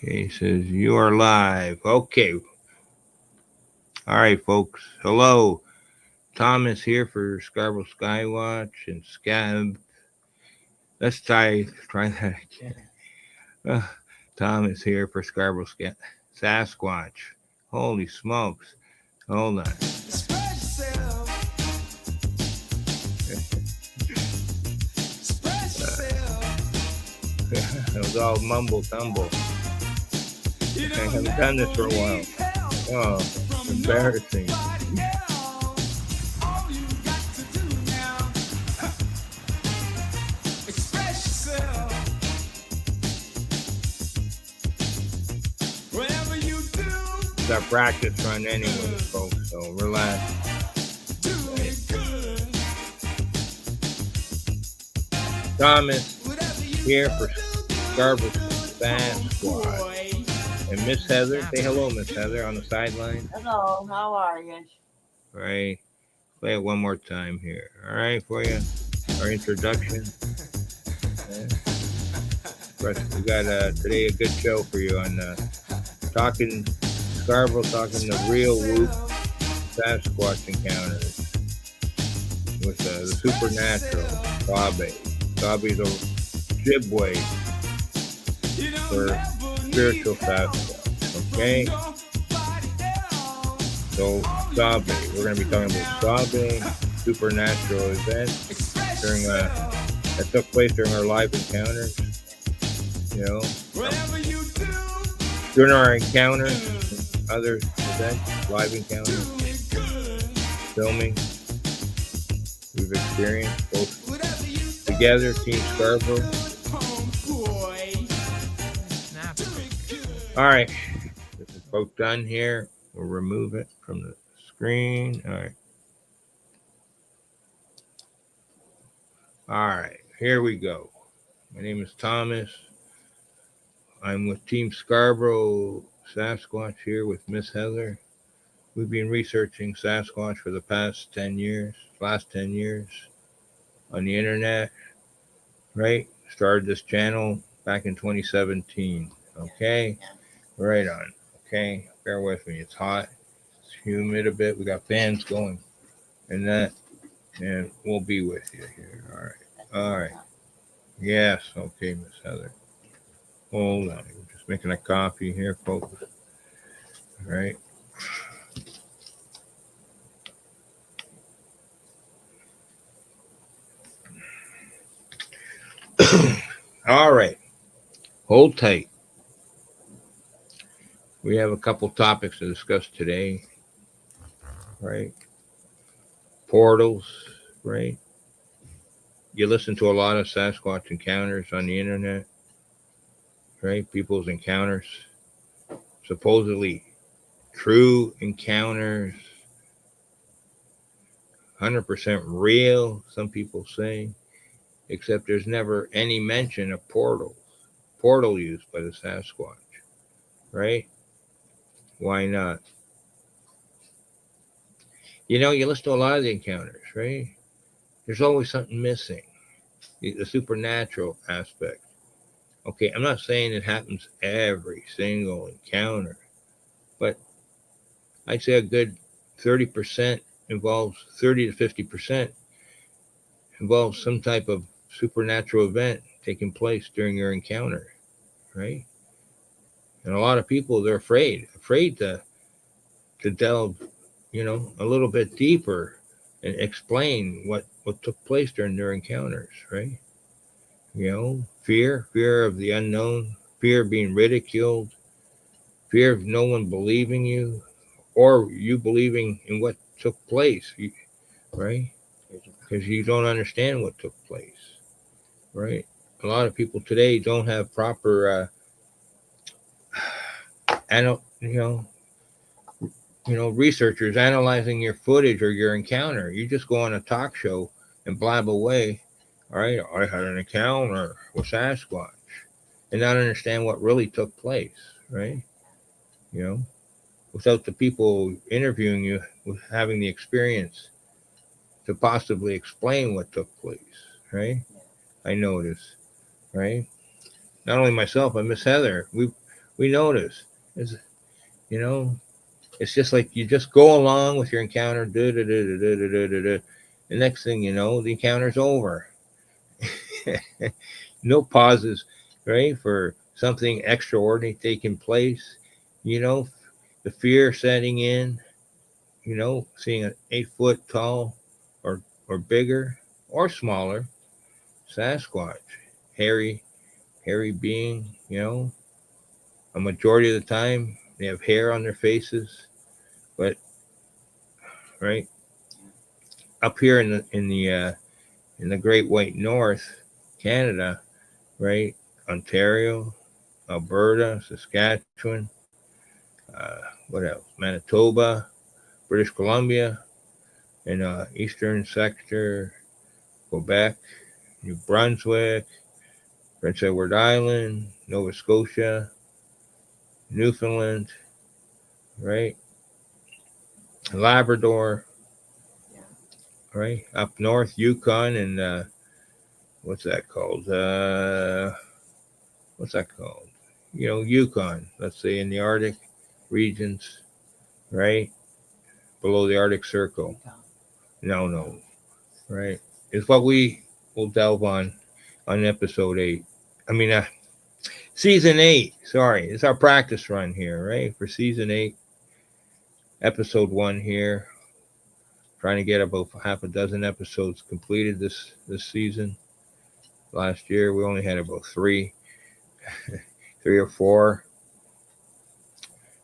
Okay, he says you are live. Okay. All right, folks. Hello. Thomas here for Scarborough Skywatch and SCAB. Let's try that again. Uh, Thomas here for Sasquatch. Holy smokes. Hold on. Spread yourself, spread yourself. It was all mumble tumble. You I don't haven't done this for never a while. need help Oh, from embarrassing. nobody else. All you got to do now, express yourself. Whatever you do, It's our practice run anyway, folks, so relax. do it good. Thomas Whatever you here for do, Scarborough good, Sasquatch. boy. And Miss Heather, say hello, Miss Heather, on the sideline. Hello, how are you? Right. Play it one more time here. All right, for you. Our introduction. Okay. We got today a good show for you on talking Scarborough, talking the real Woop Sasquatch encounters with the supernatural SABE. SABE's a jibway for spiritual Sasquatch. Okay? So, SABE. We're going to be talking about SABE, supernatural events during that took place during our live encounters. You know, during our encounters, other events, live encounters, filming, we've experienced both together, Team Scarborough. All right, this is both done here. We'll remove it from the screen. All right, here we go. My name is Thomas. I'm with Team Scarborough Sasquatch here with Miss Heather. We've been researching Sasquatch for the last 10 years on the internet, right? Started this channel back in 2017, okay? Right on, okay? Bear with me, it's hot, it's humid a bit, we got fans going and that, and we'll be with you here, all right. Yes, okay, Miss Heather. Hold on, I'm just making a coffee here, folks. All right. All right. Hold tight. We have a couple topics to discuss today, right? Portals, right? You listen to a lot of Sasquatch encounters on the internet, right? People's encounters, supposedly true encounters, 100% real, some people say, except there's never any mention of portal use by the Sasquatch, right? Why not? You know, you listen to a lot of the encounters, right? There's always something missing, the supernatural aspect. Okay, I'm not saying it happens every single encounter, but I'd say a good 30% involves 30 to 50% involves some type of supernatural event taking place during your encounter, right? And a lot of people, they're afraid to delve, a little bit deeper and explain what took place during their encounters, right? Fear of the unknown, fear of being ridiculed, fear of no one believing you, or you believing in what took place, right? Because you don't understand what took place, right? A lot of people today don't have proper, researchers analyzing your footage or your encounter. You just go on a talk show and blab away. All right, I had an encounter with Sasquatch, and not understand what really took place, right? You know, without the people interviewing you with having the experience to possibly explain what took place, right? I noticed, right? Not only myself, but Miss Heather. We notice. It's, you know, it's just like you just go along with your encounter. The next thing you know, the encounter's over. No pauses, right, for something extraordinary taking place. You know, the fear setting in. Seeing an 8 foot tall or bigger or smaller Sasquatch, hairy, hairy being. A majority of the time they have hair on their faces, but right up here in the Great White North, Canada, right, Ontario, Alberta, Saskatchewan, what else? Manitoba, British Columbia, and eastern sector, Quebec, New Brunswick, Prince Edward Island, Nova Scotia, Newfoundland, right? Labrador, right? Up north, Yukon, and what's that called? What's that called? Yukon, let's say in the Arctic regions, right? Below the Arctic Circle. No, right? It's what we will delve on episode 8. I mean, season 8. Sorry, it's our practice run here, right? For season 8, episode 1 here. Trying to get about half a dozen episodes completed this season. Last year we only had about 3 or 4.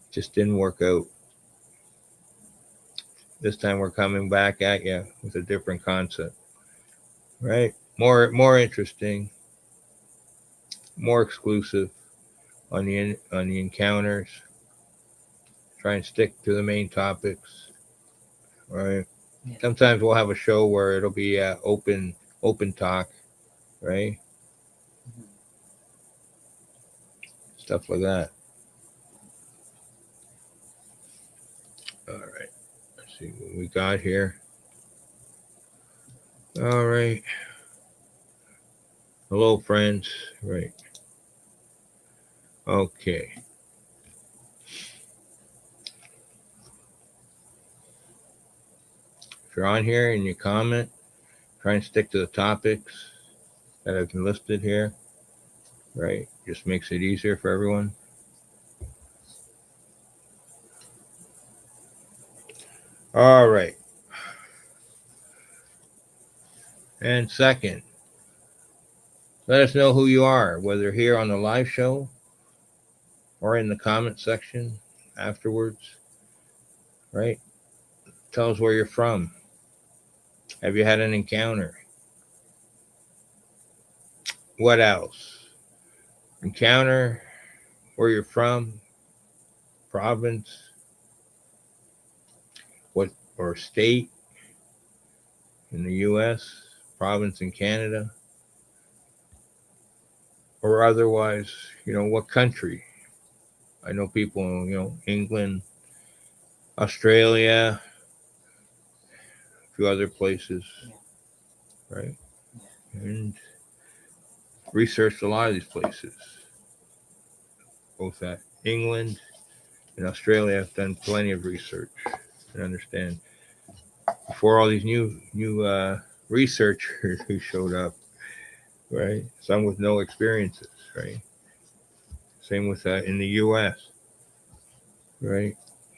Just didn't work out. This time we're coming back at you with a different concept, right? More interesting, more exclusive on the encounters. Try and stick to the main topics, right? Yeah. Sometimes we'll have a show where it'll be open talk, right? Mm-hmm. Stuff like that. All right. Let's see what we got here. All right. Hello, friends. Right. Okay. If you're on here and you comment, try and stick to the topics that have been listed here. Right. Just makes it easier for everyone. All right. And second, let us know who you are, whether here on the live show or in the comment section afterwards. Right? Tell us where you're from. Have you had an encounter? What else? Encounter, where you're from, province, what or state in the US, province in Canada, or otherwise, what country. I know people, England, Australia, a few other places, right? And researched a lot of these places. Both at England and Australia, I've done plenty of research and understand. Before all these new researchers who showed up, right? Some with no experiences, right? Same with in the U.S., right?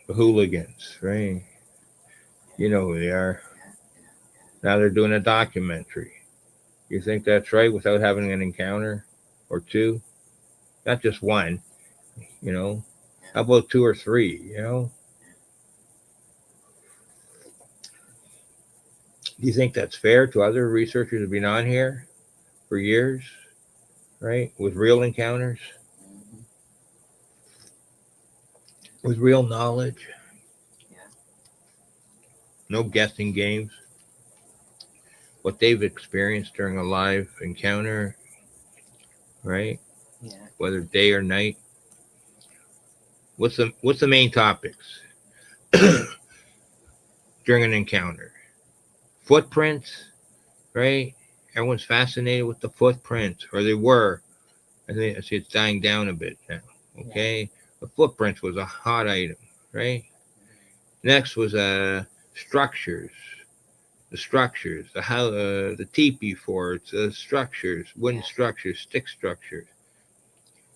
The hooligans, right? You know who they are. Now they're doing a documentary. You think that's right without having an encounter or two? Not just one, How about 2 or 3, Do you think that's fair to other researchers who've been on here for years, right? With real encounters, with real knowledge, no guessing games. What they've experienced during a live encounter, right? Yeah. Whether day or night. What's the main topics during an encounter? Footprints, right? Everyone's fascinated with the footprints, or they were. I see it's dying down a bit now. Okay, the footprints was a hot item, right? Next was structures, the structures, the teepee forts, structures, wooden structures, stick structures,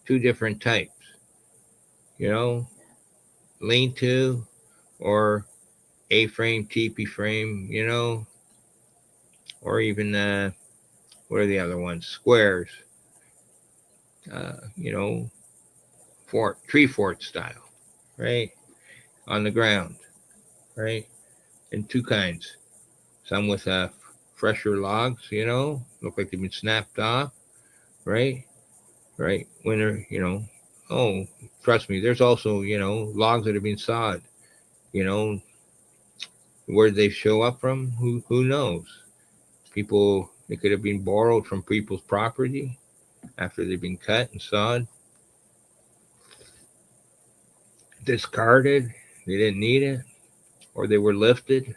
two different types. You know, lean-to or A-frame, teepee frame. You know, or even what are the other ones? Squares. You know, tree fort style, right? On the ground, right? And two kinds. Some with fresher logs, you know, look like they've been snapped off, right? Right. When they're, oh, trust me, there's also, logs that have been sawed, you know, where they show up from, who knows? People, they could have been borrowed from people's property after they've been cut and sawed, discarded, they didn't need it, or they were lifted,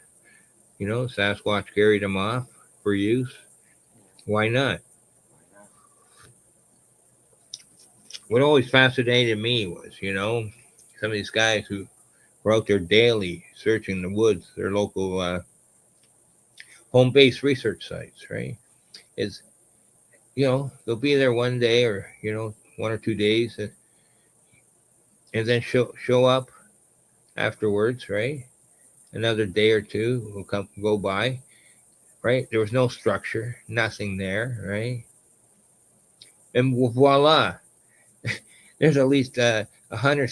Sasquatch carried them off for use. Why not? What always fascinated me was, some of these guys who were out there daily searching the woods, their local home-based research sites, right? Is, they'll be there one day or, 1 or 2 days and then show up afterwards, right? Another day or two will go by, right? There was no structure, nothing there, right? And voila, there's at least 100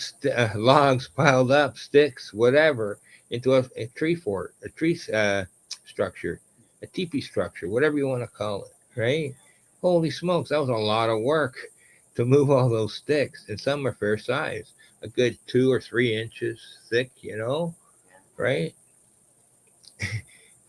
logs piled up, sticks, whatever, into a tree fort, a tree structure, a teepee structure, whatever you want to call it, right? Holy smokes, that was a lot of work to move all those sticks, and some are fair size, a good 2 or 3 inches thick, right?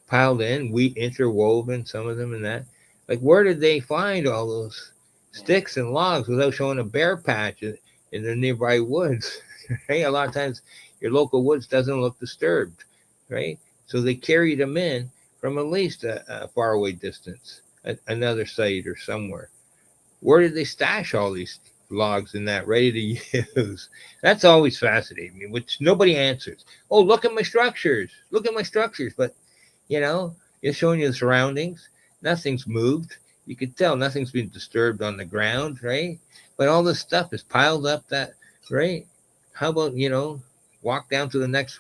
Piled in, wheat interwoven, some of them in that. Like, where did they find all those sticks and logs without showing a bare patch in the nearby woods? Right? A lot of times, your local woods doesn't look disturbed, right? So they carried them in from at least a faraway distance, another site or somewhere. Where did they stash all these logs in that ready to use? That's always fascinating me, which nobody answers. Oh, look at my structures. Look at my structures. But it's showing you the surroundings. Nothing's moved. You can tell nothing's been disturbed on the ground, right? But all this stuff is piled up right? How about, walk down to the next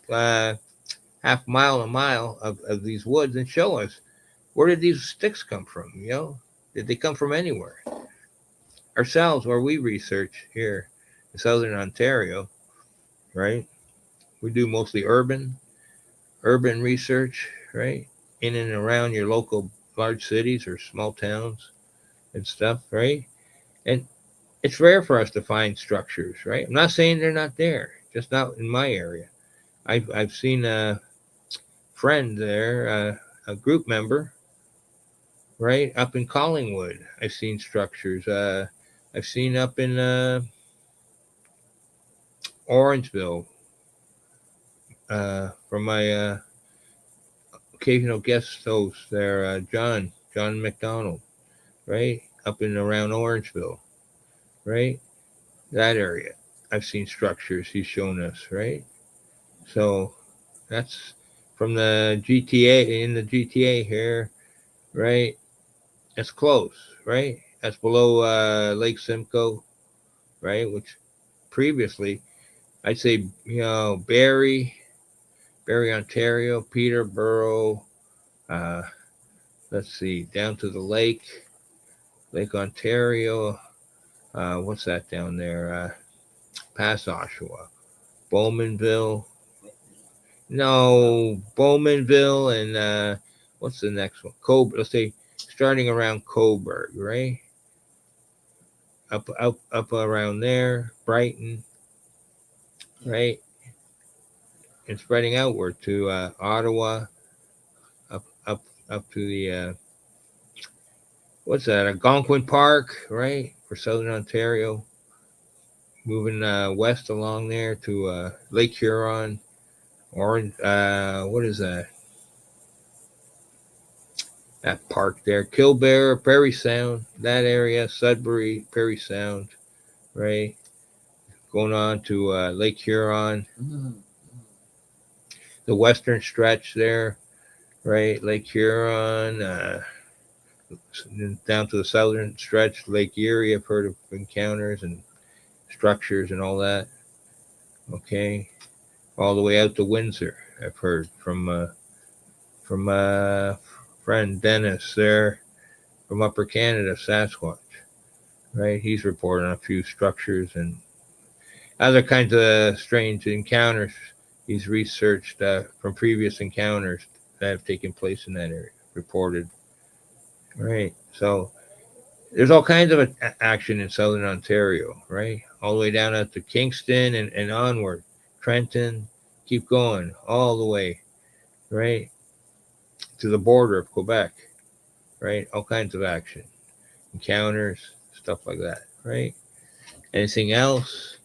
half mile, a mile of these woods and show us where did these sticks come from, Did they come from anywhere? Ourselves, where we research here in Southern Ontario, right? We do mostly urban research, right? In and around your local large cities or small towns and stuff, right? And it's rare for us to find structures, right? I'm not saying they're not there, just not in my area. I've seen a friend there, a group member, right, up in Collingwood. I've seen structures. I've seen up in Orangeville from my occasional guest host there, John McDonald, right? Up in around Orangeville, right? That area. I've seen structures he's shown us, right? So that's from the GTA, in the GTA here, right? That's close, right? That's below Lake Simcoe, right? Which previously I'd say, Barrie, Ontario, Peterborough, uh, let's see, down to the Lake Ontario. What's that down there? Past Oshawa, Bowmanville. No, Bowmanville and what's the next one? Let's say starting around Coburg, right? Up around there, Brighton, right? And spreading outward to Ottawa, up up to the what's that? Algonquin Park, right? For Southern Ontario. Moving west along there to Lake Huron, Orange. What is that? That park there, Killbear, Prairie Sound, that area, Sudbury, Prairie Sound, right? going on to Lake Huron, Mm-hmm. the western stretch there, right? Lake Huron, down to the southern stretch, Lake Erie. I've heard of encounters and structures and all that. Okay, all the way out to Windsor. I've heard from friend Dennis there from Upper Canada, Sasquatch. Right, he's reported on a few structures and other kinds of strange encounters he's researched from previous encounters that have taken place in that area, reported. Right, so there's all kinds of action in southern Ontario, right? All the way down out to Kingston and onward, Trenton, keep going all the way, right, to the border of Quebec, right? All kinds of action, encounters, stuff like that, right? Anything else?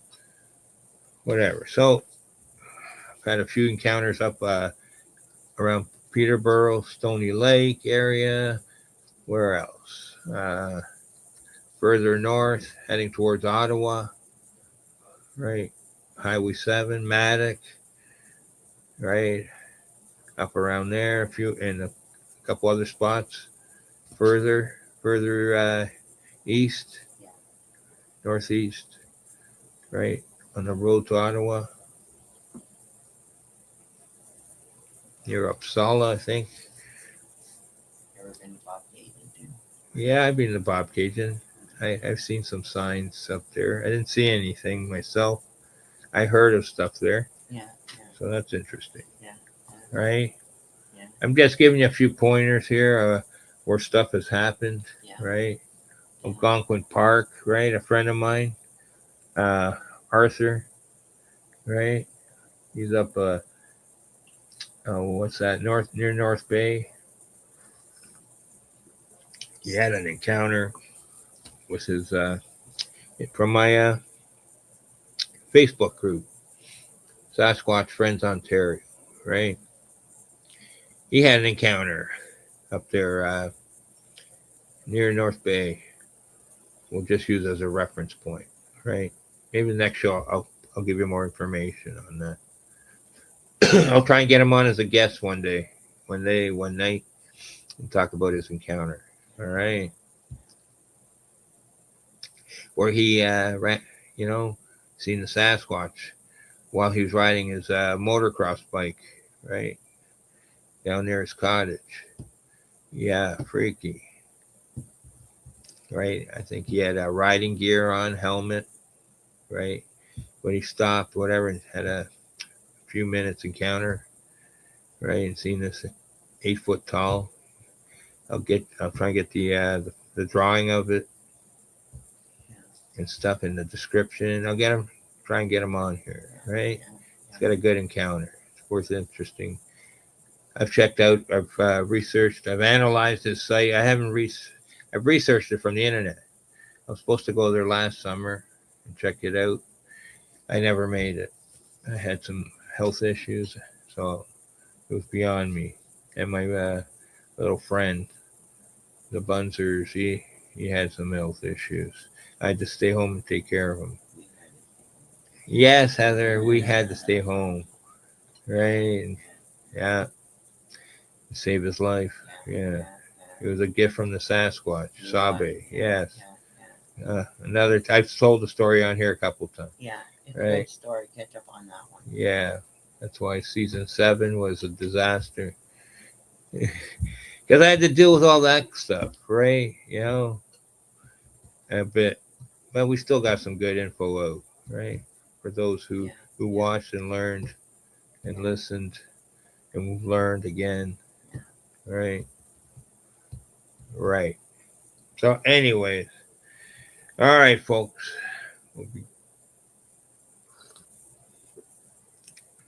Whatever. So, I've had a few encounters up around Peterborough, Stony Lake area. Where else? Further north, heading towards Ottawa, right? Highway 7, Maddox, right? Up around there, a few, and a couple other spots further east, Yeah. northeast, right? On the road to Ottawa, near Uppsala, I think. Ever been to Bob Cajun too? Yeah, I've been to Bob Cajun. I've seen some signs up there. I didn't see anything myself. I heard of stuff there, Yeah. so that's interesting, Yeah. right? Yeah. I'm just giving you a few pointers here where stuff has happened, Yeah. right? Algonquin Park, right? A friend of mine, Arthur, right? He's up, what's that? Near North Bay. He had an encounter with his, from my Facebook group, Sasquatch Friends Ontario, right? He had an encounter up there near North Bay. We'll just use as a reference point, right? Maybe the next show I'll give you more information on that. I'll try and get him on as a guest one night, and talk about his encounter. All right, where he ran, seen the Sasquatch while he was riding his motocross bike, right, down near his cottage. Yeah, freaky. Right, I think he had riding gear on, helmet, right? When he stopped, whatever, and had a few minutes encounter, right? And seen this 8 foot tall. I'll try and get the drawing of it and stuff in the description. Try and get him on here, right? He's got a good encounter. It's worth interesting. I've checked out, I've researched, I've analyzed his site. I've researched it from the internet. I was supposed to go there last summer and check it out. I never made it. I had some health issues, so it was beyond me. And my little friend, the Bunzers, he had some health issues. I had to stay home and take care of him. Yes, Heather, we had to stay home, right? And, yeah, save his life. Yeah, it was a gift from the Sasquatch, SABE. Yes. I've told the story on here a couple times. Yeah, it's right. A good story. Catch up on that one. Yeah, that's why season 7 was a disaster. Because I had to deal with all that stuff, right? A bit, but we still got some good info out, right? For those who watched and learned and listened and learned again, right? Right. So, anyways, all right, folks.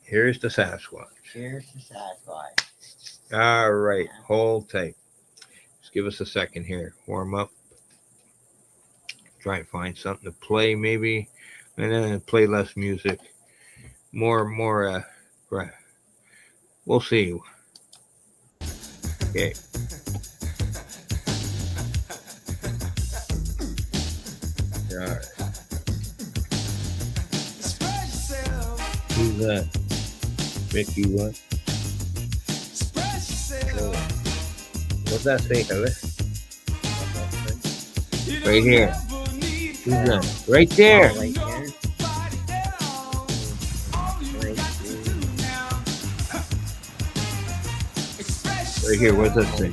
Here's the Sasquatch. Cheers to Sasquatch. All right, hold tight. Just give us a second here. Warm up. Try and find something to play, maybe, and then play less music. More. We'll see. Okay. All right. Who's that? Mickey what? Express yourself. What's that say, Heather? You Right don't here. ever need Who's help. that? Right there. Right there. Nobody at all. All you Right got to there. do now. Express Right here. What's that yourself. say?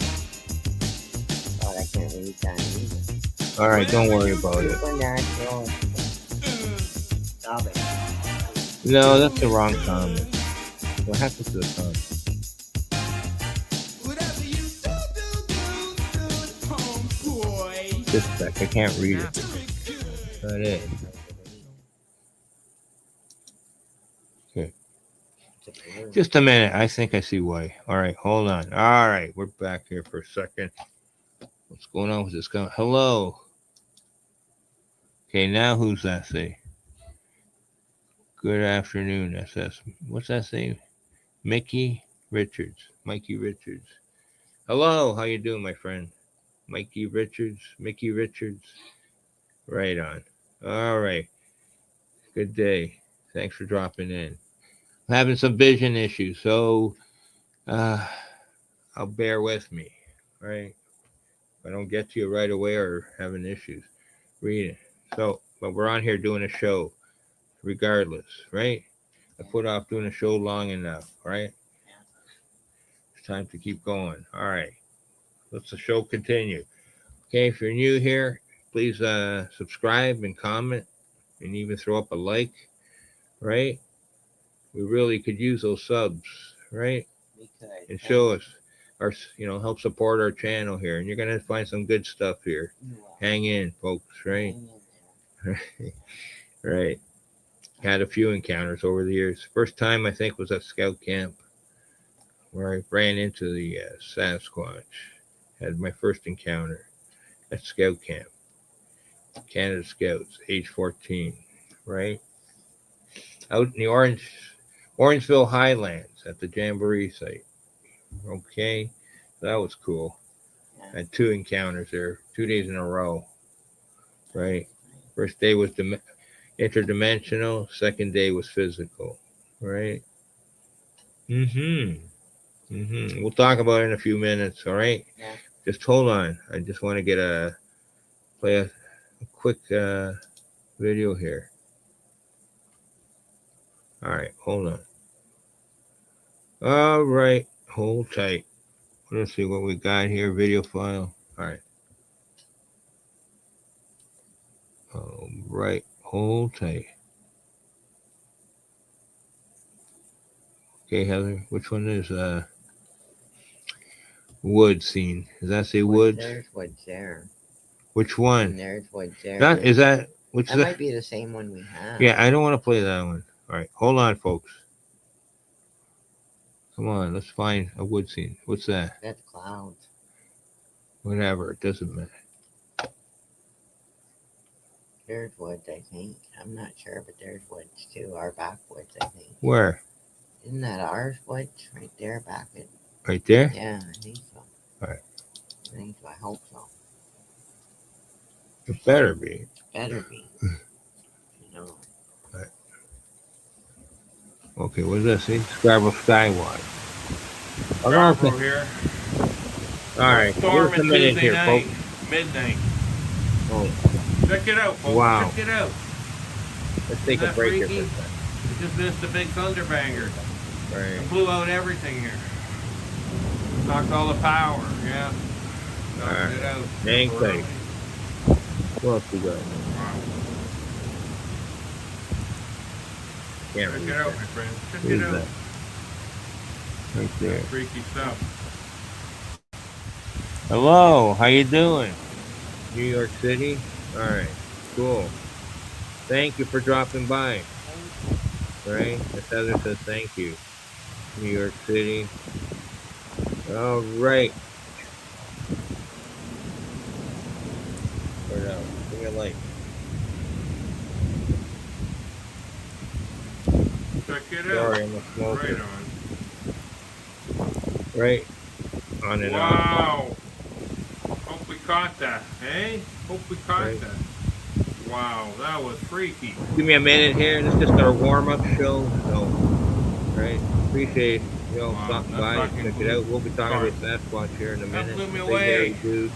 Oh, I can't read that either. All right, don't worry about it. Supernatural. Stop it. No, that's the wrong comment. What happened to the comment? Whatever you do, homeboy. Just a sec. I can't read it. Do it good. That it. Okay. It's a blur. Just a minute. I think I see why. All right, hold on. All right, we're back here for a second. What's going on with this guy? Hello. Okay, now who's that say? Good afternoon, SS. What's that say? Mickey Richards. Mikey Richards. Hello, how you doing, my friend? Mikey Richards. Mickey Richards. Right on. All right. Good day. Thanks for dropping in. I'm having some vision issues, so I'll bear with me. Right? If I don't get to you right away or having issues, read it. So, but we're on here doing a show, regardless, right? I put off doing a show long enough, right? It's time to keep going. All right. Let's the show continue. Okay, if you're new here, please subscribe and comment and even throw up a like, right? We really could use those subs, right? We could. And show us our, help support our channel here. And you're going to find some good stuff here. You will. Hang in, folks, right? Hang in there. Right. Had a few encounters over the years. First time I think was at scout camp where I ran into the Sasquatch. Had my first encounter at scout camp. Canada Scouts, age 14, right? Out in the Orangeville Highlands at the Jamboree site. Okay, that was cool. I had 2 encounters there, 2 days in a row, right? First day was interdimensional, second day was physical, right? We'll talk about it in a few minutes, all right? Yeah. Just hold on. I just want to play a quick video here. All right, hold on. All right, hold tight. Let's see what we got here. Video file. All right. All right, hold tight. Okay, Heather, which one is wood scene? Does that say woods? There's woods there. Which And one? there's woods there. That is that. Which That is might be the same one we have. Yeah, I don't want to play that one. All right, hold on, folks. Come on, let's find a wood scene. What's that? That's clouds. Whatever, it doesn't matter. There's woods, I think. I'm not sure, but there's woods too. Our backwoods, I think. Where? Isn't that ours woods right there back at? Right there? Yeah, I think so. All right. I think so. I hope so. It better be. Better be. No. Okay, what does that say? Scarboro Skywatch. Scarboro here. All right, give Storm us a and minute Tuesday here, night, folks. midnight. Oh, Check it out, folks. Wow. Check it out. let's take Isn't a that break here freaky? for a second. We just missed a big thunderbanger. Right. Blew out everything here. Knocked all the power. Yeah. Knocked Alright. it out. Hang Early. tight. What else we got? Wow. Can't Check read it out, that. my friend. Check Who's it out. that? Right there. Freaky stuff. Hello, how you doing? New York City? All right, cool. Thank you for dropping by. Right? Miss Heather says thank you. New York City. All right. Turn out. Give me a light. Check it Sorry, out. I'm a smoker. Right on. Right on and on. Wow. Hope we caught that. Hey? Hope we caught Right. that. Wow, that was freaky. Give me a minute here. This is just our warm-up show. So, right. Appreciate y'all Wow, stopping that by and fucking check it blew. out. We'll be talking Sorry, about Sasquatch here in a that minute. blew me A big hairy away. dude,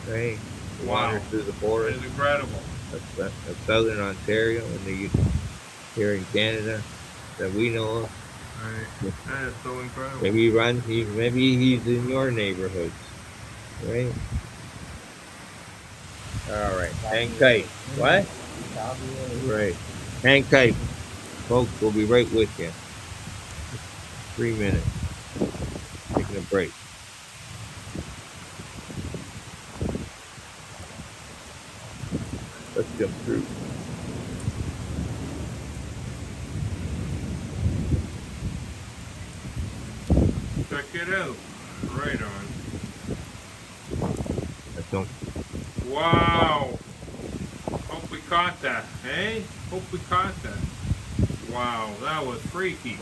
right? Wow, Wanders through the that forest is incredible. of southern Ontario and here in Canada that we know of. Right, that is so incredible. Maybe he runs. Maybe he's in your neighborhoods, right? All right. Hang Probably tight. is. What? Probably is. Right. Hang tight, folks. We'll be right with you. 3 minutes. Taking a break. Let's jump through. Check it out. Right on. Let's don't. Wow. Hope we caught that. Hey? Hope we caught that. Wow, that was freaky.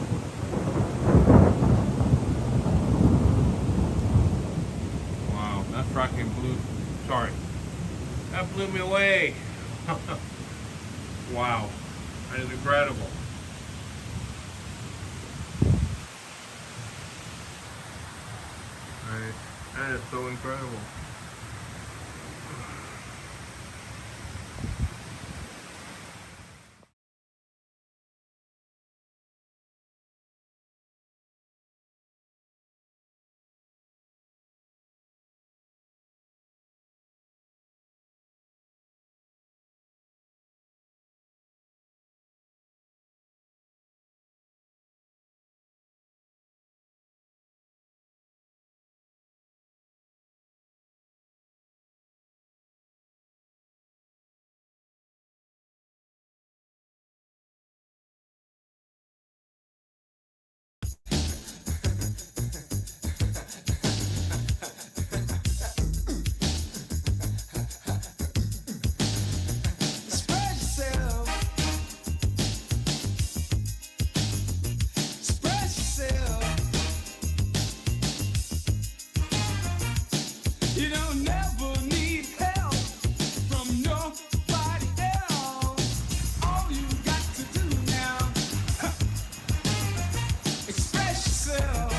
Wow, that fucking blew. Sorry. That blew me away. Wow. That is incredible. Right. That is so incredible. Spread yourself. Spread yourself. You don't never need help from nobody else. All you got to do now, express yourself.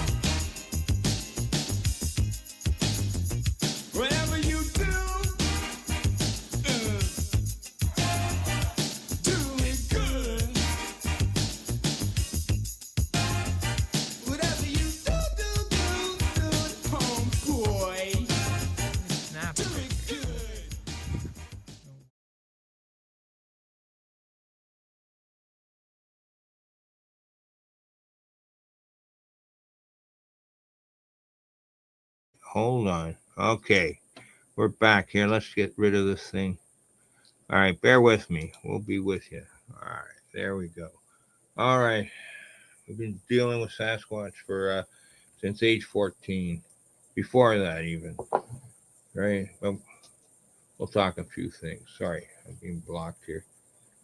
Whatever you do, do it good. Whatever you do it, homeboy. Do it good. Hold on. Okay. We're back here. Let's get rid of this thing. All right. Bear with me. We'll be with you. All right. There we go. All right. We've been dealing with Sasquatch for since age 14. Before that, even. Right. Well, we'll talk a few things. Sorry, I'm being blocked here.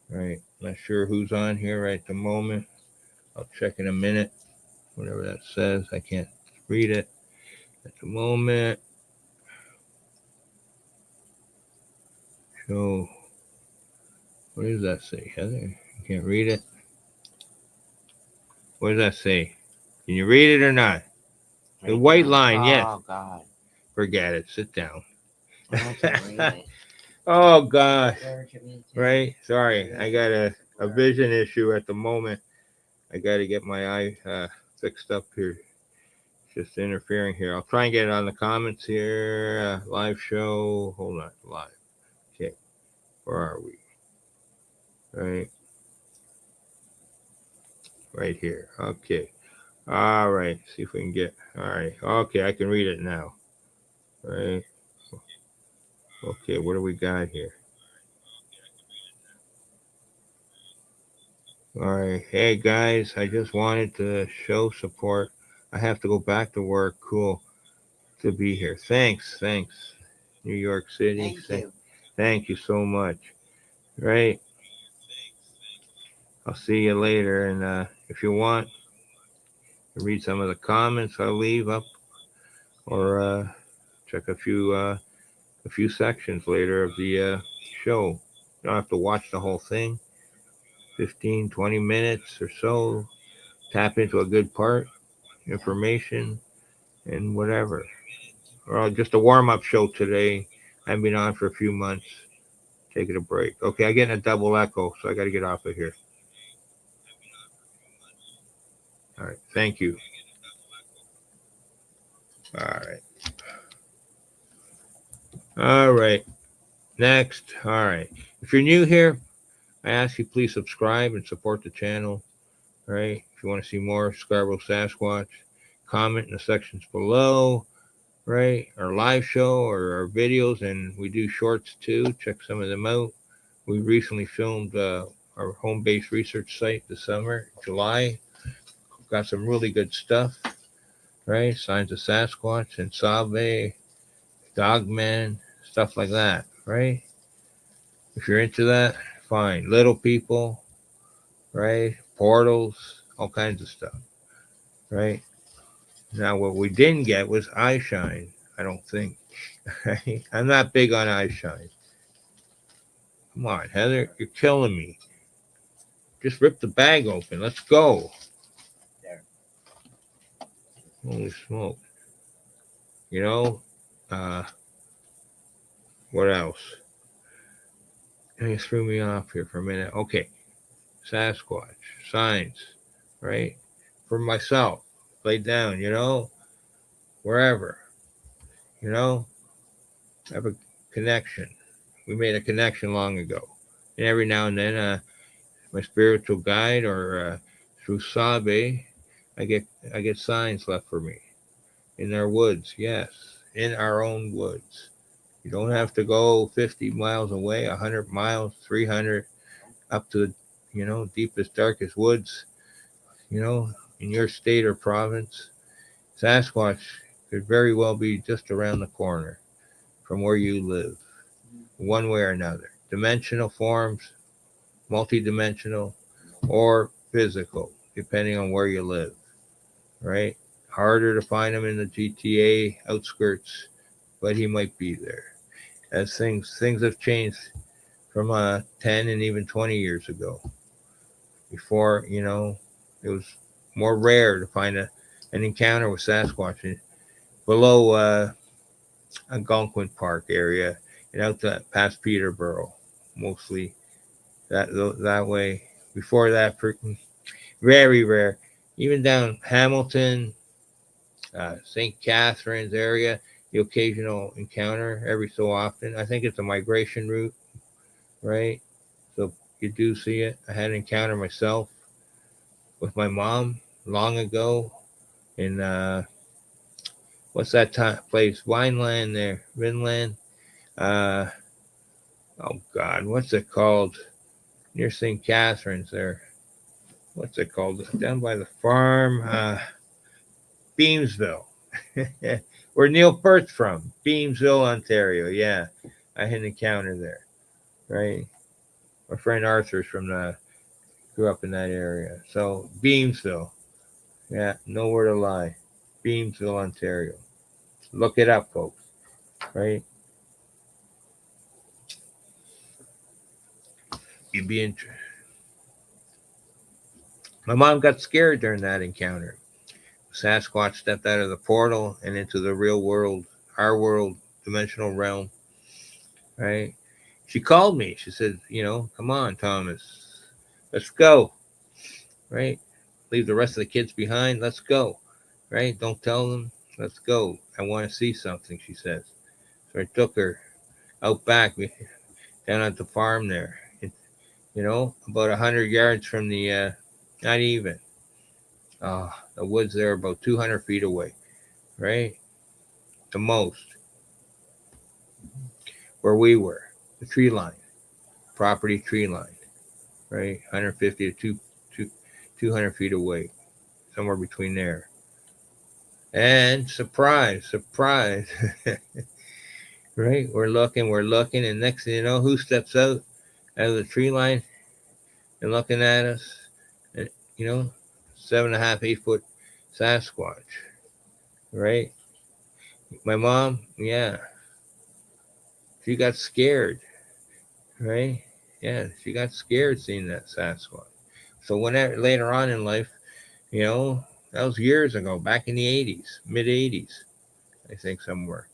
Right. Not sure who's on here right at the moment. I'll check in a minute. Whatever that says. I can't read it at the moment. So, what does that say, Heather? You can't read it. What does that say? Can you read it or not? The Right white now. line, yes. Oh, God. Forget it. Sit down. I can read it. Oh gosh. Where to me too. Right? Sorry. I got a vision issue at the moment. I got to get my eye fixed up here. It's just interfering here. I'll try and get it on the comments here. Live show. Hold on. Live. Okay. Where are we? Right. Right here. Okay. All right. See if we can get. All right. Okay. I can read it now. Right. Okay. What do we got here? All right. Hey guys, I just wanted to show support. I have to go back to work. Cool to be here. Thanks. Thanks. New York City. Thank you. Thank you so much. Right. I'll see you later. And if you want to read some of the comments I'll leave up or check a few sections later of the show. You don't have to watch the whole thing. 15, 20 minutes or so. Tap into a good part, information, and whatever. Or just a warm up show today. I've been on for a few months. Taking a break. Okay, I'm getting a double echo, so I got to get off of here. All right, thank you. All right. All right. Next. All right. If you're new here, I ask you please subscribe and support the channel. All right. If you want to see more Scarborough Sasquatch, comment in the sections below. Right. Our live show or our videos, and we do shorts too. Check some of them out. We recently filmed our home-based research site this summer, July. Got some really good stuff. Right. Signs of Sasquatch and SABE, Dogman, stuff like that. Right. If you're into that, fine. Little people, right? Portals, all kinds of stuff, right? Now, what we didn't get was eye shine, I don't think. Right? I'm not big on eye shine. Come on, Heather, you're killing me. Just rip the bag open. Let's go. There. Holy smoke. You know, uh, what else? You threw me off here for a minute. Okay, Sasquatch, signs, right? For myself, laid down, wherever, you know, have a connection. We made a connection long ago. And every now and then, my spiritual guide or through SABE, I get I get signs left for me in our woods. Yes, in our own woods. You don't have to go 50 miles away, 100 miles, 300, up to the, deepest, darkest woods, in your state or province. Sasquatch could very well be just around the corner from where you live, one way or another. Dimensional forms, multidimensional, or physical, depending on where you live, right? Harder to find him in the GTA outskirts, but he might be there. As things have changed from 10 and even 20 years ago. Before, it was more rare to find an encounter with Sasquatch below Algonquin Park area and out to past Peterborough, mostly that way. Before that, very rare. Even down Hamilton, St. Catharines area, the occasional encounter every so often. I think it's a migration route, right? So you do see it. I had an encounter myself with my mom long ago in what's that place? Wineland there, Vinland. Uh, oh God, what's it called? Near St. Catharines there. What's it called? Down by the farm, Beamsville. Where Neil Peart's from, Beamsville, Ontario. Yeah, I had an encounter there, right? My friend Arthur's grew up in that area. So Beamsville, yeah, nowhere to lie. Beamsville, Ontario. Look it up, folks, right? You'd be interested. My mom got scared during that encounter. Sasquatch stepped out of the portal and into the real world, our world, dimensional realm, right? She called me. She said, come on, Thomas, let's go, right? Leave the rest of the kids behind. Let's go, right? Don't tell them. Let's go. I want to see something, she says. So I took her out back, down at the farm there, about 100 yards from the, not even, the woods there about 200 feet away, right? The most. Where we were, the tree line, property tree line, right? 150 to 200 feet away, somewhere between there. And surprise, right? We're looking, and next thing you know, who steps out of the tree line and looking at us? And, 7.5, 8 foot Sasquatch, right? My mom, yeah, she got scared, right? Yeah, she got scared seeing that Sasquatch. So when later on in life, you know, that was years ago, back in the 80s, mid 80s, I think somewhere,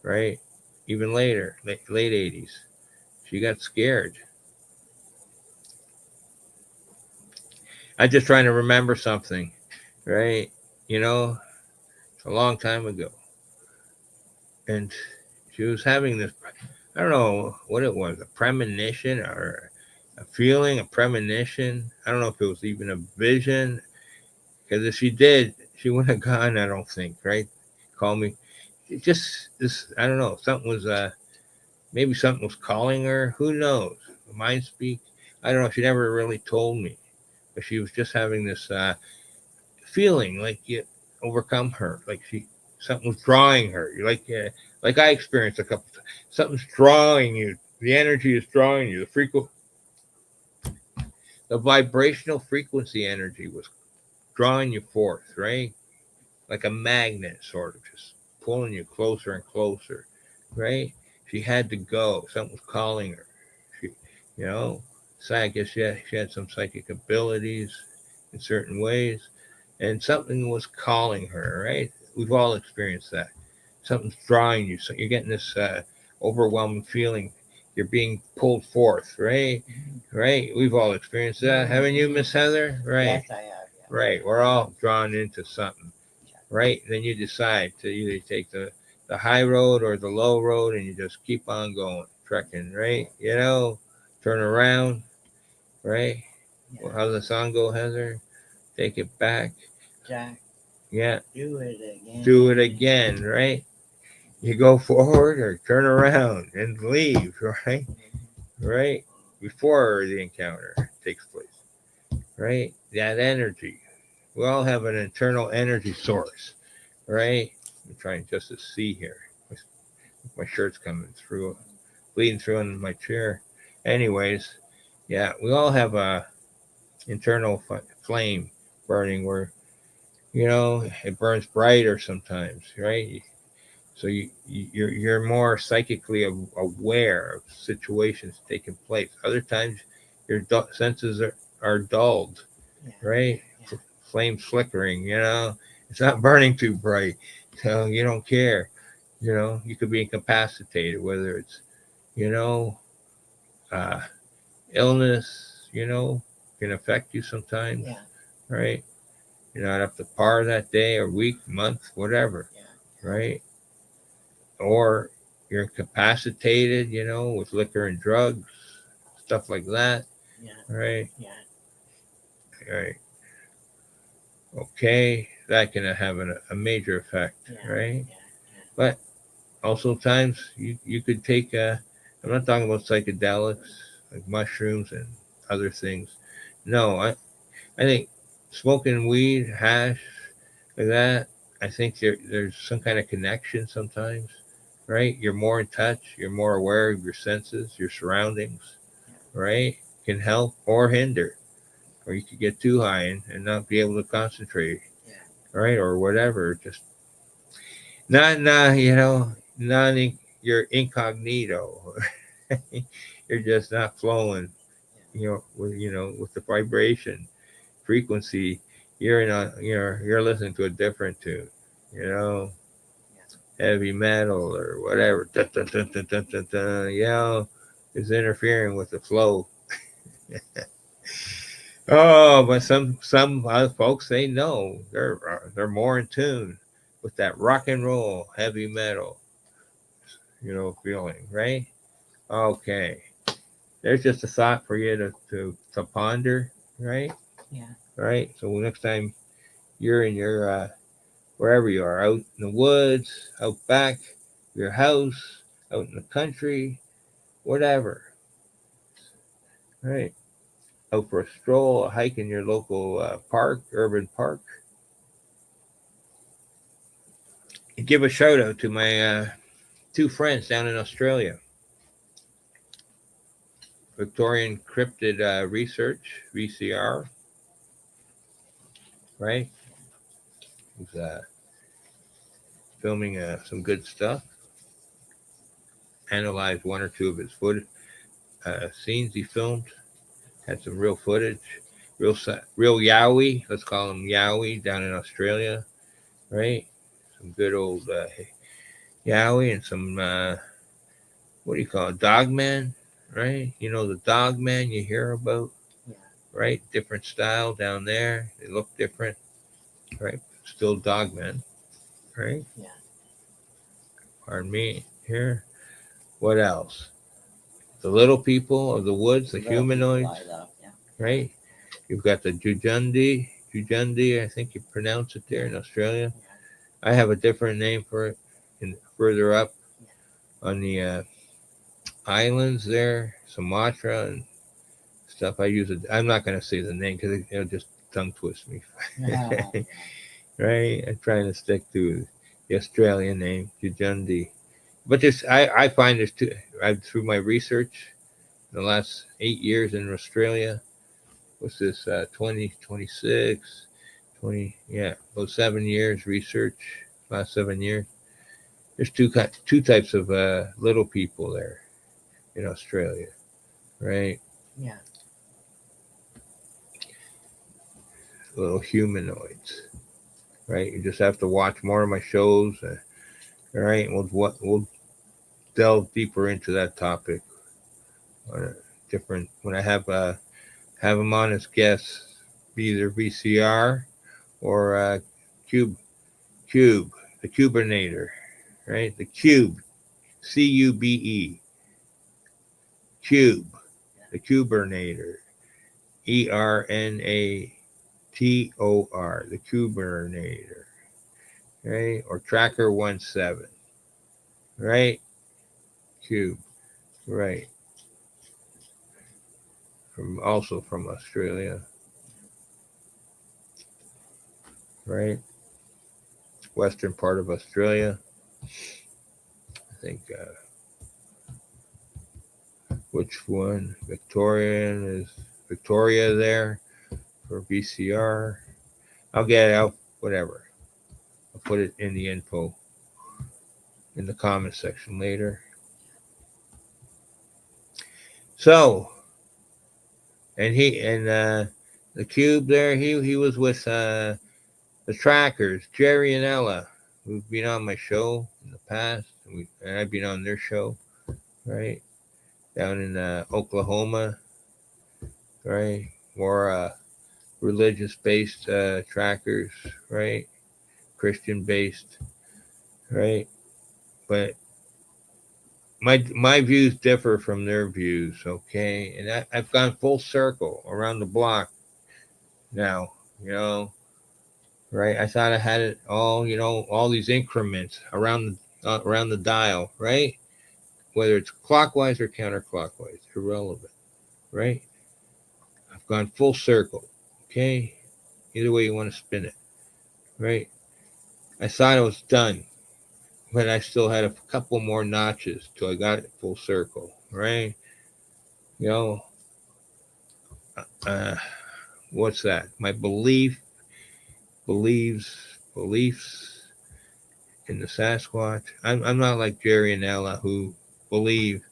right? Even later, late 80s, she got scared. I'm just trying to remember something, right? You know, a long time ago. And she was having this, I don't know what it was, a premonition or a feeling, a premonition. I don't know if it was even a vision, because if she did, she wouldn't have gone, I don't think, right? Call me. It just this, I don't know. Something was, maybe something was calling her. Who knows? Mind speak. I don't know. She never really told me, but she was just having this feeling like you overcome her, like she something was drawing her. You like I experienced a couple. Something's drawing you. The energy is drawing you. The vibrational frequency energy was drawing you forth, right? Like a magnet, sort of, just pulling you closer and closer, right? She had to go. Something was calling her. She, you know, so I guess she had some psychic abilities in certain ways, and something was calling her, right? We've all experienced that. Something's drawing you. So you're getting this overwhelming feeling. You're being pulled forth, right? Right? We've all experienced that. Haven't you, Miss Heather? Right. Yes, I have. Yeah. Right. We're all drawn into something, right? Then you decide to either take the high road or the low road, and you just keep on going, trekking, right? You know, turn around, right? Well, Yeah. how's the song go, Heather? Take it back. Jack, Yeah, do it again. do it again, right? You go forward or turn around and leave, right? Right? Before the encounter takes place, right? That energy. We all have an internal energy source, right? I'm trying just to see here. My shirt's coming through, bleeding through in my chair. Anyways, yeah, we all have a internal flame burning where, it burns brighter sometimes, right? So you're more psychically aware of situations taking place. Other times, your senses are dulled, Yeah. right? Yeah. Flames flickering. It's not burning too bright, so you don't care. You could be incapacitated, whether it's you know uh, illness. Can affect you sometimes, Yeah. right? You're not up to par that day or week, month, whatever, Yeah. right? Or you're incapacitated, with liquor and drugs, stuff like that, Yeah. right? Yeah. Right. Okay, that can have a major effect, Yeah. right? Yeah. But also times you could take I'm not talking about psychedelics like mushrooms and other things. No, I think smoking weed, hash, like that, I think there's some kind of connection sometimes, right? You're more in touch, you're more aware of your senses, your surroundings, right? Can help or hinder. Or you could get too high and not be able to concentrate, Yeah. right? Or whatever. Just not, not you're incognito. You're just not flowing, with the vibration frequency. You're listening to a different tune, you know, heavy metal or whatever. Dun, dun, dun, dun, dun, dun, dun, is interfering with the flow. Oh, but some other folks, they know they're more in tune with that rock and roll, heavy metal, feeling, right? Okay, there's just a thought for you to ponder, right? Yeah. Right. So next time you're in your wherever you are, out in the woods, out back, your house, out in the country, whatever, right? Out for a stroll, a hike in your local park, urban park. Give a shout out to my two friends down in Australia, Victorian Cryptid Research, VCR, right? Who's filming some good stuff. Analyzed one or two of his scenes he filmed. Had some real footage, real yowie. Let's call him yowie down in Australia, right? Some good old yowie and some what do you call it, dogman, right? You know the dogman you hear about, Yeah. right? Different style down there. They look different, right? Still dogmen, right? Yeah. Pardon me. Here. What else? The little people of the woods, the Little people humanoids, I love. Yeah. right? You've got the Jujundi, I think you pronounce it there in Australia. Yeah. I have a different name for it. And further up Yeah. on the islands there, Sumatra and stuff. I use it. I'm not going to say the name because it'll just tongue twist me. Yeah. Right? I'm trying to stick to the Australian name, Jujundi. But this, I find this too. Through my research, in the last 8 years in Australia, what's this? 20, 26, 20, yeah, about 7 years research. Last 7 years. There's two types of little people there in Australia, right? Yeah. Little humanoids, right? You just have to watch more of my shows, all right? We'll delve deeper into that topic on a different when I have them on as guests, either VCR or Cube, the Cubinator, right? The Cube, Cube, Cube, the Cubinator, ERNATOR, the Cubinator, right? Or Tracker 17, right? Cube, right? Also from Australia, right? Western part of Australia. I think which one? Victoria there for VCR. I'll get it out, whatever. I'll put it in the info in the comment section later. So, and the Cube there, he was with the Trackers, Jerry and Ella, who've been on my show in the past, and I've been on their show, right? Down in Oklahoma, right? More religious based trackers, right? Christian based, right? But my views differ from their views, okay? And I've gone full circle around the block now, you know, right? I thought I had it all, you know, all these increments around the dial, right? Whether it's clockwise or counterclockwise, irrelevant, right? I've gone full circle, okay? Either way you want to spin it, right? I thought it was done, but I still had a couple more notches till I got it full circle, right? You know, uh, what's that? My beliefs in the Sasquatch. I'm not like Jerry and Ella who believe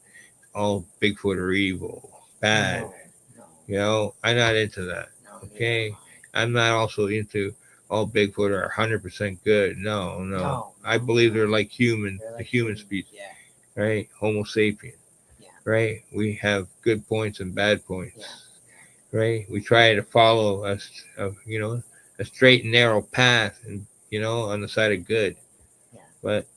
all Bigfoot are evil, bad. No. No. You know, I'm not into that. No. Okay, I'm not also into all Bigfoot are 100% good. No, no. No. I believe they're like human, They're the like human humans. species, Yeah. right? Homo sapien, Yeah. right? We have good points and bad points, Yeah. right? We try to follow you know, a straight and narrow path, and you know, on the side of good. Yeah. But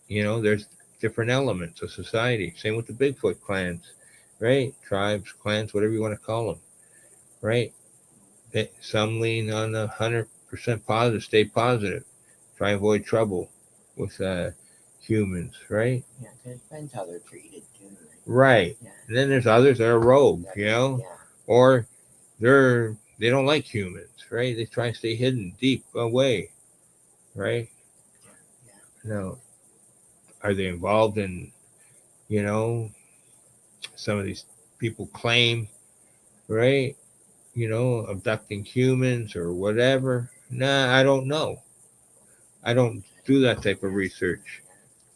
you know, there's different elements of society. Same with the Bigfoot clans, right? Tribes, clans, whatever you want to call them, right? Some lean on the 100% positive, stay positive, try and avoid trouble with humans, right? Yeah. 'Cause it depends how they're treated too. Right. Yeah. And then there's others that are rogue, you know, Yeah. or they don't like humans, right? They try and stay hidden, deep away, right? Yeah. Now, are they involved in, you know, some of these people claim, right? You know, abducting humans or whatever. Nah, I don't know. I don't do that type of research,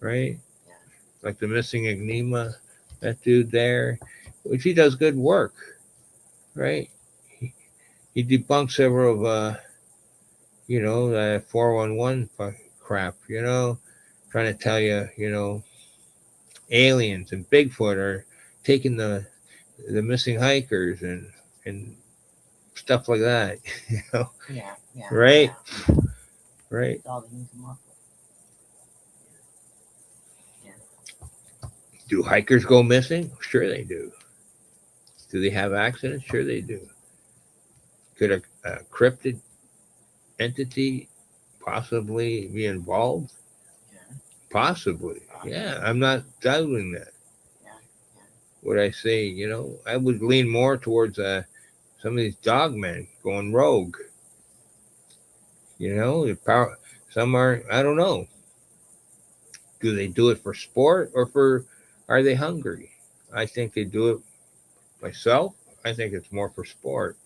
right? Yeah. Like the missing Enigma, that dude there, which he does good work, right? He debunks several of, 411 crap, trying to tell you, aliens and Bigfoot are taking the missing hikers and stuff like that, Yeah, yeah. right? Yeah. Right? It's all they can come up with. Do hikers go missing? Sure they do. Do they have accidents? Sure they do. Could a cryptid entity possibly be involved? Yeah, Possibly. Yeah, I'm not doubting that. yeah, Would I say, I would lean more towards some of these dogmen going rogue. The power. Some are. I don't know. Do they do it for sport or for? Are they hungry? I think they do it. Myself, I think it's more for sport,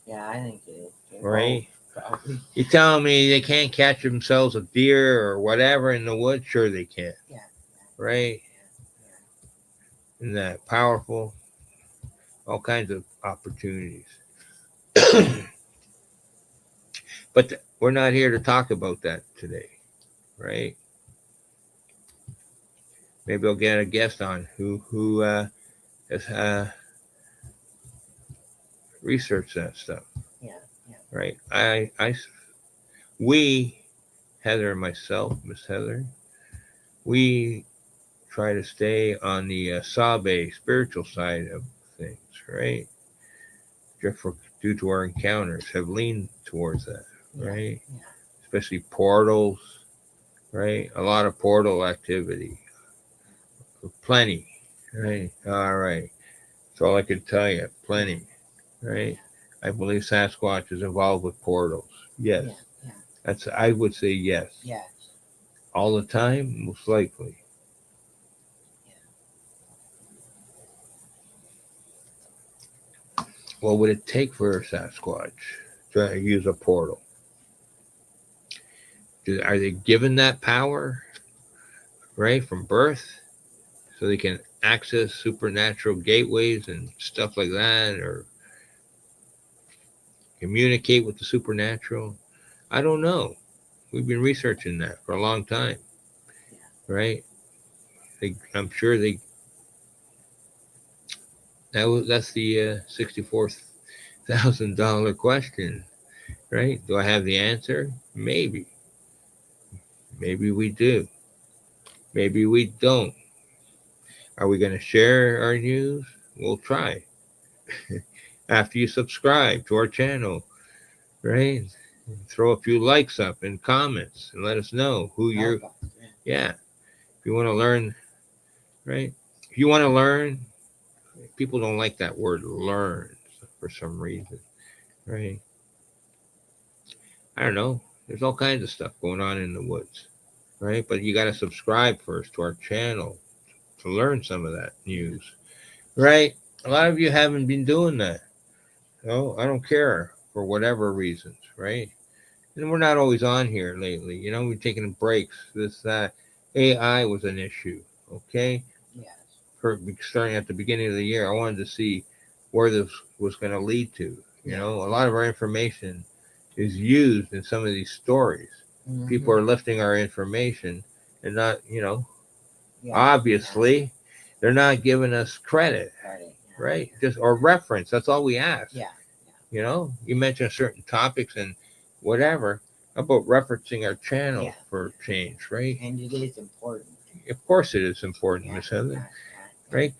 yeah. I think it is. Too. right? Oh, probably. You telling me they can't catch themselves a deer or whatever in the woods? Sure they can, Yeah, right? yeah, And that powerful, all kinds of opportunities. But we're not here to talk about that today, right? Maybe I'll get a guest on who has researched that stuff, yeah, yeah. right? We, Heather and myself, Miss Heather, we try to stay on the SABE spiritual side of things, right? Just due to our encounters, have leaned towards that, right? Yeah. Especially portals, right? A lot of portal activity, plenty, right? All right. That's all I can tell you. Plenty, right? I believe Sasquatch is involved with portals. Yes. Yeah, yeah. I would say yes. Yes. All the time, most likely. What would it take for a Sasquatch to use a portal? Are they given that power, right, from birth, so they can access supernatural gateways and stuff like that, or communicate with the supernatural? I don't know. We've been researching that for a long time, right? I'm sure that's the $64,000 question, right? Do I have the answer? Maybe. Maybe we do. Maybe we don't. Are we going to share our news? We'll try. After you subscribe to our channel, right? Throw a few likes up and comments and let us know who you're. Yeah. If you want to learn, right? If you want to learn, people don't like that word learn for some reason, right? I don't know. There's all kinds of stuff going on in the woods, right? But you got to subscribe first to our channel to learn some of that news, right? A lot of you haven't been doing that. No, I don't care for whatever reasons, right? And we're not always on here lately. We're taking breaks. That. AI was an issue, okay? Yes. Starting at the beginning of the year, I wanted to see where this was going to lead to. A lot of our information is used in some of these stories. Mm-hmm. People are lifting our information and not, Yeah. obviously, they're not giving us credit, right? Just or reference. That's all we ask. Yeah. You mention certain topics and whatever. How about referencing our channel for change, right? And it is important. Of course it is important, Miss Heather. Right?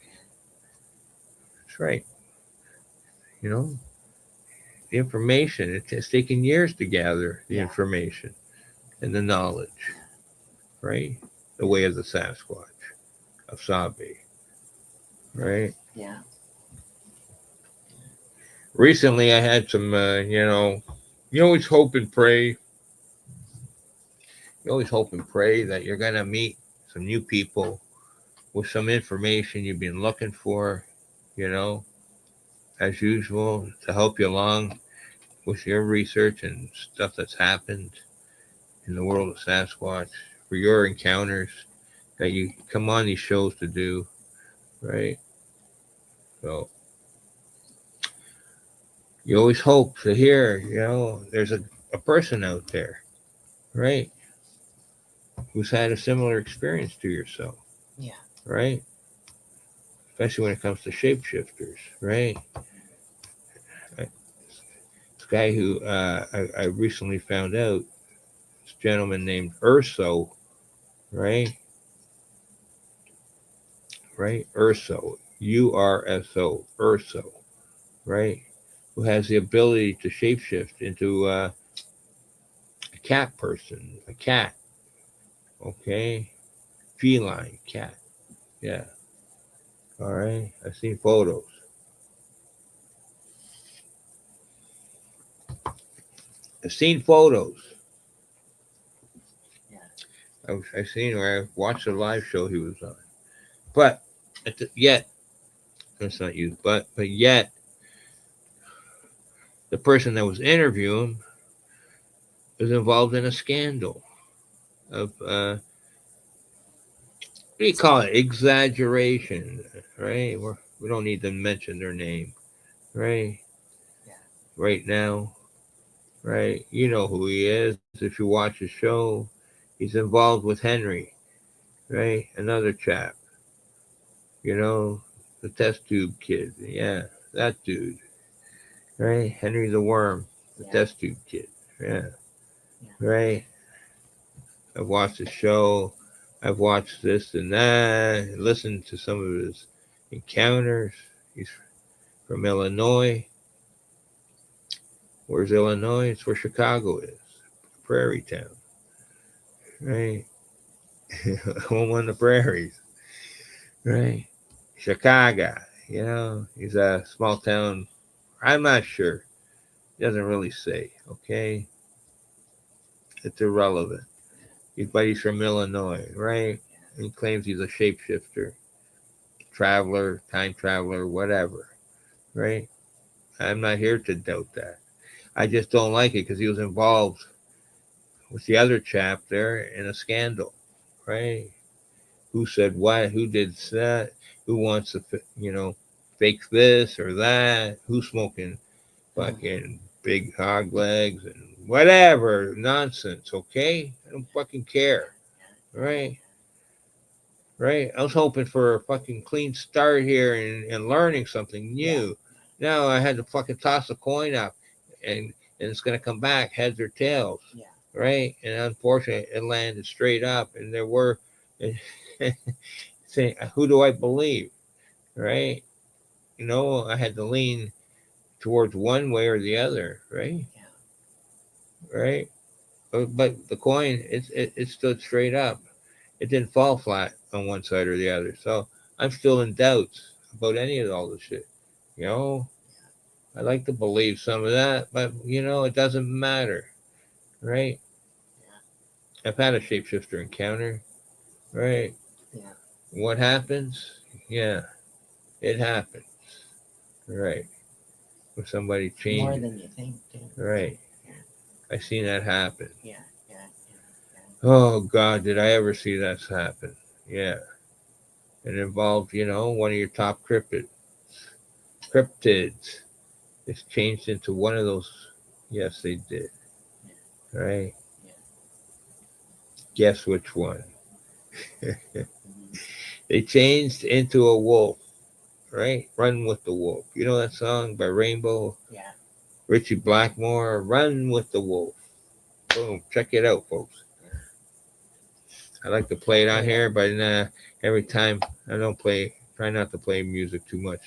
That's right. The information, it's taken years to gather the information and the knowledge, right? The way of the Sasquatch, of SABE, right? Yeah. Recently, I had some, you always hope and pray. You always hope and pray that you're going to meet some new people with some information you've been looking for, as usual, to help you along with your research and stuff that's happened in the world of Sasquatch, for your encounters that you come on these shows to do, right? So you always hope to hear, there's a person out there, right, who's had a similar experience to yourself, Yeah. right? Especially when it comes to shapeshifters, right? This guy who I recently found out, this gentleman named Urso, right? Right? Urso, Urso, Urso, right? Who has the ability to shapeshift into a cat person, a cat, okay? Feline cat, yeah. All right, I've seen photos. I've seen photos. Yeah. I've seen where I watched a live show he was on. But yet, that's not you, but yet, the person that was interviewing was involved in a scandal of, what do you call it? Exaggeration, right? We don't need to mention their name, right? Yeah. Right now, right? You know who he is if you watch his show. He's involved with Henry, right? Another chap, the test tube kid. Yeah, that dude, right? Henry the Worm, the Yeah. test tube kid. Yeah, Yeah. right. I've watched the show. I've watched this and that. Listened to some of his encounters. He's from Illinois. Where's Illinois? It's where Chicago is. Prairie town, right? Home on the prairies, right? Chicago, he's a small town. I'm not sure. He doesn't really say, okay? It's irrelevant. But he's from Illinois, right? He claims he's a shapeshifter, traveler, time traveler, whatever, right? I'm not here to doubt that. I just don't like it because he was involved with the other chap there in a scandal, right? Who said what? Who did that? Who wants to, fake this or that? Who's smoking fucking big hog legs and whatever nonsense, okay? I don't fucking care, right? Right? I was hoping for a fucking clean start here and learning something new. Now I had to fucking toss a coin up and it's gonna come back heads or tails. Yeah. Right? And unfortunately it landed straight up and there were saying who do I believe? Right? I had to lean towards one way or the other, right? Right? But the coin it stood straight up. It didn't fall flat on one side or the other. So I'm still in doubts about any of all this shit. You know, I like to believe some of that, but it doesn't matter, right? I've had a shapeshifter encounter, right? Yeah. What happens? Yeah, it happens, right? When somebody More changes, than you think, too. right? Yeah. I've seen that happen. Yeah. Yeah. Oh God, did I ever see that happen? Yeah, it involved, one of your top cryptids. It's changed into one of those. Yes, they did. Right? Yeah. Guess which one? Mm-hmm. They changed into a wolf. Right? Run with the wolf. You know that song by Rainbow? Yeah. Richie Blackmore. Run with the wolf. Boom. Check it out, folks. I like to play it on here, but every time I don't play. Try not to play music too much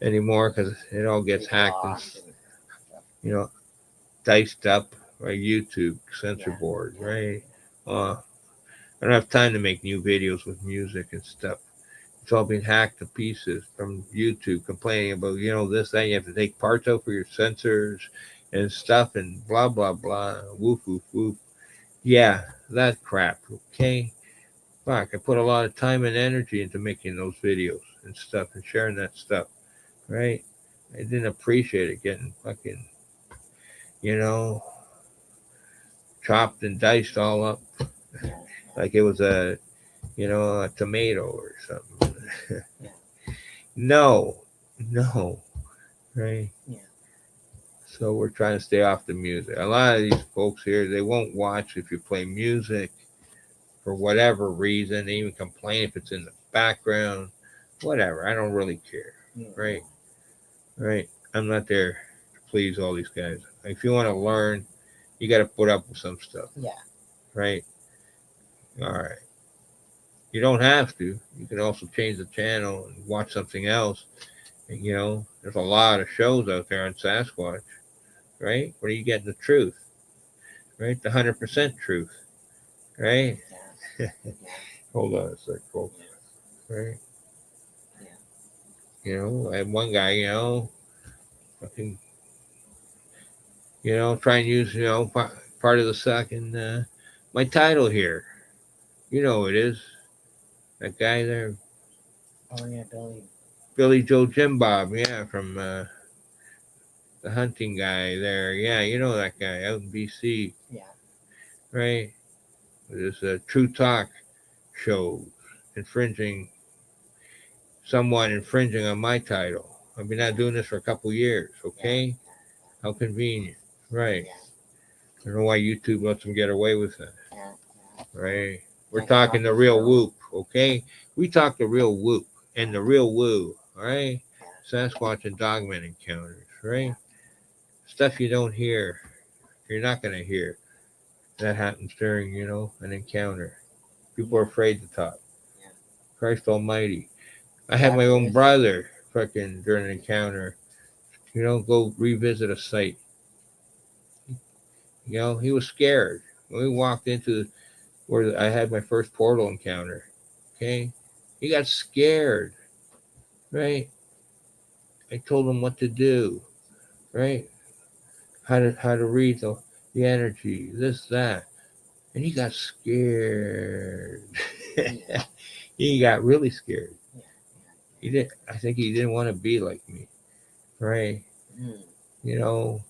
anymore because it all gets hacked and diced up by YouTube censor board, right? I don't have time to make new videos with music and stuff. It's all been hacked to pieces from YouTube complaining about, this, that. You have to take parts out for your sensors and stuff and blah, blah, blah. Woof, woof, woof. Yeah, that crap, okay? Fuck, I put a lot of time and energy into making those videos and stuff and sharing that stuff, right? I didn't appreciate it getting fucking, you know, chopped and diced all up like it was a tomato or something. No, No, right? Yeah. So we're trying to stay off the music. A lot of these folks here, they won't watch if you play music for whatever reason. They even complain if it's in the background, whatever. I don't really care, Yeah. right? Right? I'm not there to please all these guys. If you want to learn, you got to put up with some stuff, Yeah. right? All right. You don't have to. You can also change the channel and watch something else. And, there's a lot of shows out there on Sasquatch, right? Where you get the truth, right? The 100% truth, right? Yeah. Yeah. Hold on a sec, folks, right? Yeah. I had one guy, fucking, try and use, part of the second, my title here. You know who it is. That guy there, Oh yeah, Billy. Billy Joe Jim Bob, yeah, from the hunting guy there. Yeah, you know that guy out in BC, Yeah. right? This True Talk show infringing, someone infringing on my title. I've been not doing this for a couple years, okay? How convenient, right? Yeah. I don't know why YouTube lets them get away with that, Yeah. right? We're Thanks a talking lot the for real showing. Whoop, okay? We talk the real Whoop and the real Woo, all right? Yeah. Sasquatch and Dogman encounters, right? Stuff you don't hear, you're not going to hear. That happens during, an encounter. People are afraid to talk. Yeah. Christ Almighty. I had my own brother fucking during an encounter, go revisit a site. He was scared. When we walked into where I had my first portal encounter, okay, he got scared, right? I told him what to do, right? How to read the energy, this, that. And he got scared. Yeah. He got really scared. Yeah. He did. I think he didn't want to be like me, right? Mm. You know,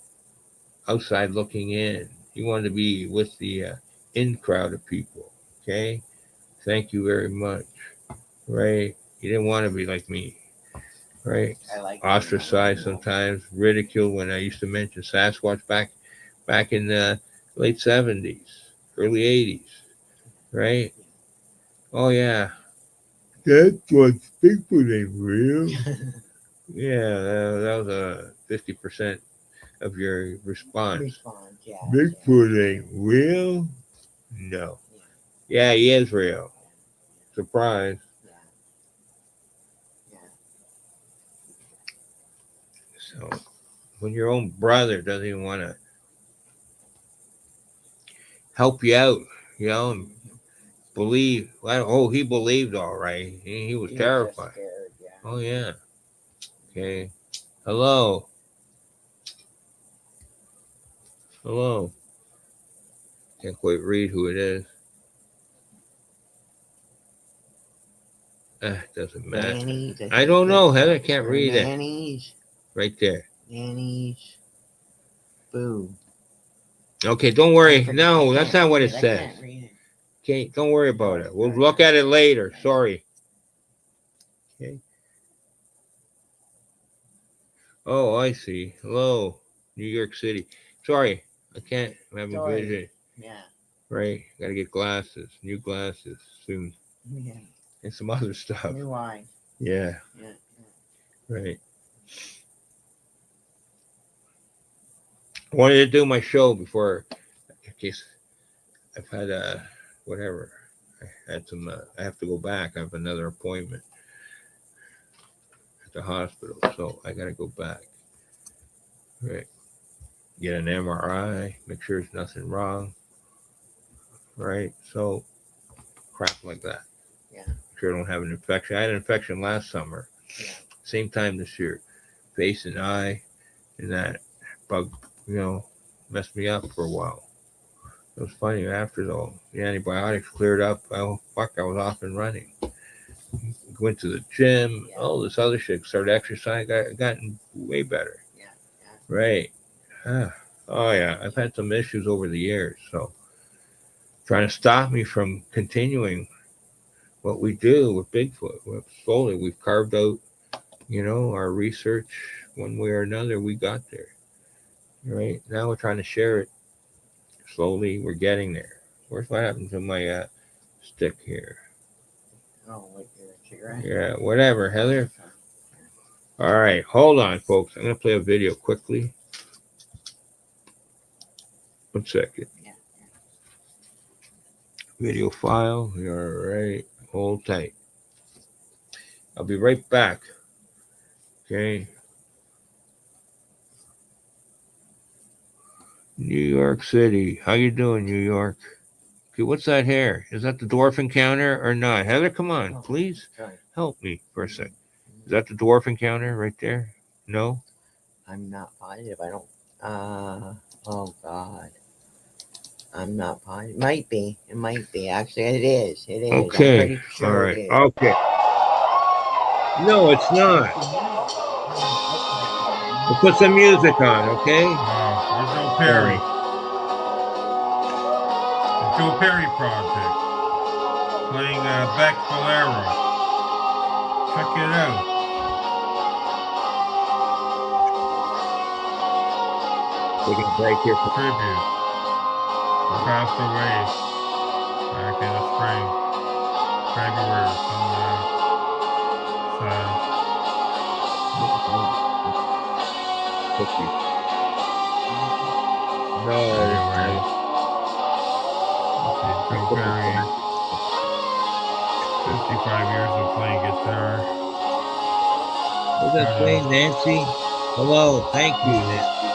outside looking in. He wanted to be with the in crowd of people. Okay, thank you very much. Right? He didn't want to be like me. Right? I like Ostracized sometimes, ridiculed when I used to mention Sasquatch back in the late '70s, early '80s. Right? Oh yeah, that's what Bigfoot ain't real. Yeah, that was a 50% of your response. Yeah. Bigfoot ain't real? No. Yeah, he is real. Surprise. So, when your own brother doesn't even want to help you out, and believe, well, oh, he believed all right. He was terrified. Oh, yeah. Okay. Hello. Hello. Can't quite read who it is. Doesn't matter. Nannies, I don't know, Heather. I can't read it. Nannies. Right there. Nannies. Boo. Okay, don't worry. No, that's not what it says. Okay, don't worry about it. We'll look at it later. Sorry. Okay. Oh, I see. Hello, New York City. Sorry, I can't have a vision. Yeah. Right, gotta get glasses, new glasses soon, Yeah. and some other stuff. New eyes. Yeah, Yeah. right. I wanted to do my show before, in case I've had whatever. I had some. I have to go back. I have another appointment at the hospital, so I gotta go back. Right. Get an MRI, make sure there's nothing wrong. Right. So crap like that. Yeah. Make sure I don't have an infection. I had an infection last summer. Yeah. Same time this year. Face and eye, and that bug, messed me up for a while. It was funny after though. The antibiotics cleared up. Oh fuck, I was off and running. Went to the gym, all this other shit. Started exercising, gotten way better. Yeah. Right. Oh yeah. I've had some issues over the years, so trying to stop me from continuing what we do with Bigfoot. Slowly we've carved out our research, one way or another, we got there. Right now, we're trying to share it slowly. We're getting there. Where's what happened to my stick here? Oh, what your cigarette? Yeah, whatever, Heather. All right, hold on, folks. I'm gonna play a video quickly. 1 second. Yeah. Video file. All right, hold tight. I'll be right back. Okay. New York City. How you doing, New York? Okay, what's that hair? Is that the dwarf encounter or not? Heather, come on, Oh, please sorry. help me for a sec. Is that the dwarf encounter right there? No? I'm not positive. I don't. Oh God. I'm not positive. Might be. It might be. Actually, it is. It is. Okay. I'm pretty sure All right. it is. Okay. No, it's not. We'll put some music on, okay? There's no Perry. The Joe Perry Project. Playing Beck Bolero. Check it out. Taking a break here. Tribute. Who passed away back in the spring. February. Sad. No. Anyway. Okay, Joe Perry. 55 years of playing guitar. What's that saying, Nancy? Hello. Thank you, Nancy.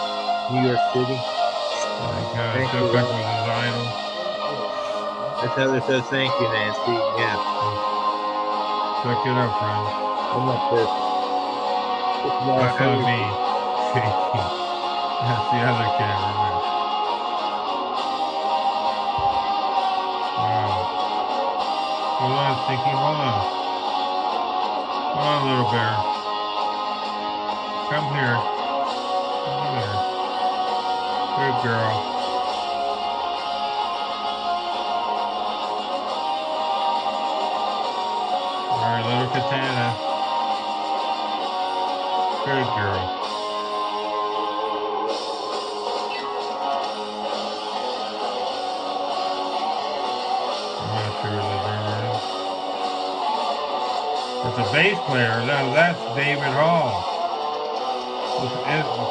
New York City. Thank Jeff you. Beck was his idol. That's how it says thank you, Nancy. Yeah. Check it out, friends. I'm up this. That's not me shaking. That's the other cameraman. Wow. Hold on, Stinky. Hold on. Hold on, little bear. Come here. Come here. Good girl. Alright, little Katana. Good girl. I'm not sure who the drummer is. It's a bass player. Now that's David Hall. The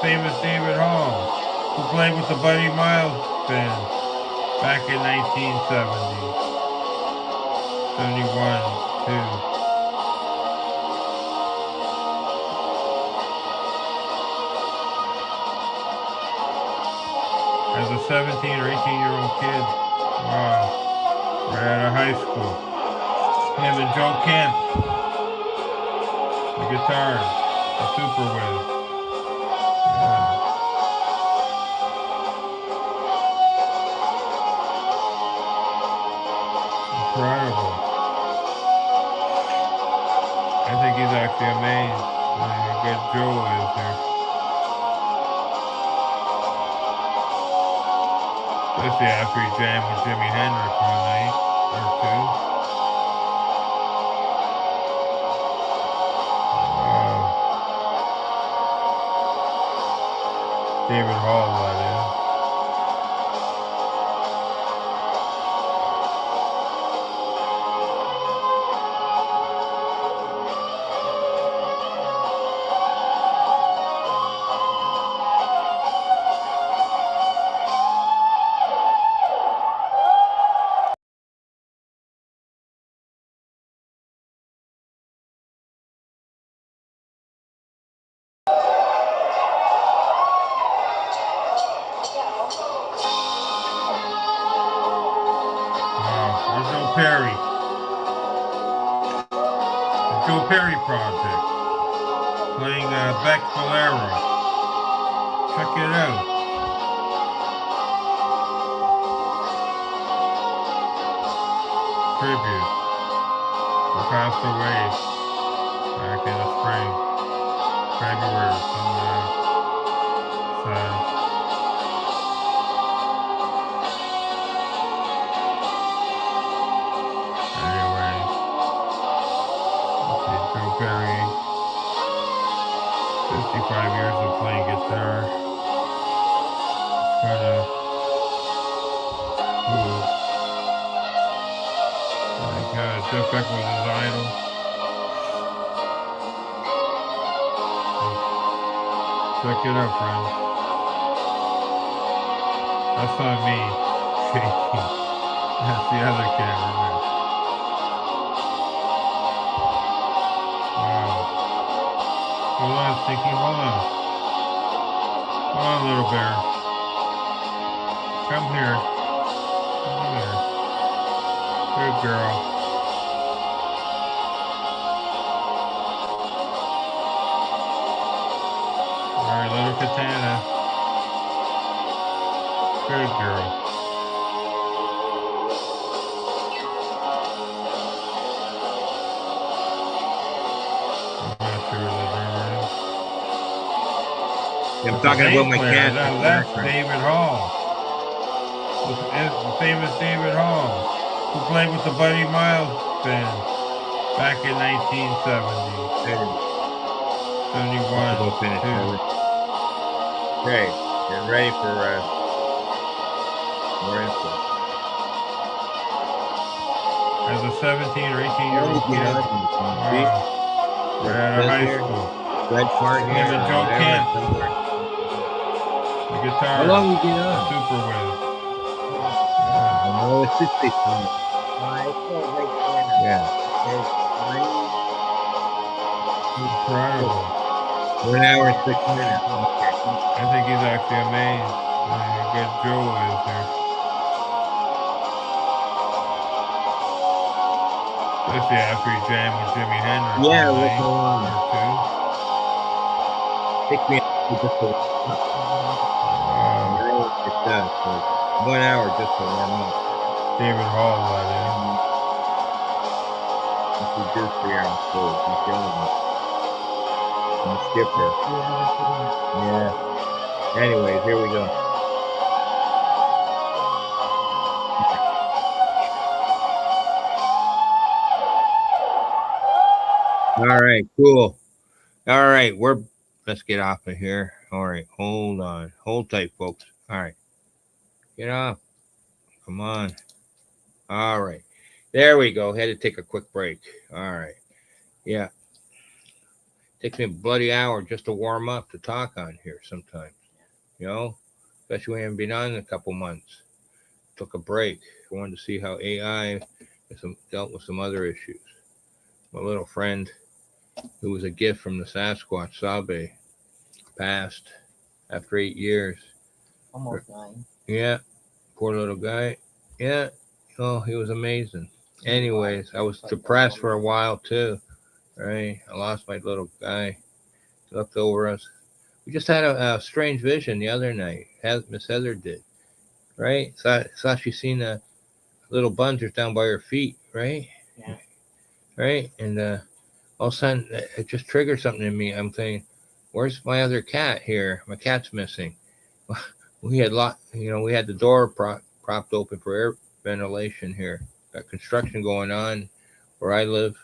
famous David Hall, who played with the Buddy Miles band back in 1970. 71, too. As a 17 or 18-year-old kid. Wow. Right out of high school. Him and Joe Kemp. The guitar. The Super Wiz. Yeah. Incredible. I think he's actually amazed how good Joe is here. Especially after he jammed with Jimi Hendrix one night or two. David Hall, that is. There's Joe Perry. The Joe Perry Project. Playing Beck Bolero. Check it out. Tribute. Who passed away back in the spring. February. Sad. Anyway. Okay, Joe Perry. Trying to. Ooh. My God, Jeff Beck was his idol. Check it out, friends. That's not me shaking. That's the other cameraman. Wow. Hold on, Stinky. Hold on. Hold on, little bear. Come here. Come here. Good girl. Alright, little Katana. Good girl. I'm not sure who the drummer is. I'm But talking the about bass my player, cat. now that's David Hall. The famous David Hall, who played with the Buddy Miles band back in 1970, 71, Go finish. 2. Okay, getting ready for more info. As a 17 or 18-year-old kid. Wow. Right out of high school. Red part Him here, and Joe whatever, Kent, somewhere. the guitar, How long you been the on? Super Whiz. I know it's 60. Yeah. Incredible. 1 hour and 6 minutes. I think he's actually amazed. How good Joe is here. Especially after he jammed with Jimi Hendrix Yeah, all what's night going on? or two. Take me out just to Wow. it does. So 1 hour just to warm up. David Hall, that is. Introduce the air cold. He's yelling. I'm a skipper. Yeah. Anyways, here we go. All right, cool. All right, let's get off of here. All right, hold on. Hold tight, folks. All right. Get off. Come on. All right. There we go. Had to take a quick break. All right. Yeah. Takes me a bloody hour just to warm up to talk on here sometimes. You know? Especially when I haven't been on in a couple months. Took a break. I wanted to see how AI dealt with some other issues. My little friend, who was a gift from the Sasquatch, SABE, passed after 8 years. Almost 9. Yeah, poor little guy. Yeah, oh, he was amazing. Anyways, I was depressed for a while too. Right, I lost my little guy. He looked over us. We just had a strange vision the other night. Miss Heather did. Right, thought she seen the little bunchers down by her feet. Right. Yeah. Right, and all of a sudden it just triggered something in me. I'm thinking, where's my other cat here? My cat's missing. We had we had the door propped open for air ventilation here. Got construction going on where I live,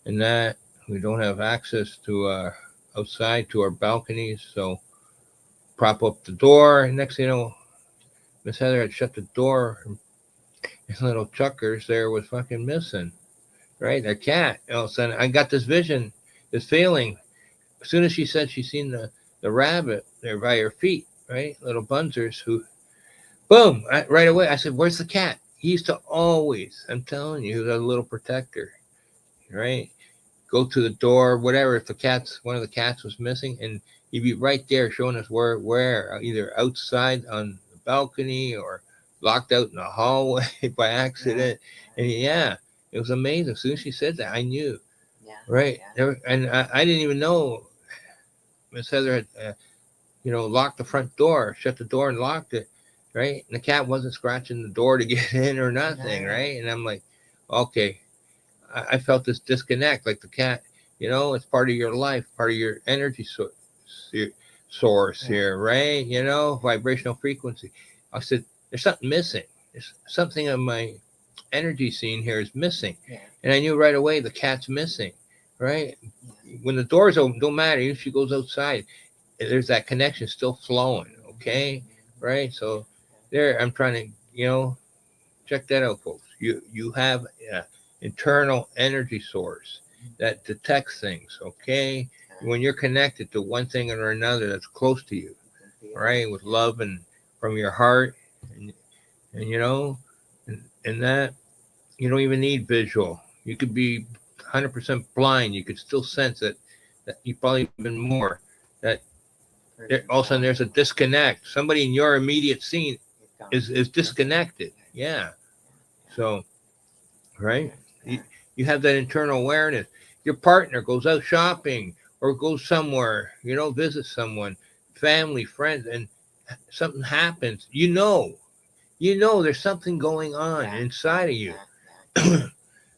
and that we don't have access to outside to our balconies, so prop up the door. And next thing you know, Miss Heather had shut the door, and little Chuckers there was fucking missing. Right, their cat. All of a sudden, I got this vision, this feeling. As soon as she said she seen the rabbit there by her feet, right, little bunzers who. Boom! Right away, I said, "Where's the cat?" He used to always. I'm telling you, he was a little protector, right? Go to the door, whatever. If one of the cats was missing, and he'd be right there showing us where, either outside on the balcony or locked out in the hallway by accident. And yeah, it was amazing. As soon as she said that, I knew. Yeah. Right, Yeah. and I didn't even know Miss Heather had, locked the front door, shut the door, and locked it. Right, and the cat wasn't scratching the door to get in or nothing. No. Right, and I'm like, okay, I felt this disconnect, like the cat. It's part of your life, part of your energy source here, right? Vibrational frequency. I said, there's something missing. There's something of my energy scene here is missing. Yeah. And I knew right away the cat's missing, right? Yeah. When the door's open, don't matter. Even if she goes outside, there's that connection still flowing, okay? right? So there, I'm trying to, check that out, folks. You have an internal energy source that detects things, okay? When you're connected to one thing or another that's close to you, right? With love and from your heart, and and that you don't even need visual. You could be 100% blind. You could still sense it. That you probably even more. That all of a sudden there's a disconnect. Somebody in your immediate scene is disconnected. Yeah. So, right? You have that internal awareness. Your partner goes out shopping or goes somewhere, visit someone, family, friends, and something happens. There's something going on inside of you,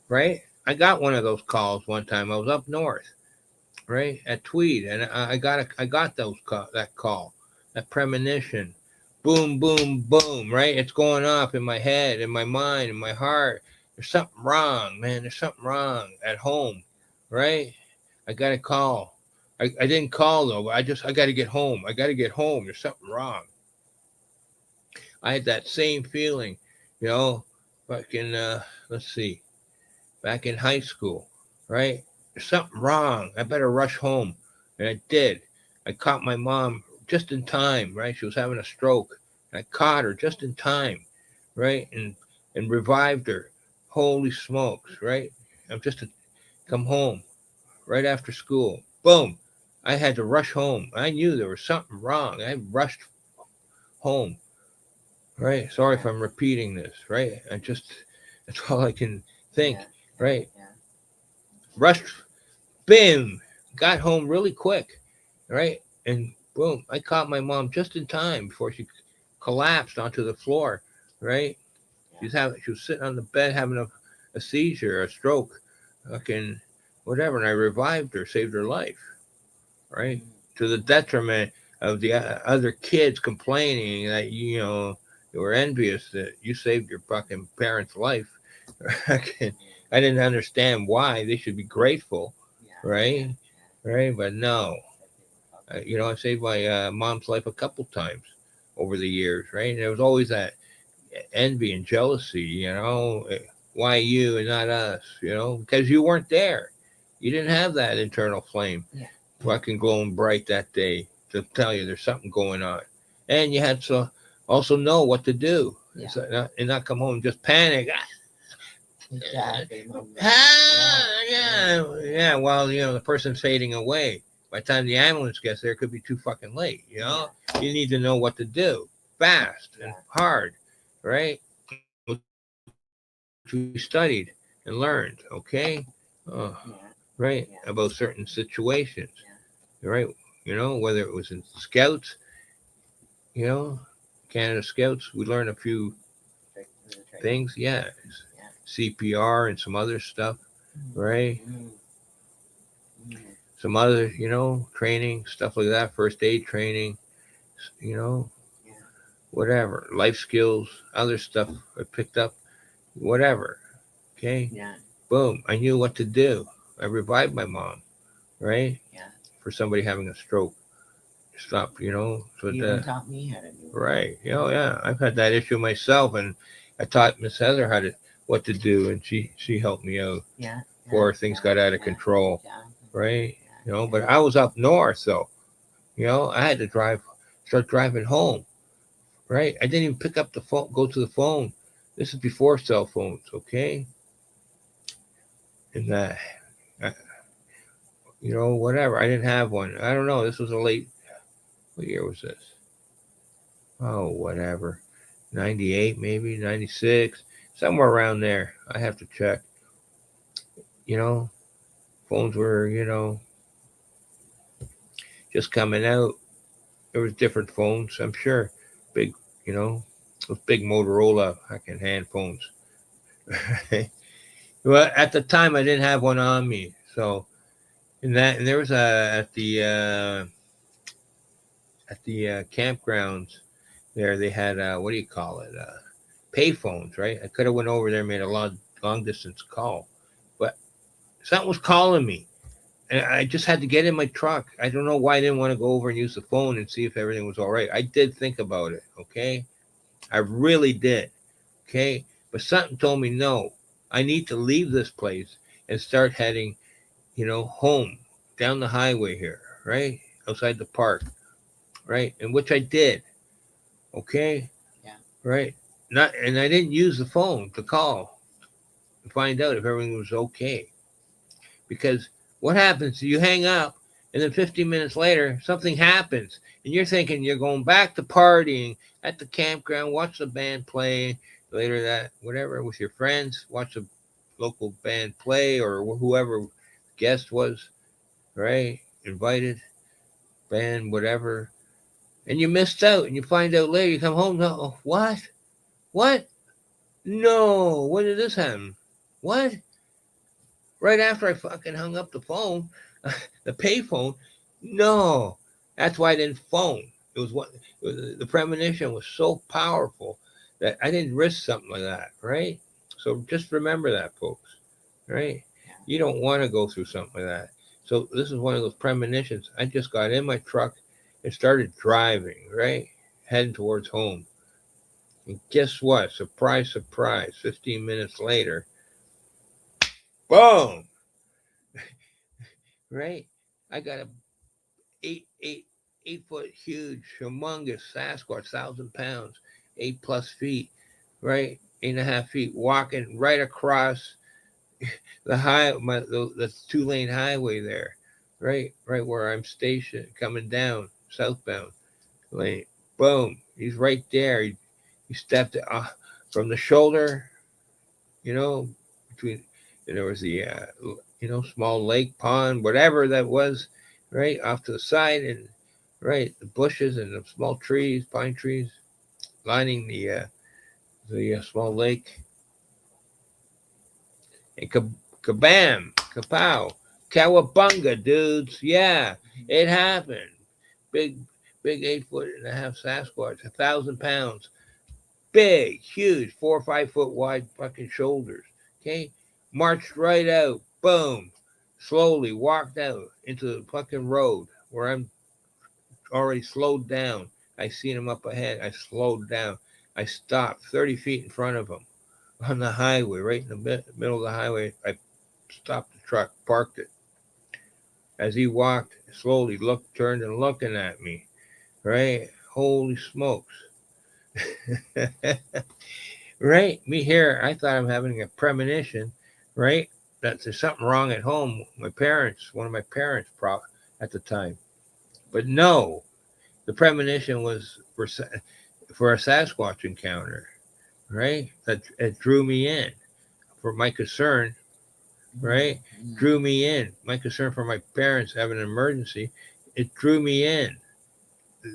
right? I got one of those calls one time. I was up north, right, at Tweed, and I got that call, that premonition, boom, boom, boom, right? It's going off in my head, in my mind, in my heart. There's something wrong, man. There's something wrong at home, right? I got to call. I didn't call though, but I got to get home. I got to get home. There's something wrong. I had that same feeling, you know, back in, let's see, back in high school, right? There's something wrong. I better rush home. And I did. I caught my mom just in time, right? She was having a stroke. And I caught her just in time, right? And revived her. Holy smokes, right? I'm just to come home right after school. Boom. I had to rush home. I knew there was something wrong. I rushed home, right? Sorry if I'm repeating this, right? That's all I can think, right? Rushed, bam, got home really quick, right? And boom, I caught my mom just in time before she collapsed onto the floor, right? She was sitting on the bed having a seizure, a stroke, fucking whatever, and I revived her, saved her life, right? To the detriment of the other kids complaining that you were envious that you saved your fucking parents' life. I didn't understand why they should be grateful, right? Right, but no, I saved my mom's life a couple times over the years, right? And there was always that envy and jealousy, why you and not us, because you weren't there. You didn't have that internal flame fucking glowing bright that day to tell you there's something going on. And you had to also know what to do. And not come home and just panic. Exactly. Yeah. While the person's fading away. By the time the ambulance gets there, it could be too fucking late. You need to know what to do fast and hard, right? Which we studied and learned. Okay, right, about certain situations, right? Whether it was in Scouts, you know, Canada Scouts, we learned a few things. Yeah, CPR and some other stuff, right? Some other, training, stuff like that, first aid training, whatever, life skills, other stuff I picked up, whatever. Okay. Boom. I knew what to do. I revived my mom, right? For somebody having a stroke. Stop, so You even taught me how to do it. right. Yeah. I've had that issue myself, and I taught Miss Heather what to do, and she helped me out before things got out of control, right? But I was up north, so I had to start driving home, right? I didn't even pick up the phone, go to the phone. This is before cell phones, okay? And whatever. I didn't have one. I don't know. This was what year was this? Oh, whatever. 98, maybe 96, somewhere around there. I have to check. Phones were, just coming out. There was different phones, I'm sure. Big, those big Motorola fucking hand phones. Well, at the time I didn't have one on me. So and there was at the campgrounds there, they had what do you call it, pay phones, right? I could have went over there and made a long distance call, but something was calling me, And I just had to get in my truck. I don't know why I didn't want to go over and use the phone and see if everything was all right. I did think about it, okay? I really did, okay? But something told me no. I need to leave this place and start heading, home down the highway here, right? Outside the park, right? And which I did, okay? Yeah. Right? Not and I didn't use the phone to call to find out if everything was okay. Because what happens? You hang up, and then 15 minutes later, something happens, and you're thinking you're going back to partying at the campground, watch the band play later that whatever with your friends, watch a local band play or whoever guest was, right? Invited band, whatever, and you missed out, and you find out later. You come home, no, what? What? No, when did this happen? What? Right after I fucking hung up the phone, the payphone. No, that's why I didn't phone. The premonition was so powerful that I didn't risk something like that, right? So just remember that, folks, right? You don't want to go through something like that. So this is one of those premonitions. I just got in my truck and started driving, right, heading towards home. And guess what? Surprise, surprise. 15 minutes later, boom, right? I got a 8 foot huge, humongous Sasquatch, 1,000 pounds, 8+ feet, right? 8.5 feet, walking right across the 2-lane highway there, right where I'm stationed, coming down southbound lane. Boom, he's right there. He stepped from the shoulder, you know, between, and there was the small lake, pond, whatever that was, right off to the side, and right the bushes and the small trees, pine trees, lining the small lake, and kabam, kapow, cowabunga, dudes, yeah, it happened. Big, big 8.5 foot Sasquatch, 1,000 pounds, big, huge, 4 or 5 foot wide fucking shoulders. Okay, marched right out. Boom, slowly walked out into the fucking road where I'm already slowed down. I seen him up ahead. I slowed down. I stopped 30 feet in front of him on the highway, right in the middle of the highway. I stopped the truck, parked it. As he walked slowly, turned and looking at me. Right? Holy smokes. Right? Me here, I thought I'm having a premonition, right? That there's something wrong at home. One of my parents, at the time. But no, the premonition was for a Sasquatch encounter, right? That it drew me in for my concern, right? Drew me in. My concern for my parents having an emergency, it drew me in.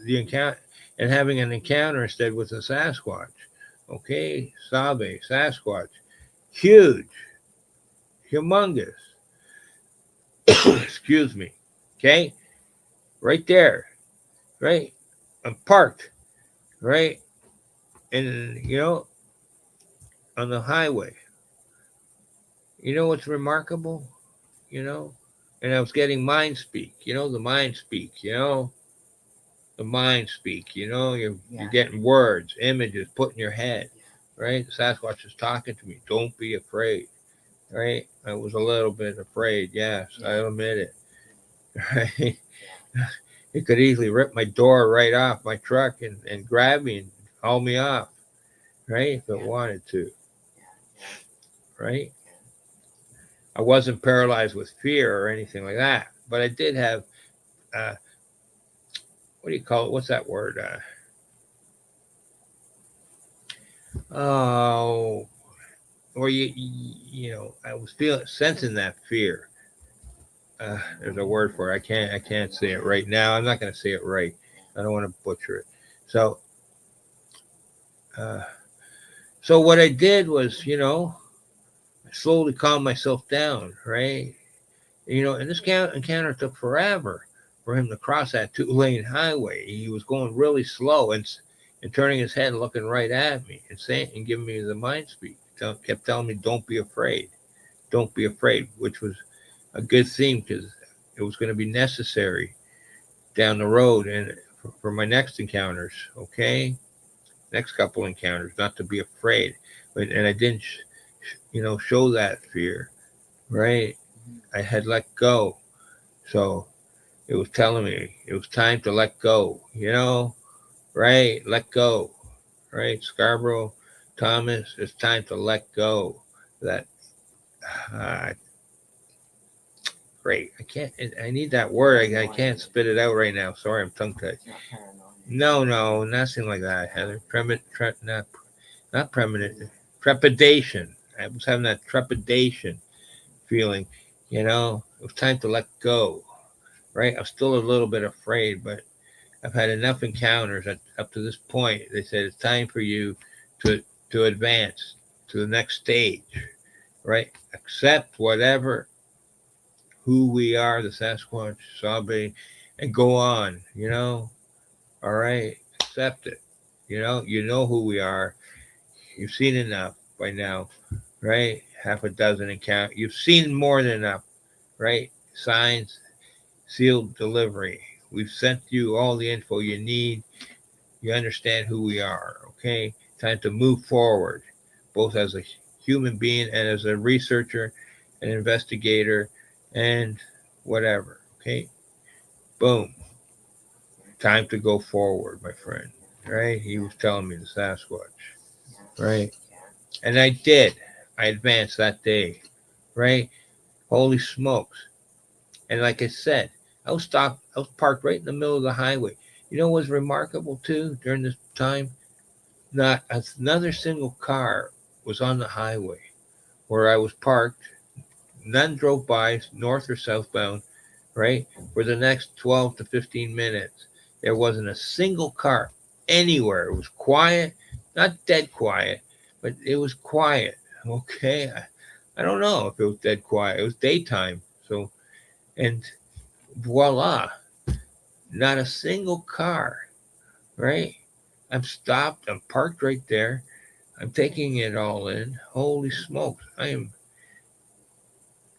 The encounter and having an encounter instead with a Sasquatch. Okay, SABE, Sasquatch, huge, humongous. Excuse me. Okay, right there, right. I'm parked, right, and on the highway. You know what's remarkable? You know, and I was getting mind speak. The mind speak. The mind speak. You're getting words, images put in your head, right? The Sasquatch is talking to me. Don't be afraid, right? I was a little bit afraid. Yes, I'll admit it. Right? It could easily rip my door right off my truck and grab me and haul me off, right? If it wanted to, right? I wasn't paralyzed with fear or anything like that, but I did have, what do you call it? What's that word? Oh, or I was sensing that fear. There's a word for it. I can't say it right now. I'm not going to say it right. I don't want to butcher it. So, uh, so what I did was, I slowly calmed myself down, right? And this encounter took forever for him to cross that 2-lane highway. He was going really slow and turning his head, and looking right at me, and saying and giving me the mind speak. Kept telling me, "Don't be afraid, don't be afraid," which was a good theme because it was going to be necessary down the road and for my next encounters, okay? Next couple encounters, not to be afraid. And I didn't, show that fear, right? I had let go. So it was telling me it was time to let go, right? Let go, right? Scarborough, Thomas, it's time to let go. That, uh, great. I need that word. I can't spit it out right now. Sorry, I'm tongue tied. It's not paranoid. No, nothing like that, Heather. Not premonition, trepidation. I was having that trepidation feeling, it was time to let go, right? I'm still a little bit afraid, but I've had enough encounters up to this point. They said it's time for you to advance to the next stage, right? Accept whatever who we are, the Sasquatch, SABE, and go on, all right? Accept it. You know who we are. You've seen enough by now, right? Half a dozen encounter. You've seen more than enough, right? Signs, sealed delivery. We've sent you all the info you need. You understand who we are, okay? Time to move forward, both as a human being and as a researcher, an investigator, and whatever, okay? Boom. Time to go forward, my friend, right? He was telling me the Sasquatch, right? And I did. I advanced that day, right? Holy smokes. And like I said, I was parked right in the middle of the highway. You know what was remarkable too during this time? Not another single car was on the highway where I was parked. None drove by, north or southbound, right? For the next 12 to 15 minutes. There wasn't a single car anywhere. It was quiet, not dead quiet, but it was quiet. Okay. I don't know if it was dead quiet. It was daytime. So, and voila, not a single car, right? I'm stopped. I'm parked right there. I'm taking it all in. Holy smokes. I am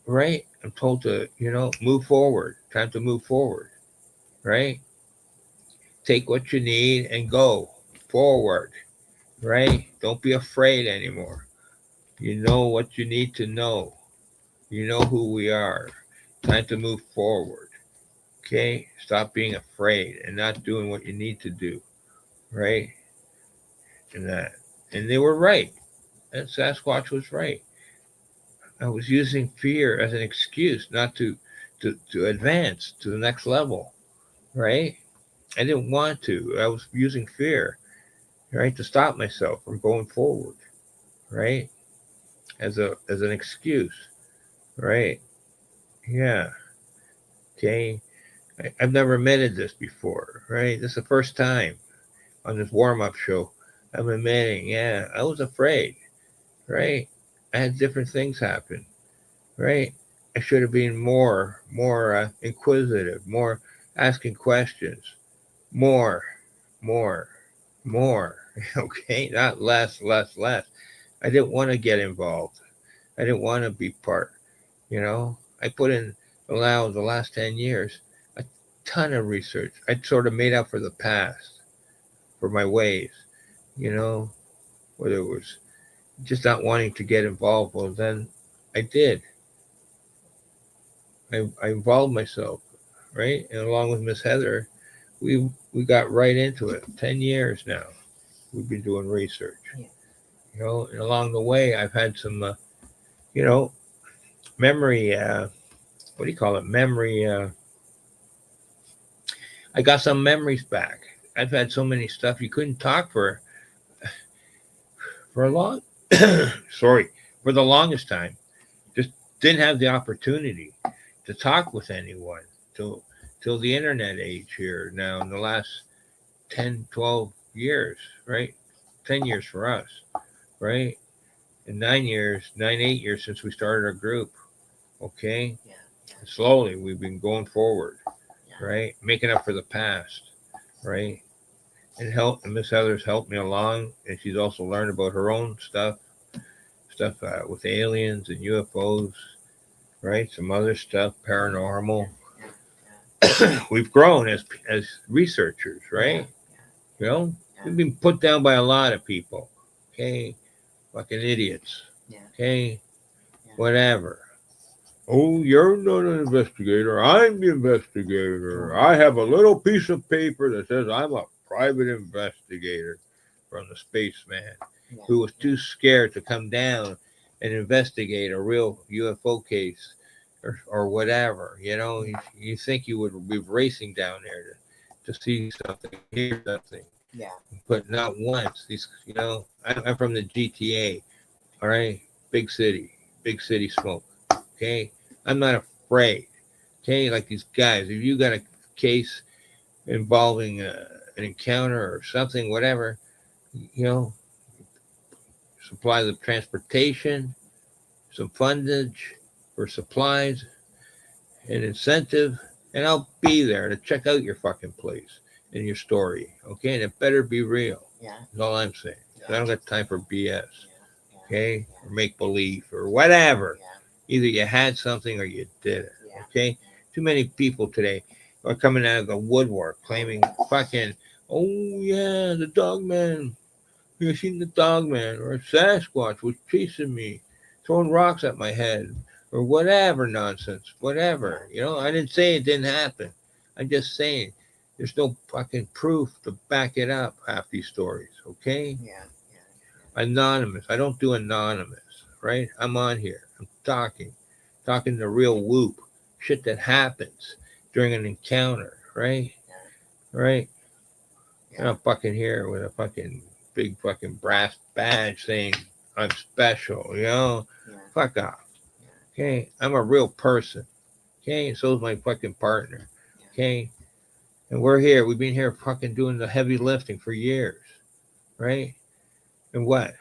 right. I'm told to, move forward. Time to move forward, right? Take what you need and go forward, right? Don't be afraid anymore. You know what you need to know. You know who we are. Time to move forward. Okay? Stop being afraid and not doing what you need to do, right? And that. And they were right. And Sasquatch was right. I was using fear as an excuse not to advance to the next level, right? I didn't want to. I was using fear, right, to stop myself from going forward, right? As an excuse, right? Yeah. Okay. I've never admitted this before, right? This is the first time on this warm up show. I'm admitting, yeah, I was afraid, right? I had different things happen, right? I should have been more inquisitive, more asking questions, more, more, more. Okay, not less, less, less. I didn't want to get involved. I didn't want to be part. I put in the last 10 years a ton of research. I sort of made up for the past, for my ways. You know, whether it was just not wanting to get involved. Well, then I did. I involved myself, right? And along with Miss Heather, we got right into it. 10 years now, we've been doing research. Yeah. And along the way, I've had some, you know, memory. What do you call it? Memory. I got some memories back. I've had so many stuff you couldn't talk for a long. Sorry, for the longest time, just didn't have the opportunity to talk with anyone till the internet age here now in the last 10, 12 years, right? 10 years for us, right? And 9 years, 8 years since we started our group. Okay. Yeah. And slowly we've been going forward, Yeah. right? Making up for the past, right? And Miss Heather's helped me along, and she's also learned about her own stuff with aliens and UFOs, right? Some other stuff, paranormal, we've grown as researchers, right? Yeah. You know, Yeah. we've been put down by a lot of people. Okay, fucking idiots. Yeah. Okay, Yeah. whatever. Oh, you're not an investigator. I'm the investigator. I have a little piece of paper that says I'm a private investigator from the spaceman Yeah. who was too scared to come down and investigate a real UFO case or whatever. You know, you think you would be racing down there to see something, hear something, Yeah. but not once. These, you know, I'm from the GTA. All right, big city smoke. Okay, I'm not afraid. Okay, like these guys. If you got a case involving an encounter or something, whatever, you know, supply the transportation, some fundage for supplies, an incentive, and I'll be there to check out your fucking place and your story. Okay, and it better be real. Yeah. That's all I'm saying. Yeah. I don't got time for BS. Yeah. Okay, or make believe or whatever. Yeah. Either you had something or you didn't. Yeah. Okay, too many people today are coming out of the woodwork claiming fucking, oh yeah, the dog man. You seen the dog man or a Sasquatch was chasing me, throwing rocks at my head, or whatever nonsense, whatever. You know, I didn't say it didn't happen. I'm just saying there's no fucking proof to back it up. Half these stories, okay? Yeah. Anonymous. I don't do anonymous, right? I'm on here. I'm talking the real whoop, shit that happens during an encounter, right? Right? I'm not fucking here with a fucking big fucking brass badge saying I'm special, you know? Yeah. Fuck off. Okay? I'm a real person. Okay? And so is my fucking partner. Okay? And we're here. We've been here fucking doing the heavy lifting for years. Right? And what?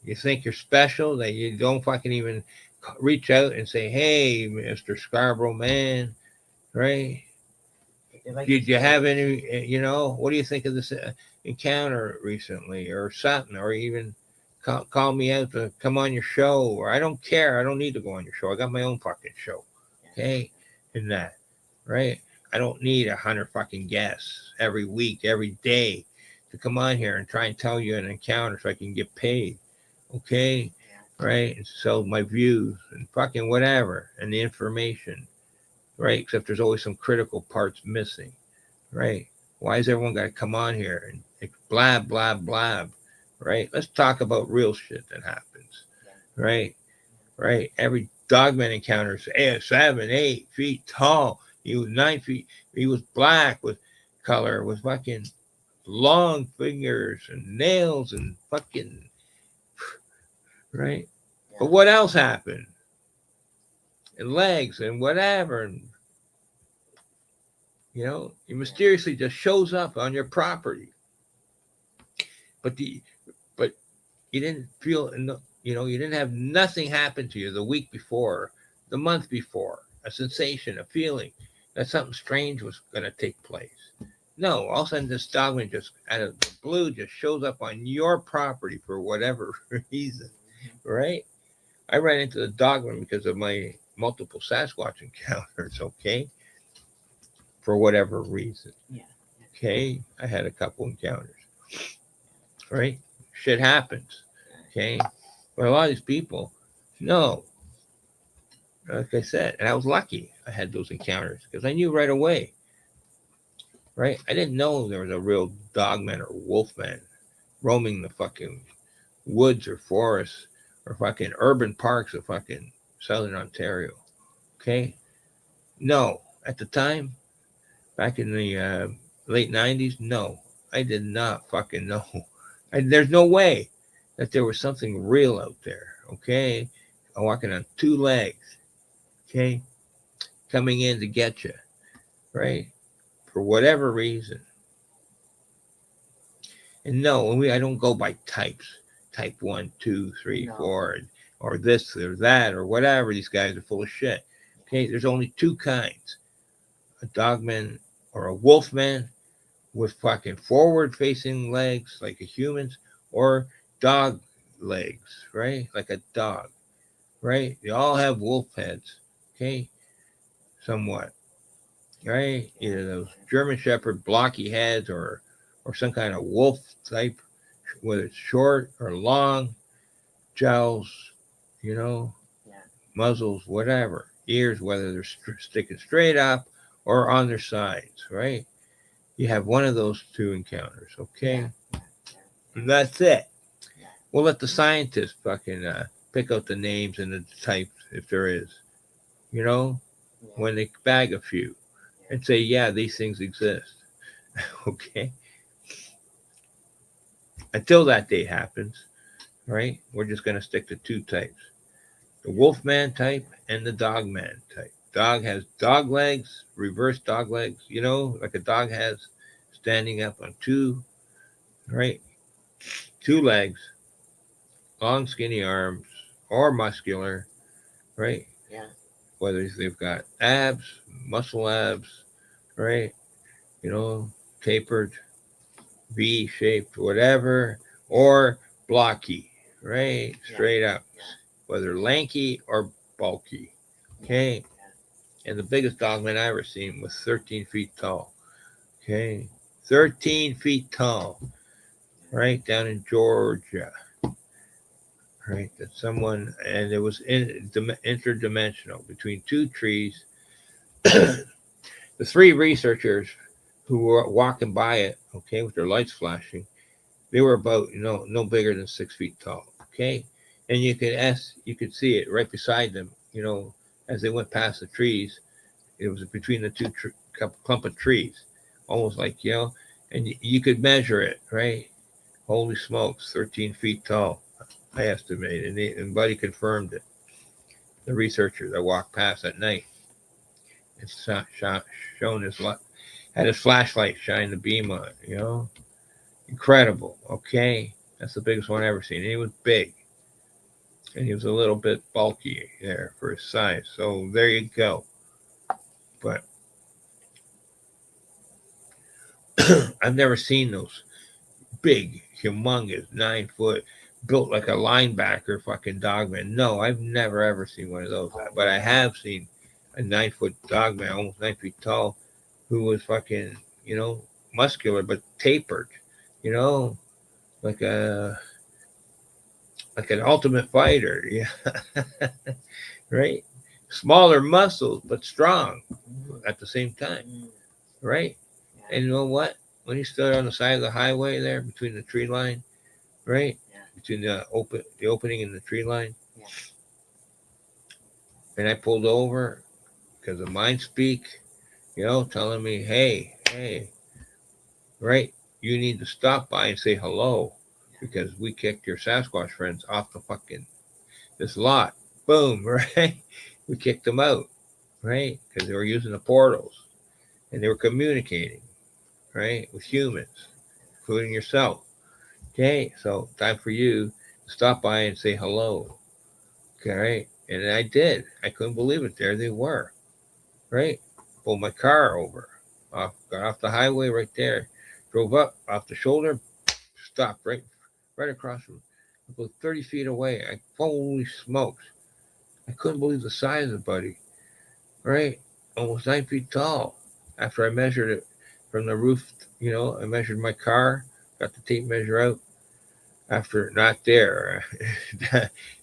You think you're special that you don't fucking even reach out and say, hey, Mr. Scarboro, man, right? Did you have any, you know, what do you think of this encounter recently or something? Or even call me out to come on your show? Or I don't care. I don't need to go on your show. I got my own fucking show. Okay? And that, right? I don't need 100 fucking guests every week, every day to come on here and try and tell you an encounter so I can get paid. Okay? Right? And sell my views and fucking whatever and the information. Right? Except there's always some critical parts missing. Right? Why has everyone got to come on here and blab, blab, blab? Right? Let's talk about real shit that happens. Right? Right? Every dogman encounters 7, 8 feet tall. He was 9 feet. He was black with color, with fucking long fingers and nails and fucking, right? But what else happened? And legs and whatever. And, you know, he mysteriously just shows up on your property. But you didn't feel, you know, you didn't have nothing happen to you the week before, the month before, a sensation, a feeling that something strange was going to take place. No, all of a sudden this dogman just out of the blue just shows up on your property for whatever reason, right? I ran into the dogman because of my multiple Sasquatch encounters, okay? For whatever reason. Okay? I had a couple encounters, right? Shit happens, okay? But a lot of these people, no. Like I said, and I was lucky I had those encounters because I knew right away, right? I didn't know there was a real dogman or wolfman roaming the fucking woods or forests or fucking urban parks of fucking southern Ontario. Okay? No. At the time, back in the late 90s, no. I did not fucking know. There's no way that there was something real out there. Okay? I'm walking on two legs. Okay? Coming in to get you. Right? For whatever reason. And no, I don't go by types. Type 1, 2, 3, 4, or this or that or whatever. These guys are full of shit. Okay, there's only two kinds: a dogman or a wolfman with fucking forward-facing legs like a human's, or dog legs, right? Like a dog, right? They all have wolf heads. Okay, somewhat. right? Either those German Shepherd blocky heads or some kind of wolf type, whether it's short or long, jowls, you know, Yeah. muzzles, whatever, ears, whether they're sticking straight up or on their sides, right? You have one of those two encounters, okay? Yeah. And that's it. Yeah. We'll let the scientists fucking pick out the names and the types if there is, you know, Yeah. when they bag a few and say, yeah, these things exist, okay? Until that day happens, right? We're just going to stick to two types, the Wolfman type and the Dogman type. Dog has dog legs, reverse dog legs, you know, like a dog has standing up on two, right? Two legs, long skinny arms, or muscular, right? Yeah. Whether they've got abs, muscle abs, right? You know, tapered, V shaped, whatever, or blocky, right? Yeah. Straight up, Yeah. whether lanky or bulky. Okay. And the biggest dogman I ever seen was 13 feet tall. Okay. 13 feet tall, right? Down in Georgia. Right. That someone, and it was interdimensional between two trees. The three researchers who were walking by it, okay, with their lights flashing, they were about, you know, no bigger than 6 feet tall. Okay. And you could see it right beside them, you know, as they went past the trees. It was between the two clump of trees, almost like, you know, and you could measure it, right? Holy smokes, 13 feet tall, I estimate. And Buddy confirmed it. The researcher that walked past at night and shown his had his flashlight shine the beam on it, you know? Incredible, okay? That's the biggest one I ever seen. And he was big. And he was a little bit bulky there for his size. So there you go. But I've never seen those big, humongous, 9 foot, built like a linebacker fucking dogman. No, I've never ever seen one of those. But I have seen a 9 foot dogman, almost 9 feet tall, who was fucking, you know, muscular but tapered, you know, like a like an ultimate fighter, yeah, right? Smaller muscles but strong at the same time, right? Yeah. And you know what? When he stood on the side of the highway there between the tree line, right? Yeah. Between the opening and the tree line, Yeah. and I pulled over because of mind speak, you know, telling me, hey, right? You need to stop by and say hello because we kicked your Sasquatch friends off the fucking this lot. Boom, right? We kicked them out, right? Because they were using the portals and they were communicating, right, with humans, including yourself. Okay, so time for you to stop by and say hello. Okay, right? And I did. I couldn't believe it. There they were, right? Pulled my car over, got off the highway right there, drove up off the shoulder, stopped right across from, about 30 feet away. Holy smokes! I couldn't believe the size of Buddy, right? Almost 9 feet tall. After I measured it from the roof, you know, I measured my car, got the tape measure out. After not there,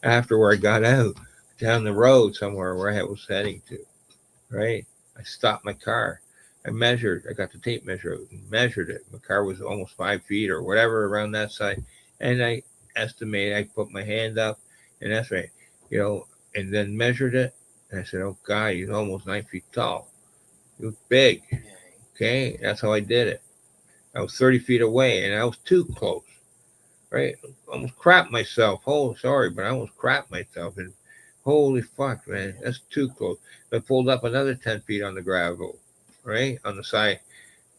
after where I got out, down the road somewhere where I was heading to, right? I stopped my car. I got the tape measure out and measured it. My car was almost 5 feet or whatever around that side. And I put my hand up and that's right, you know, and then measured it. And I said, oh God, he's almost 9 feet tall. He was big. Okay. That's how I did it. I was 30 feet away and I was too close, right? I almost crapped myself. Oh, sorry, but I almost crapped myself. And holy fuck, man, that's too close. I pulled up another 10 feet on the gravel, right? On the side,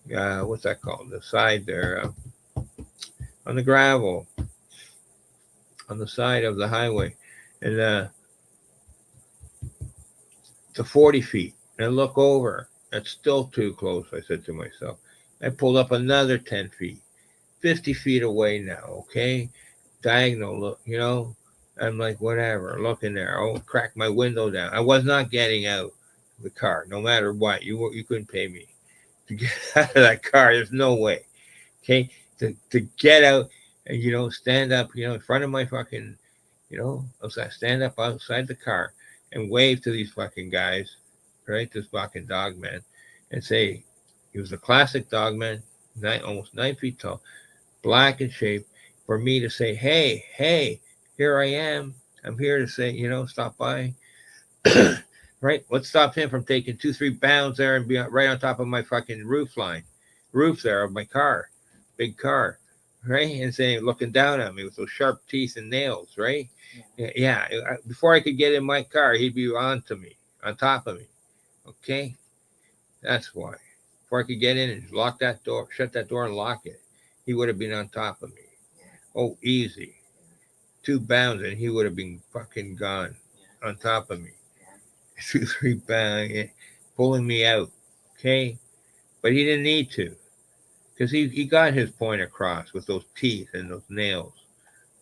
what's that called? The side there, on the gravel, on the side of the highway. And to 40 feet. And I look over. That's still too close, I said to myself. I pulled up another 10 feet, 50 feet away now, okay? Diagonal look, you know? I'm like, whatever, looking there. I'll crack my window down. I was not getting out. the car, no matter what. You couldn't pay me to get out of that car. There's no way. Okay, to get out and stand up, in front of my fucking, outside, stand up outside the car and wave to these fucking guys, right? This fucking dog man, and say he was a classic dog man, almost 9 feet tall, black in shape, for me to say, hey, here I am. I'm here to say, stop by. Right? What stopped him from taking 2-3 bounds there and be right on top of my fucking roof there of my car, big car, right? And saying, looking down at me with those sharp teeth and nails, right? Yeah. Before I could get in my car, he'd be on top of me. Okay, that's why. Before I could get in and lock that door, shut that door and lock it, he would have been on top of me. Oh, easy. 2 bounds and he would have been fucking gone on top of me. 2-3 bounds, pulling me out. Okay, but he didn't need to, because he got his point across with those teeth and those nails.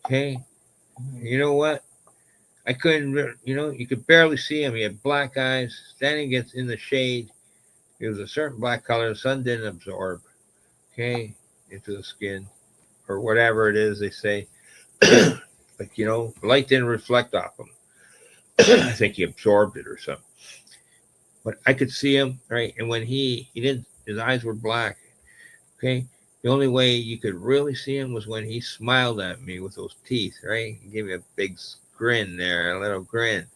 Okay, you know what? I couldn't, you could barely see him. He had black eyes, standing against in the shade. It was a certain black color. The sun didn't absorb, okay, into the skin or whatever it is they say. Like, light didn't reflect off him. I think he absorbed it or something. But I could see him, right? And when he didn't, his eyes were black. Okay. The only way you could really see him was when he smiled at me with those teeth, right? He gave me a big grin there, a little grin.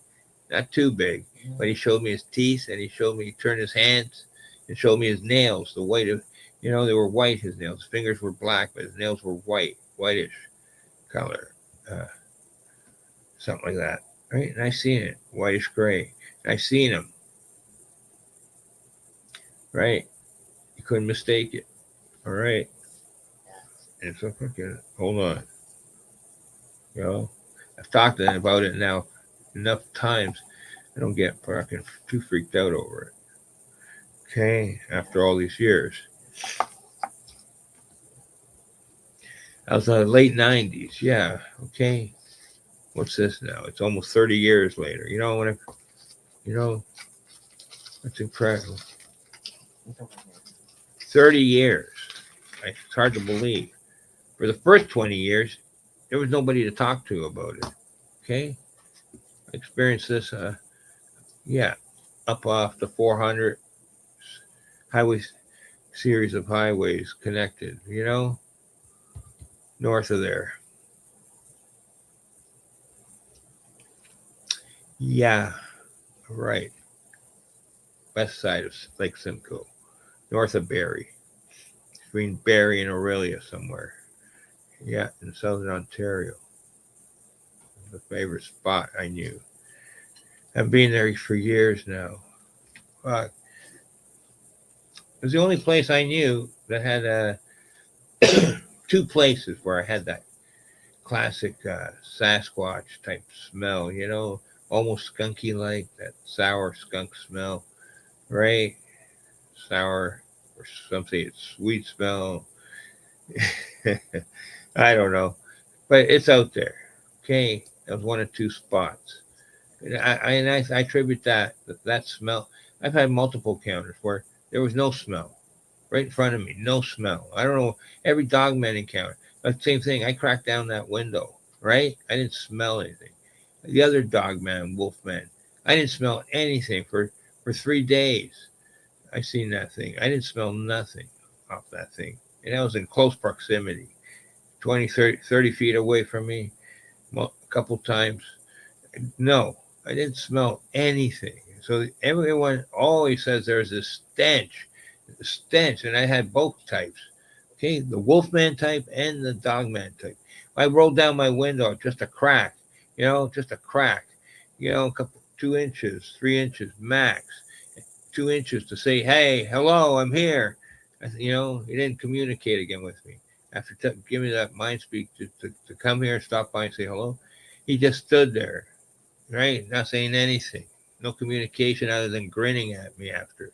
Not too big, but he showed me his teeth and he turned his hands and showed me his nails, the white of, they were white, his nails. His fingers were black, but his nails were whitish color. Something like that, right? And I seen it, whitish gray. And I seen him, right? You couldn't mistake it. All right. And so fucking hold on. I've talked to them about it now enough times. I don't get fucking too freaked out over it. Okay, after all these years. I was in the late 90s. Yeah. Okay. What's this now? It's almost 30 years later. That's incredible. 30 years. It's hard to believe. For the first 20 years, there was nobody to talk to about it. Okay? I experienced this, up off the 400 highway series of highways connected, north of there. Yeah, right. West side of Lake Simcoe, north of Barrie, between Barrie and Aurelia somewhere. Yeah, in southern Ontario. The favorite spot I knew. I've been there for years now. Fuck. It was the only place I knew that had two places where I had that classic Sasquatch type smell, almost skunky like, that sour skunk smell, right? Sour, or some say it's sweet smell. I don't know, but it's out there. Okay, that was one of two spots, and I attribute that smell. I've had multiple encounters where there was no smell, right in front of me, no smell. I don't know, every dogman encounter, but same thing. I cracked down that window, right? I didn't smell anything. The other dogman, wolfman, I didn't smell anything for 3 days. I seen that thing. I didn't smell nothing off that thing, and I was in close proximity. 20, 30 feet away from me a couple times. No, I didn't smell anything. So everyone always says there's this stench, and I had both types. Okay, the wolfman type and the dogman type. I rolled down my window, just a crack, just a crack, a couple 2 inches, 3 inches max, 2 inches to say, hey, hello, I'm here. He didn't communicate again with me. After giving me that mind speak to come here and stop by and say hello, he just stood there, right? Not saying anything. No communication other than grinning at me after.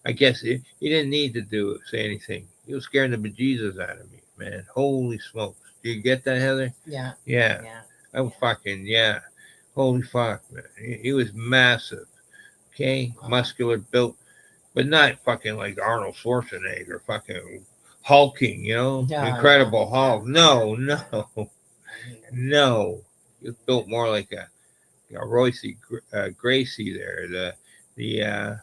I guess he didn't need to say anything. He was scaring the bejesus out of me, man. Holy smokes. Do you get that, Heather? Yeah. I was fucking, yeah. Holy fuck, man. He was massive. Okay, muscular built, but not fucking like Arnold Schwarzenegger, fucking hulking, No, Incredible no, Hulk. no, No, no. no. He was built more like a Royce Gracie there, the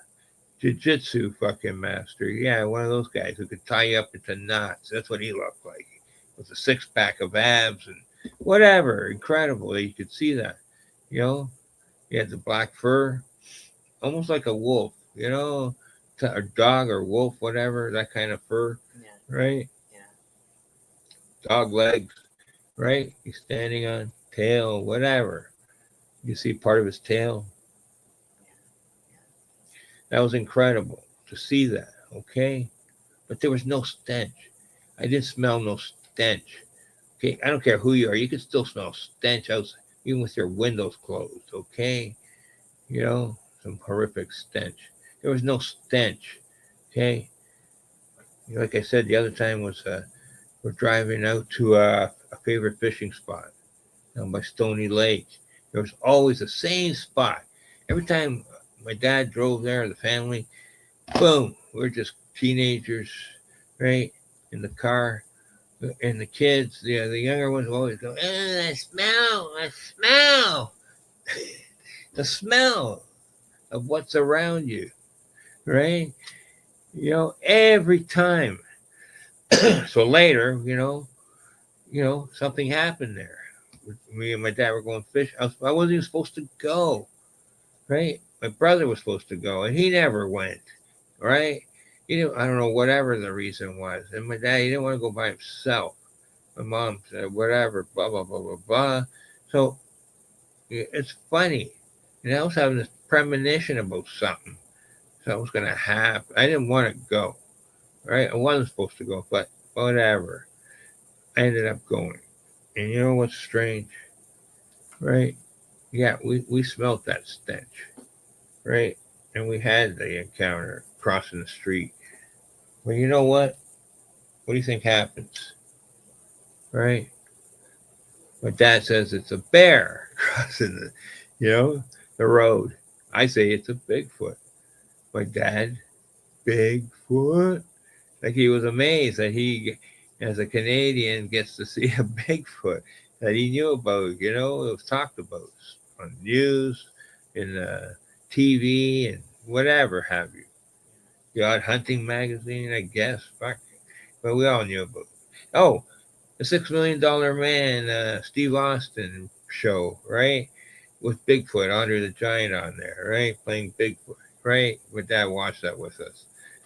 jiu-jitsu fucking master. Yeah, one of those guys who could tie you up into knots. That's what he looked like. With a six-pack of abs and whatever. Incredible. You could see that. You know, he had the black fur, almost like a wolf, a dog or wolf, whatever, that kind of fur, Yeah, right? yeah, Dog legs, right? He's standing on tail, whatever. You see part of his tail. That was incredible to see that, okay? But there was no stench. I didn't smell no stench. Okay, I don't care who you are, you can still smell stench outside, even with your windows closed, okay? Some horrific stench. There was no stench, okay? Like I said, the other time was we're driving out to a favorite fishing spot down by Stony Lake. There was always the same spot. Every time my dad drove there, the family, boom, we're just teenagers, right, in the car. And the kids, the younger ones will always go, I smell, the smell of what's around you, right? Every time. So later, something happened there. Me and my dad were going fishing. I wasn't even supposed to go, right? My brother was supposed to go, and he never went, right? I don't know, whatever the reason was. And my dad, he didn't want to go by himself. My mom said, whatever, blah, blah, blah, blah, blah. So it's funny. And I was having this premonition about something. Something was going to happen. I didn't want to go, right? I wasn't supposed to go, but whatever. I ended up going. And you know what's strange, right? Yeah, we smelt that stench, right? And we had the encounter crossing the street. Well, you know what? What do you think happens, right? My dad says it's a bear crossing the road. I say it's a Bigfoot. My dad, Bigfoot. Like he was amazed that he, as a Canadian, gets to see a Bigfoot that he knew about. It was talked about on the news, in TV, and whatever have you. The odd hunting magazine, I guess. Fuck. But we all knew about it. Oh, the $6 million Man, Steve Austin show, right? With Bigfoot, Andre the Giant on there, right? Playing Bigfoot, right? My dad watched that with us,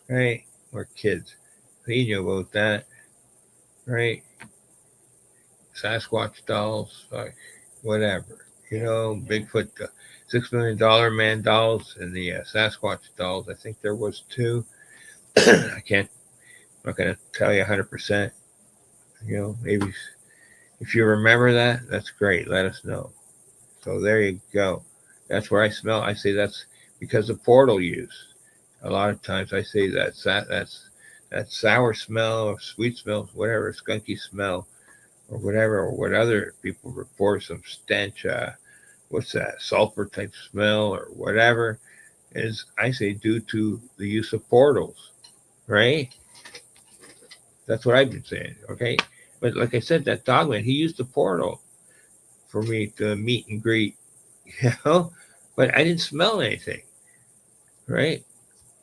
right? We're kids. He knew about that, right? Sasquatch dolls, like whatever, Bigfoot, $6 million Man dolls, and the Sasquatch dolls. I think there was two. I can't. I'm not gonna tell you 100%. Maybe if you remember that, that's great. Let us know. So there you go. That's where I smell. I say that's because of portal use. A lot of times I say that's that sour smell or sweet smell, whatever, skunky smell or whatever, or what other people report, some stench, what's that, sulfur type smell or whatever, is, I say, due to the use of portals, right? That's what I've been saying, okay? But like I said, that dogman, he used the portal for me to meet and greet, you know? But I didn't smell anything, right?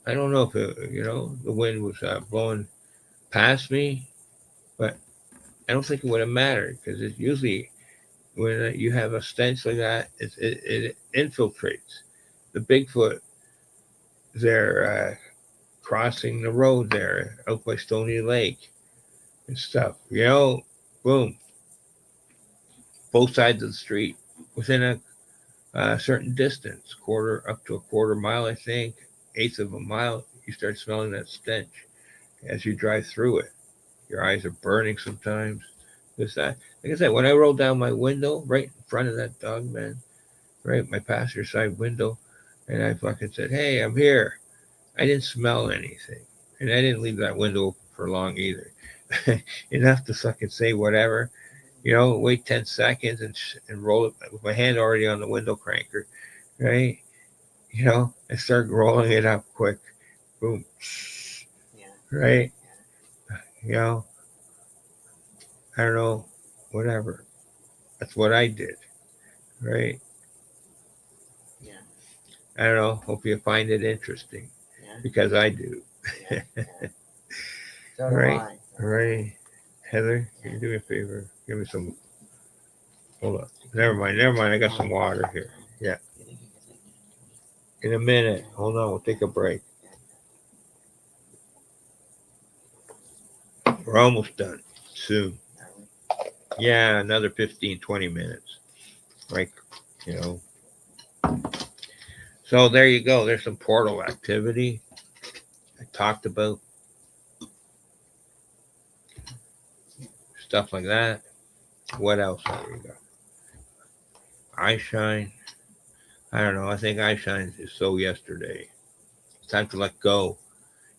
I don't know if the wind was blowing past me, but I don't think it would have mattered because it's usually when you have a stench like that, it infiltrates. The Bigfoot, they're crossing the road there out by Stony Lake and stuff. Boom, both sides of the street within a certain distance, quarter up to a quarter mile, I think, eighth of a mile. You start smelling that stench as you drive through it. Your eyes are burning sometimes. This that. Like I said, when I rolled down my window right in front of that dog man, right, my passenger side window, and I fucking said, "Hey, I'm here." I didn't smell anything, and I didn't leave that window open for long either. Enough to fucking say whatever, wait 10 seconds and roll it with my hand already on the window cranker, right? and start rolling it up quick. Boom. Yeah. Right? You know, I don't know, whatever. That's what I did. Right? Yeah. I don't know. Hope you find it interesting Yeah. because I do. Yeah. Yeah. So do Right? I. Right. Heather, can you do me a favor? Give me some. Hold on. Never mind. Never mind. I got some water here. Yeah. In a minute. Hold on. We'll take a break. We're almost done. Soon. Yeah, another 15, 20 minutes. Right. You know. So there you go. There's some portal activity I talked about. Stuff like that. What else? There you go. Eye shine. I don't know. I think eye shine is so yesterday. It's time to let go.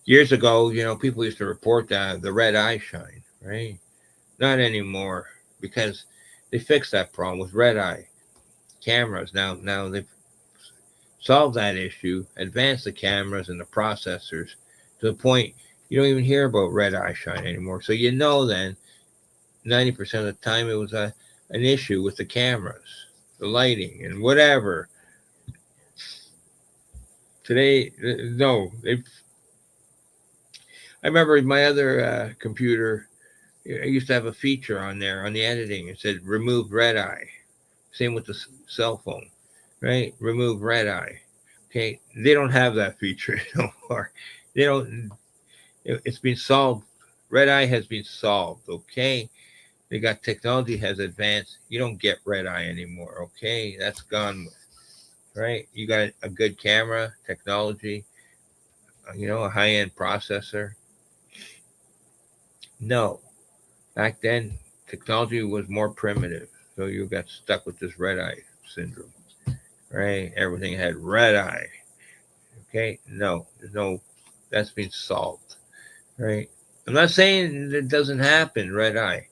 Years ago, people used to report the red eye shine, right? Not anymore because they fixed that problem with red eye cameras. Now they've solved that issue, advanced the cameras and the processors to the point you don't even hear about red eye shine anymore. So then 90% of the time it was an issue with the cameras, the lighting, and whatever. Today, no, I remember my other computer. I used to have a feature on there on the editing. It said remove red eye. Same with the cell phone, right? Remove red eye. Okay, they don't have that feature no more. They don't. It's been solved. Red eye has been solved. Okay, they got technology has advanced. You don't get red eye anymore. Okay, that's gone. Right? You got a good camera, technology. A high end processor. No, back then technology was more primitive, so you got stuck with this red eye syndrome. Right? Everything had red eye. Okay, no, there's no. That's been solved. Right? I'm not saying it doesn't happen, red eye.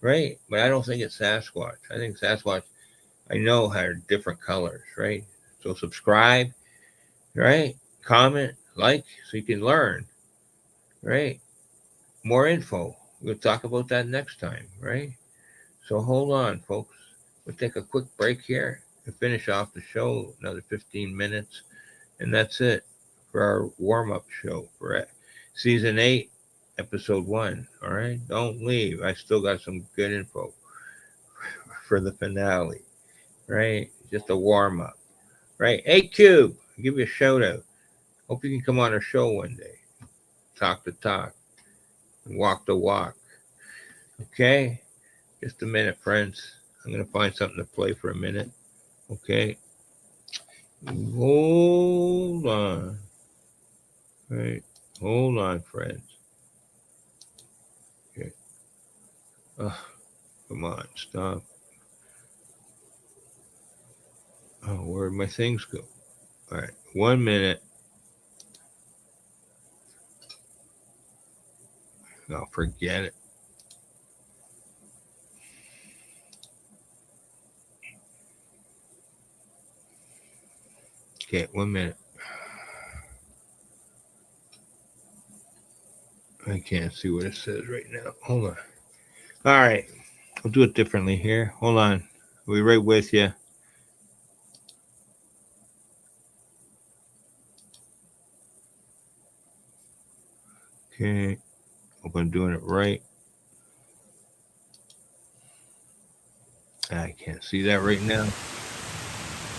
Right? But I don't think it's Sasquatch. I think Sasquatch, I know, had different colors. Right? So subscribe. Right? Comment, like, so you can learn. Right? More info. We'll talk about that next time. Right? So hold on, folks. We'll take a quick break here and finish off the show. Another 15 minutes. And that's it for our warm up show for season 8, episode 1. All right. Don't leave. I still got some good info for the finale. Right. Just a warm up. Right. Hey, Cube, I'll give you a shout out. Hope you can come on our show one day. Talk the talk. Walk the walk. Okay. Just a minute, friends. I'm going to find something to play for a minute. Okay. Hold on. Right. Hold on, friends. Okay. Oh, come on. Stop. Oh, where'd my things go? All right. 1 minute. I'll forget it. Okay. 1 minute. I can't see what it says right now. Hold on. All right. I'll do it differently here. Hold on. I'll be right with you. Okay. Hope I'm doing it right. I can't see that right now.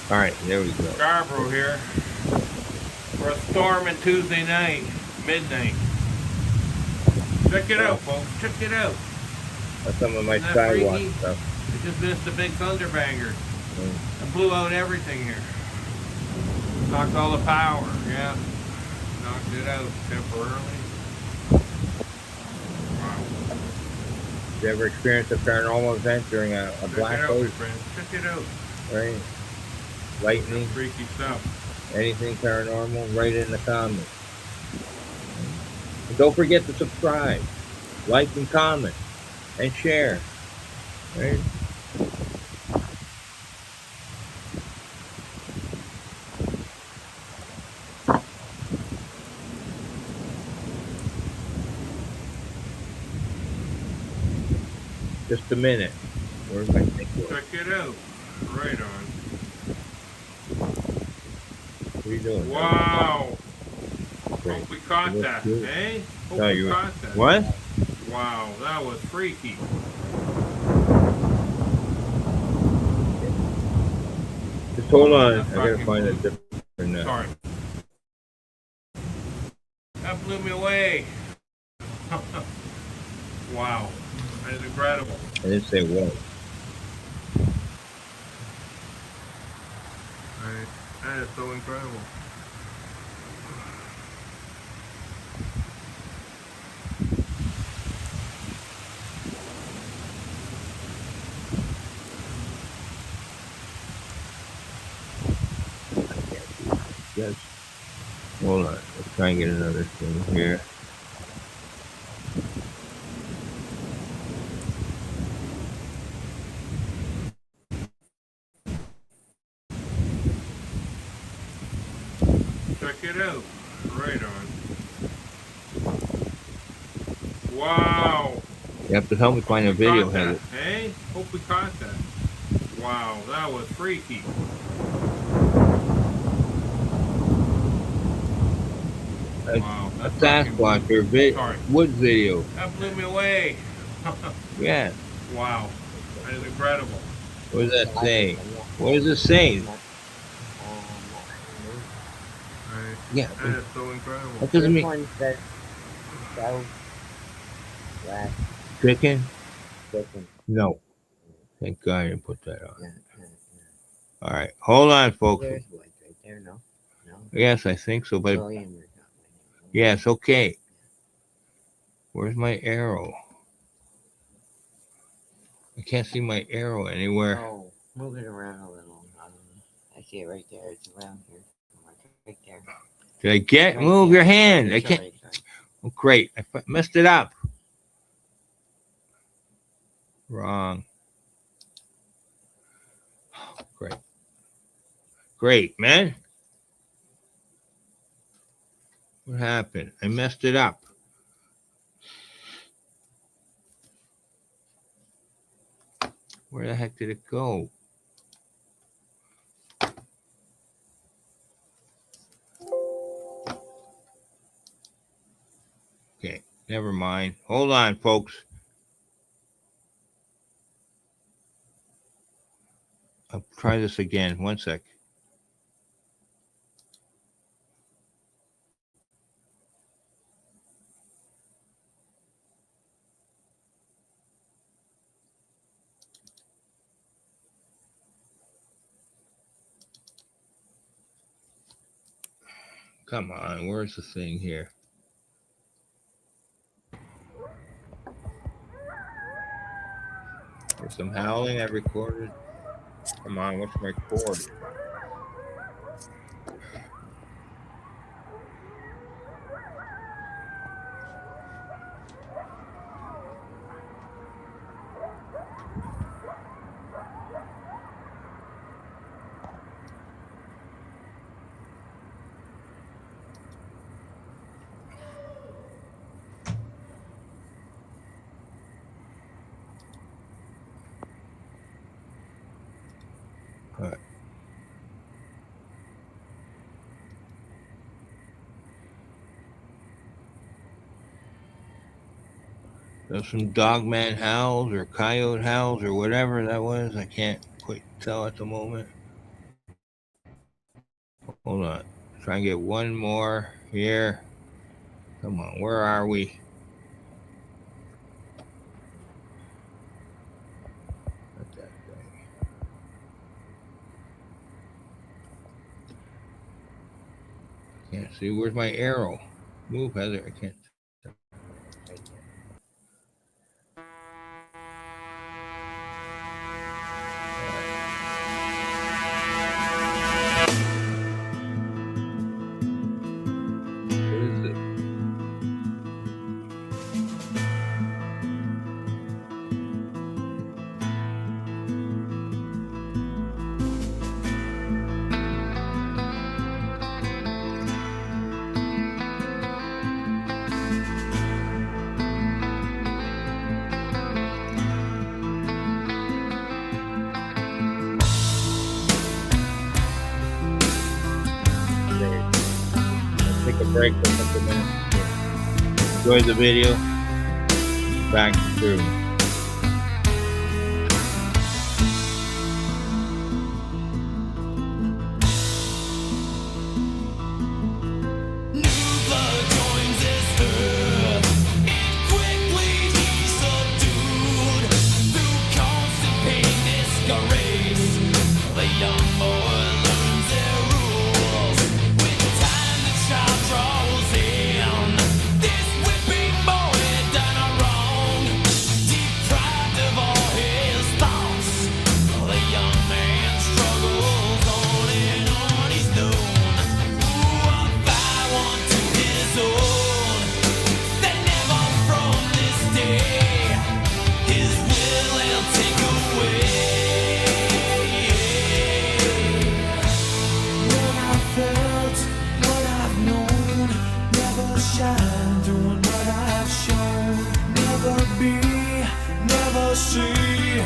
All right. There we go. Scarboro here. For a storming Tuesday night, midnight. Check it out, folks. Check it out. That's some of my Isn't that Skywatch freaky? stuff. I just missed a big thunderbanger. I blew out everything here. Knocked all the power. Yeah. Knocked it out temporarily. Wow. You ever experienced a paranormal event during a Check black it out, my hole? friends. Check it out. Right? Lightning? Freaky stuff. Anything paranormal? Write it in the comments. And don't forget to subscribe, like, and comment, and share. Right? Just a minute. Where's my thing? Check it out. Right on. What are you doing? Wow. Great. Hope we caught It looks that, good. eh? Hope No, we you- caught that. What? Wow, that was freaky. Just hold on. That I gotta fucking find a blew- different. Sorry. That blew me away. Wow. That is incredible. I didn't say what. That is so incredible. Yes. Hold on. Let's try and get another thing here. Check it out. Right on. Wow. You have to help me find a Hope we video, caught that, Heather. eh? Hope we caught that. Wow, that was freaky. Wow, A that fucking Sasquatch blew- or Sorry. wood video. That blew me away. Yeah. Wow, that is incredible. What does that say? What does it say? Yeah. That is so incredible. That doesn't This mean one says south west chicken. chicken. No. Thank God I didn't put that on. Yeah, yeah, All right. Hold on, folks. There's wood right there, no? No. Yes, I think so. But William, you're not winning. yes, okay. Where's my arrow? I can't see my arrow anywhere. Oh, move it around a little. I see it right there. It's around here. Right there. Did I get? Right Move there. your hand. I Sorry, can't. sorry. Oh, great. I messed it up. Wrong. Great. Great, man. What happened? I messed it up. Where the heck did it go? Okay, never mind. Hold on, folks. I'll try this again. One sec. Come on, where's the thing here? There's some howling I recorded. Come on, what's my cord? All right. There's some dogman howls or coyote howls or whatever that was. I can't quite tell at the moment. Hold on. Try and get one more here. Come on, where are we? Not that thing. Can't see. Where's my arrow? Move, Heather. I can't. Right there. What is it? break for a couple minutes. Enjoy the video. Back through. New blood joins his herd. Quickly he's subdued. Through constant pain, disgrace, the young boy learns their rules. With time, the child draws in. This whipping boy done a wrong, deprived of all his thoughts. The young man struggles on and on. He's known. One to his own, that never from this day his will will take away. What I felt, what I've known, never shine doing what I've shown. Never be, never see,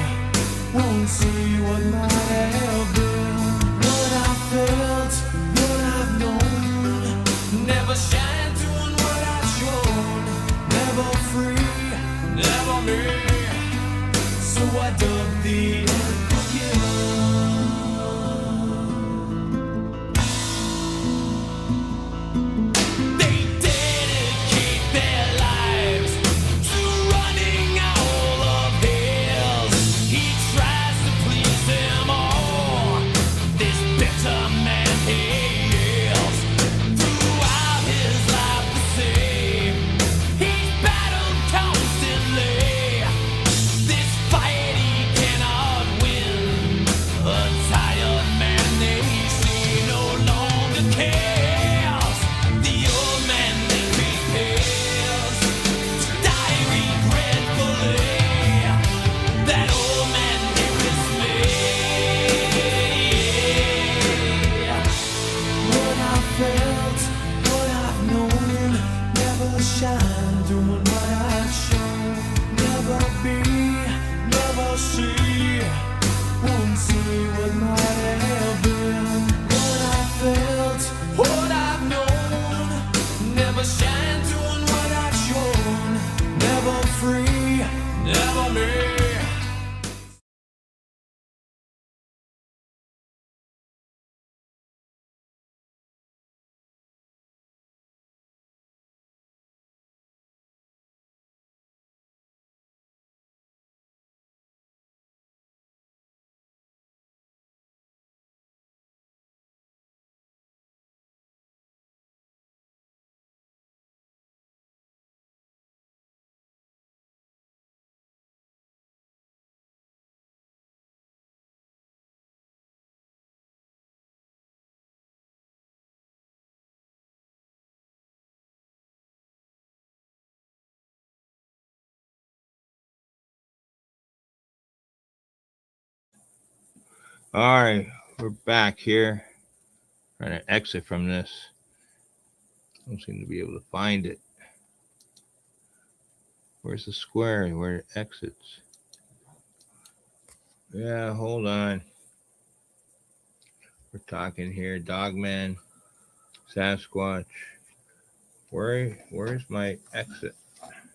won't see what might have been. What I felt, what I've known, never shine doing what I've shown. Never free, never me. So I dug the end of you. They dedicate their lives to running all of his. He tries to please them all. This bitter man he is. Throughout his life the same, he's battled constantly. This fight he cannot win. A tired man they see no longer cares. The old man then prepares to die regretfully. That old man here is me. What I felt, what I've known, never shine doing what I've shown. Never be, never see, won't see what might have been. What I felt, what I've known, never shine doing what I've shown. Never free, never me. All right, we're back here. Trying to exit from this. Don't seem to be able to find it. Where's the square? Where it exits? Yeah, hold on. We're talking here. Dogman, Sasquatch. Where's my exit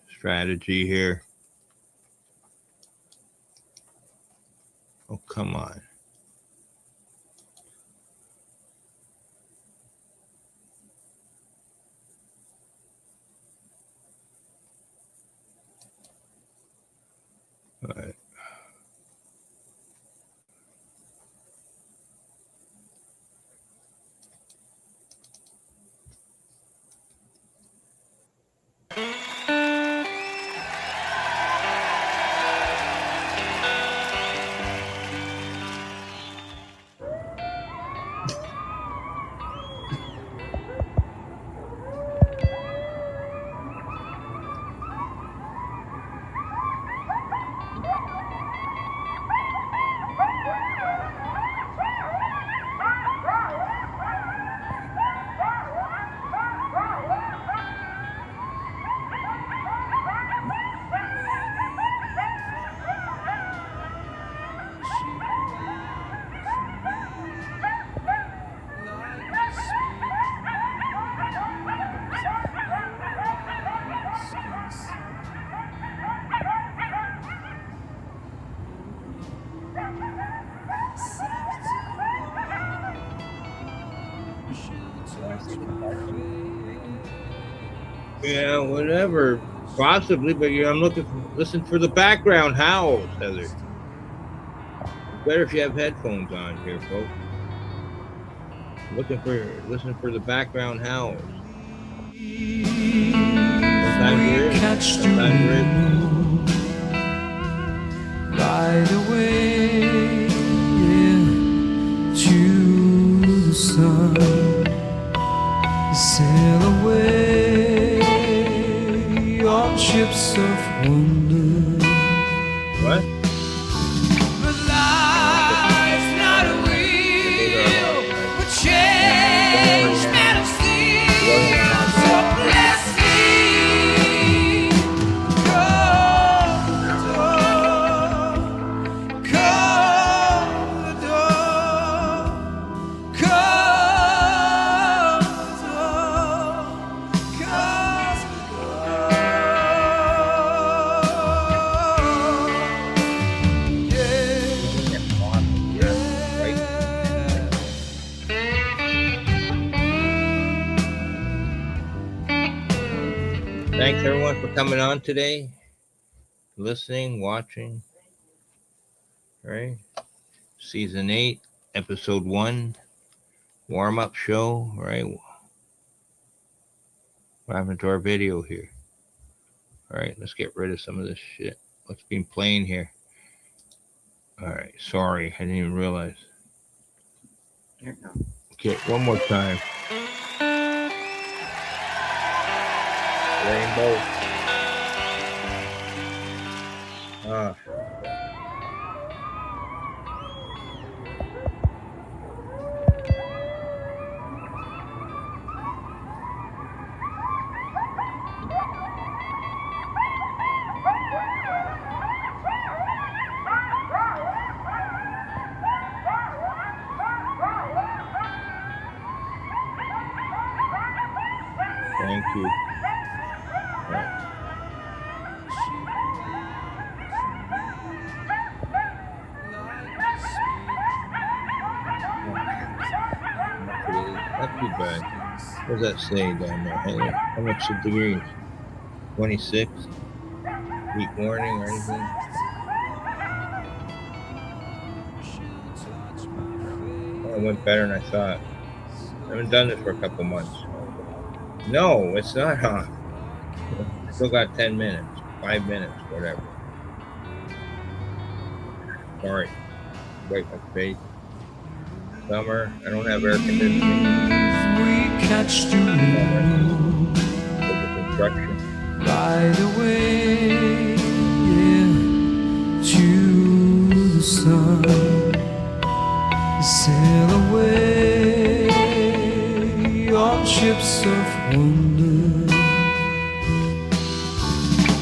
strategy here? Oh, come on. All right. Yeah, whatever. Possibly, but I'm listen for the background howls, Heather. It's better if you have headphones on here, folks. Listen for the background howls. Sometimes We there is. catch the Sometimes there is. moon right away, yeah, to the sun, sail away on ships of wonder. What? But life's not a wheel, but change metal steel. So bless me, come the door, come the door, come the door, come the door. Yeah. Thanks everyone for coming on today, listening, watching. Right, season 8, episode 1, warm up show. Right, what happened to our video here? All right, let's get rid of some of this shit. What's been playing here? All right, sorry, I didn't even realize. Okay, one more time. Rainbow. Ah. Thank you. Right. Not too bad. What does that say down there? Heather? How much degrees? 26? Heat warning or anything? Oh, it went better than I thought. I haven't done this for a couple months. No, it's not on. Still got 10 minutes, 5 minutes, whatever. Sorry. Wipe my face. Summer. I don't have air conditioning. We catch the moon Construction. right away, yeah, to the sun, sail away on ships of wonder.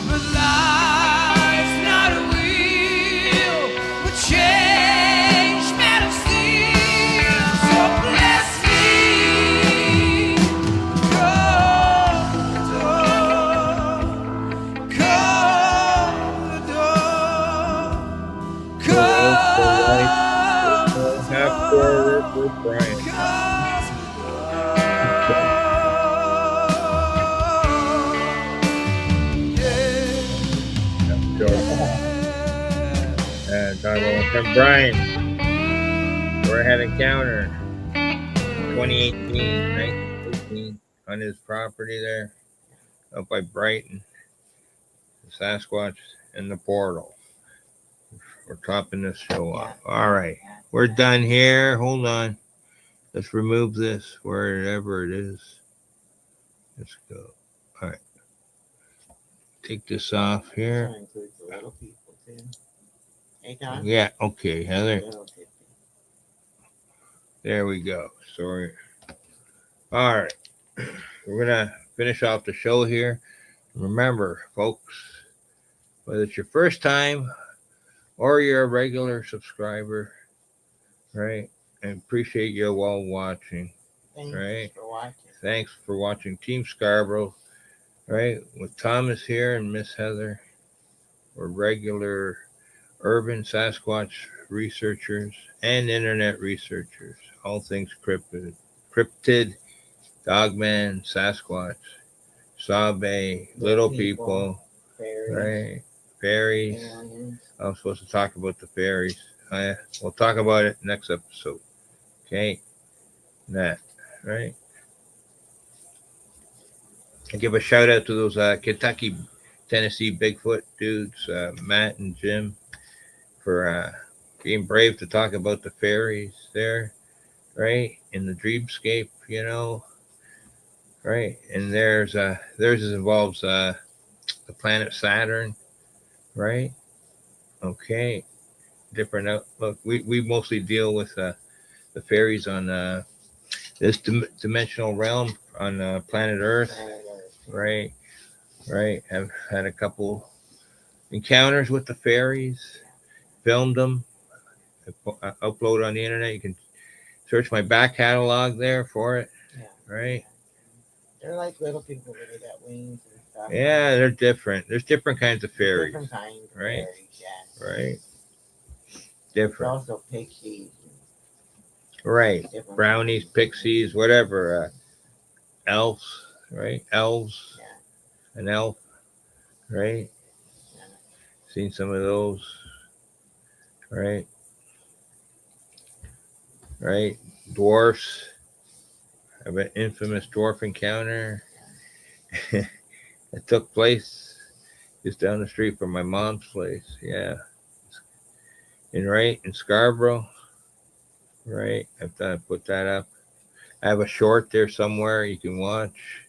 But life's not a wheel, but change metal steel. So bless me, come the door, come the door, Half forward with Brian. Talk about my friend Brian. We're had encounter 2018, 1918 on his property there up by Brighton, the Sasquatch and the portal. We're topping this show off. All right, we're done here. Hold on. Let's remove this wherever it is. Let's go. All right. Take this off here. Yeah, okay, Heather. There we go. Sorry. All right. We're going to finish off the show here. Remember, folks, whether it's your first time or you're a regular subscriber, right? I appreciate you all watching. Thanks for watching Team Scarboro, right? With Thomas here and Miss Heather. We're regular urban Sasquatch researchers and internet researchers. All things cryptid, dogman, Sasquatch, SABE, little people, fairies, right? Fairies. aliens. I'm supposed to talk about the fairies. We'll talk about it next episode. Okay, that right. And give a shout out to those Kentucky, Tennessee Bigfoot dudes, Matt and Jim, for being brave to talk about the fairies there, right? In the dreamscape, right? And theirs involves the planet Saturn, right? Okay, different outlook. We mostly deal with the fairies on this dimensional realm on planet Earth, right? Right. I've had a couple encounters with the fairies, filmed them, I upload on the internet. You can search my back catalog there for it, Yeah. right? They're like little people, but they got wings and stuff. Yeah, they're different. There's different kinds of fairies, Different kinds of right? fairies, yeah. Right. There's Different. also pixies. Right. Different Brownies, kinds. pixies, whatever. Elves, right? Elves. Yeah. An elf, right? Yeah. Seen some of those, right? Right. Dwarfs. I have an infamous dwarf encounter. It took place just down the street from my mom's place. Yeah. In Scarboro. Right. I've put that up. I have a short there somewhere you can watch.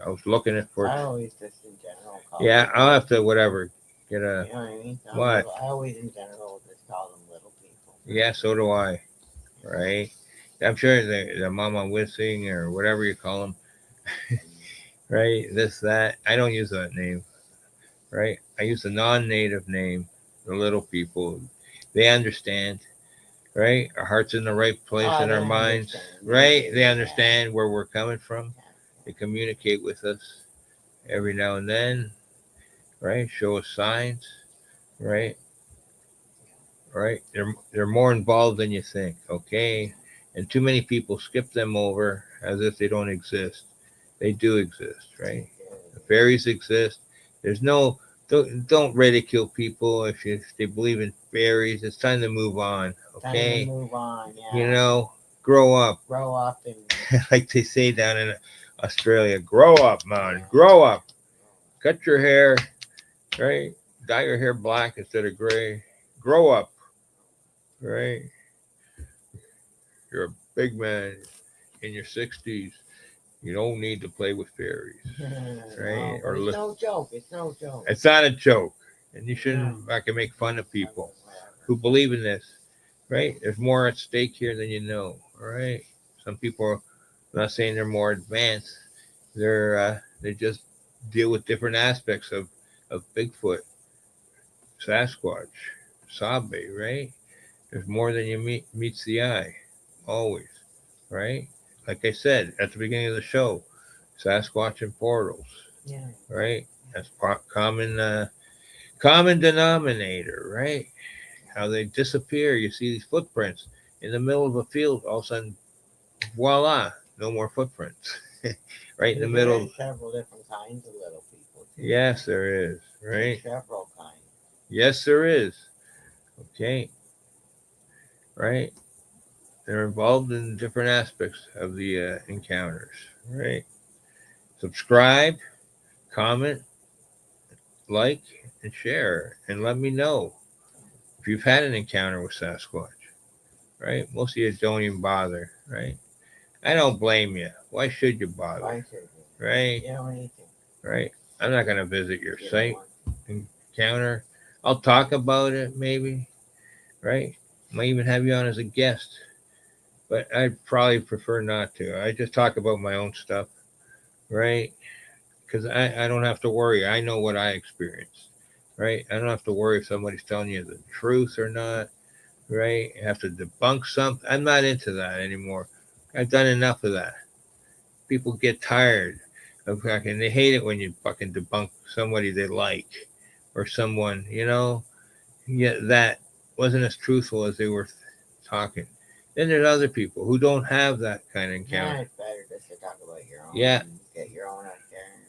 I was looking at for. I always just in general call Yeah, them. I'll have to whatever get a. You know what I mean? What? I always in general just call them little people. Yeah, so do I. Right. I'm sure the mama whistling or whatever you call them. Right. This that. I don't use that name. Right. I use the non-native name. The little people. They understand. Right. Our heart's in the right place in our minds. Right. They understand where we're coming from. They communicate with us every now and then, right? Show us signs, right? Right? They're more involved than you think, okay? And too many people skip them over as if they don't exist. They do exist, right? The fairies exist. There's no don't ridicule people if they believe in fairies. It's time to move on, okay? Time to move on, yeah. Grow up. Grow up and Like they say down in Australia, grow up, man, grow up. Cut your hair, right? Dye your hair black instead of gray. Grow up, right? You're a big man in your 60s. You don't need to play with fairies, right? No, it's no joke. It's no joke. It's not a joke, and you shouldn't make fun of people who believe in this, right? There's more at stake here than you know, all right? Some people are not saying they're more advanced. They just deal with different aspects of Bigfoot, Sasquatch, SABE, right? There's more than you meets the eye, always, right? Like I said at the beginning of the show, Sasquatch and portals, right? That's common denominator, right? How they disappear. You see these footprints in the middle of a field, all of a sudden, voila, no more footprints. Right in the middle. There's several different kinds of little people. Yes, there is, right? There's several kinds. Yes, there is. Okay. Right? They're involved in different aspects of the encounters, right? Subscribe, comment, like, and share, and let me know if you've had an encounter with Sasquatch, right? Most of you don't even bother, right? I don't blame you. Why should you bother? Why should you? Right? You don't need to. Right? I'm not going to visit your site encounter. I'll talk about it maybe, right? Might even have you on as a guest, but I'd probably prefer not to. I just talk about my own stuff, right? Because I don't have to worry. I know what I experienced, right? I don't have to worry if somebody's telling you the truth or not, right? I have to debunk something. I'm not into that anymore. I've done enough of that. People get tired of fucking, they hate it when you fucking debunk somebody they like or someone, that wasn't as truthful as they were talking. Then there's other people who don't have that kind of encounter. Yeah, it's better just to talk about your own. Yeah. Get your own out there and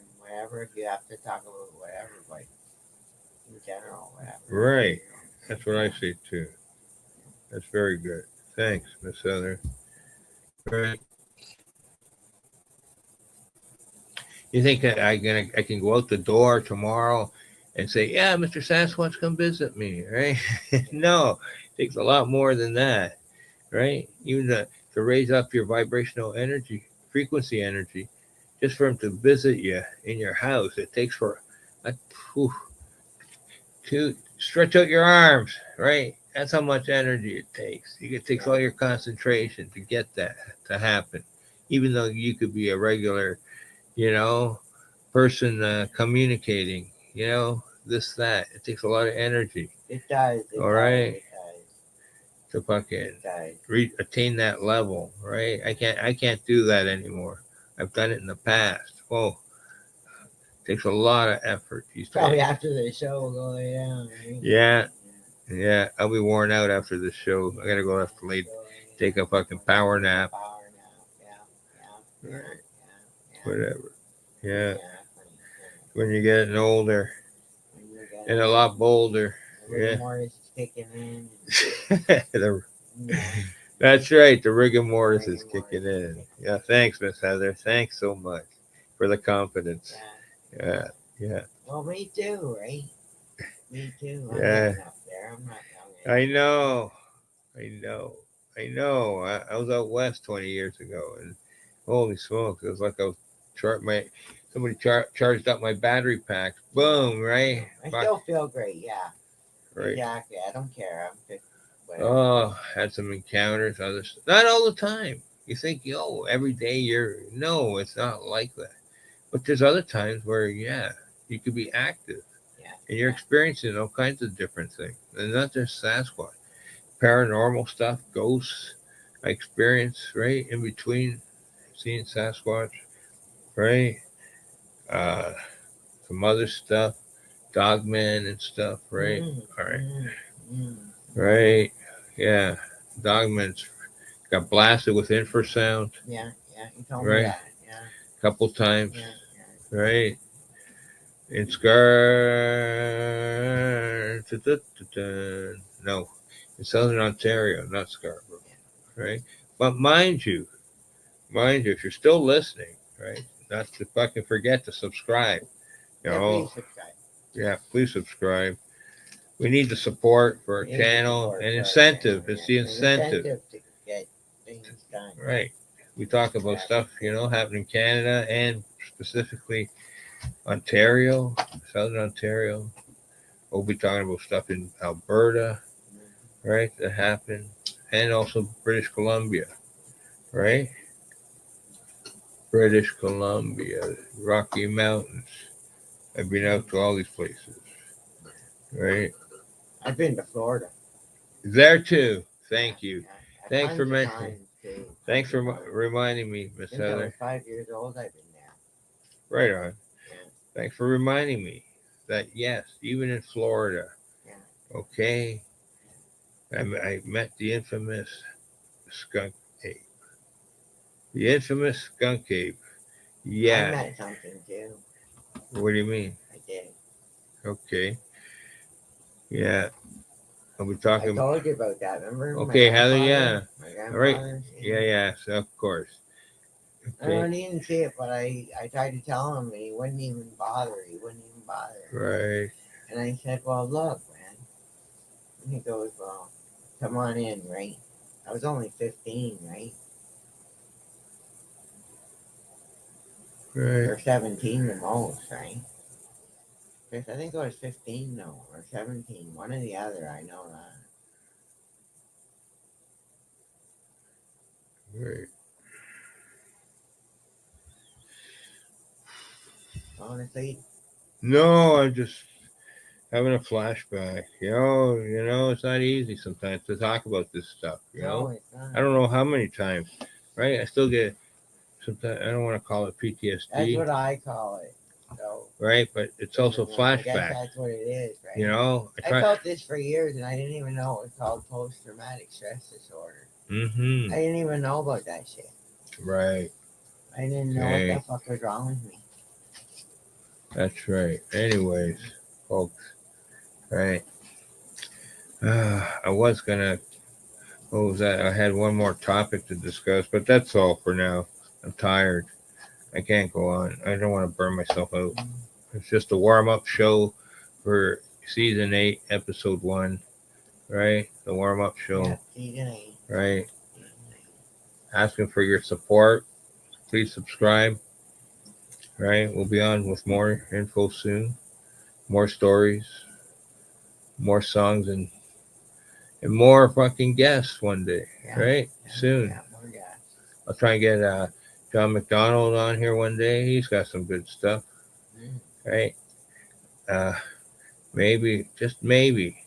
whatever. If you have to talk about whatever, but in general, whatever. Right. That's what I say too. That's very good. Thanks, Miss Heather. Right. You think that I can go out the door tomorrow and say, yeah, Mr. Sasquatch, come visit me, right? No, it takes a lot more than that, right? Even to raise up your vibrational energy, frequency energy, just for him to visit you in your house, it takes for a, whew, to stretch out your arms, right? That's how much energy it takes. It takes all your concentration to get that to happen. Even though you could be a regular, you know, person communicating, this, that. It takes a lot of energy. It does. All right. It does. To fucking It does. attain that level, right? I can't do that anymore. I've done it in the past. Oh, takes a lot of effort. Probably after the show will go down. Right? Yeah, I'll be worn out after this show. I gotta go after late, take a fucking power nap. Power nap. Yeah. Right. Yeah. Whatever. Yeah. Funny. When you're getting older When you're getting and a lot bolder. rigor mortis is kicking in. That's right. The rigor mortis is kicking in. Yeah. Thanks, Miss Heather. Thanks so much for the confidence. Yeah. Well, me too, right? Me too. I'm Yeah. getting up there. I'm not young I anymore. know. I was out west 20 years ago, and holy smokes, it was like I was somebody charged up my battery packs. Boom, right? I still feel great. Yeah. Right. Exactly. I don't care. I'm just. Whatever. Oh, had some encounters. Not all the time. You think, every day no, it's not like that. But there's other times where, you could be active. Yeah. And you're experiencing all kinds of different things. And not just Sasquatch. Paranormal stuff, ghosts. I experience, right, in between seeing Sasquatch, right? Some other stuff, dogmen and stuff, right? All right. Right. Yeah. Dogmen's got blasted with infrasound. Yeah. You told me that. Yeah. A couple times. Yeah. Right. In no, in Southern Ontario, not Scarborough. Right. But mind you, if you're still listening, right, not to fucking forget to subscribe. Please subscribe. Yeah, please subscribe. We need the support for our channel and incentive. It's the incentive. To get things done. Right. We talk about stuff, happening in Canada and specifically Ontario, Southern Ontario. We'll be talking about stuff in Alberta, right, that happened, and also British Columbia, right? British Columbia, Rocky Mountains. I've been out to all these places, right? I've been to Florida. There too. Thank you. Yeah. Thanks for mentioning. Thanks for reminding me, Miss Since I Heather. was 5 years old, I've been there. Right on. Yeah. Thanks for reminding me that, yes, even in Florida, okay, I met the infamous skunk ape. The infamous skunk ape. Yeah. I met something too. What do you mean? I did. Okay. Yeah. Are we talking? I told you about that, remember? Okay, Heather, yeah. My All right. grandfather. Yeah, so of course. Okay. I didn't see it, but I tried to tell him, and he wouldn't even bother. Right. And I said, well, look, man. And he goes, well, come on in, right? I was only 15, right? Right. Or 17 the most, right? I think I was 15, though, or 17. One or the other, I know that. Right. Honestly? No, I'm just having a flashback. It's not easy sometimes to talk about this stuff. No, it's not. I don't know how many times. Right. I still get sometimes. I don't want to call it PTSD. That's what I call it. So. Right, but it's also flashback. I guess that's what it is, right? I felt this for years, and I didn't even know it was called post-traumatic stress disorder. Mm-hmm. I didn't even know about that shit. Right. I didn't know what the fuck was wrong with me. That's right. Anyways, folks, right? I was gonna. What was that? I had one more topic to discuss, but that's all for now. I'm tired. I can't go on. I don't want to burn myself out. It's just a warm up show for season 8, episode 1, right? The warm up show, Yeah, season 8. right? Season 8. Asking for your support. Please subscribe, right? We'll be on with more info soon, more stories, more songs, and more fucking guests one day, Yeah, right? Soon. Yeah, more gas. I'll try and get John McDonald on here one day. He's got some good stuff, right? Uh, maybe, just maybe.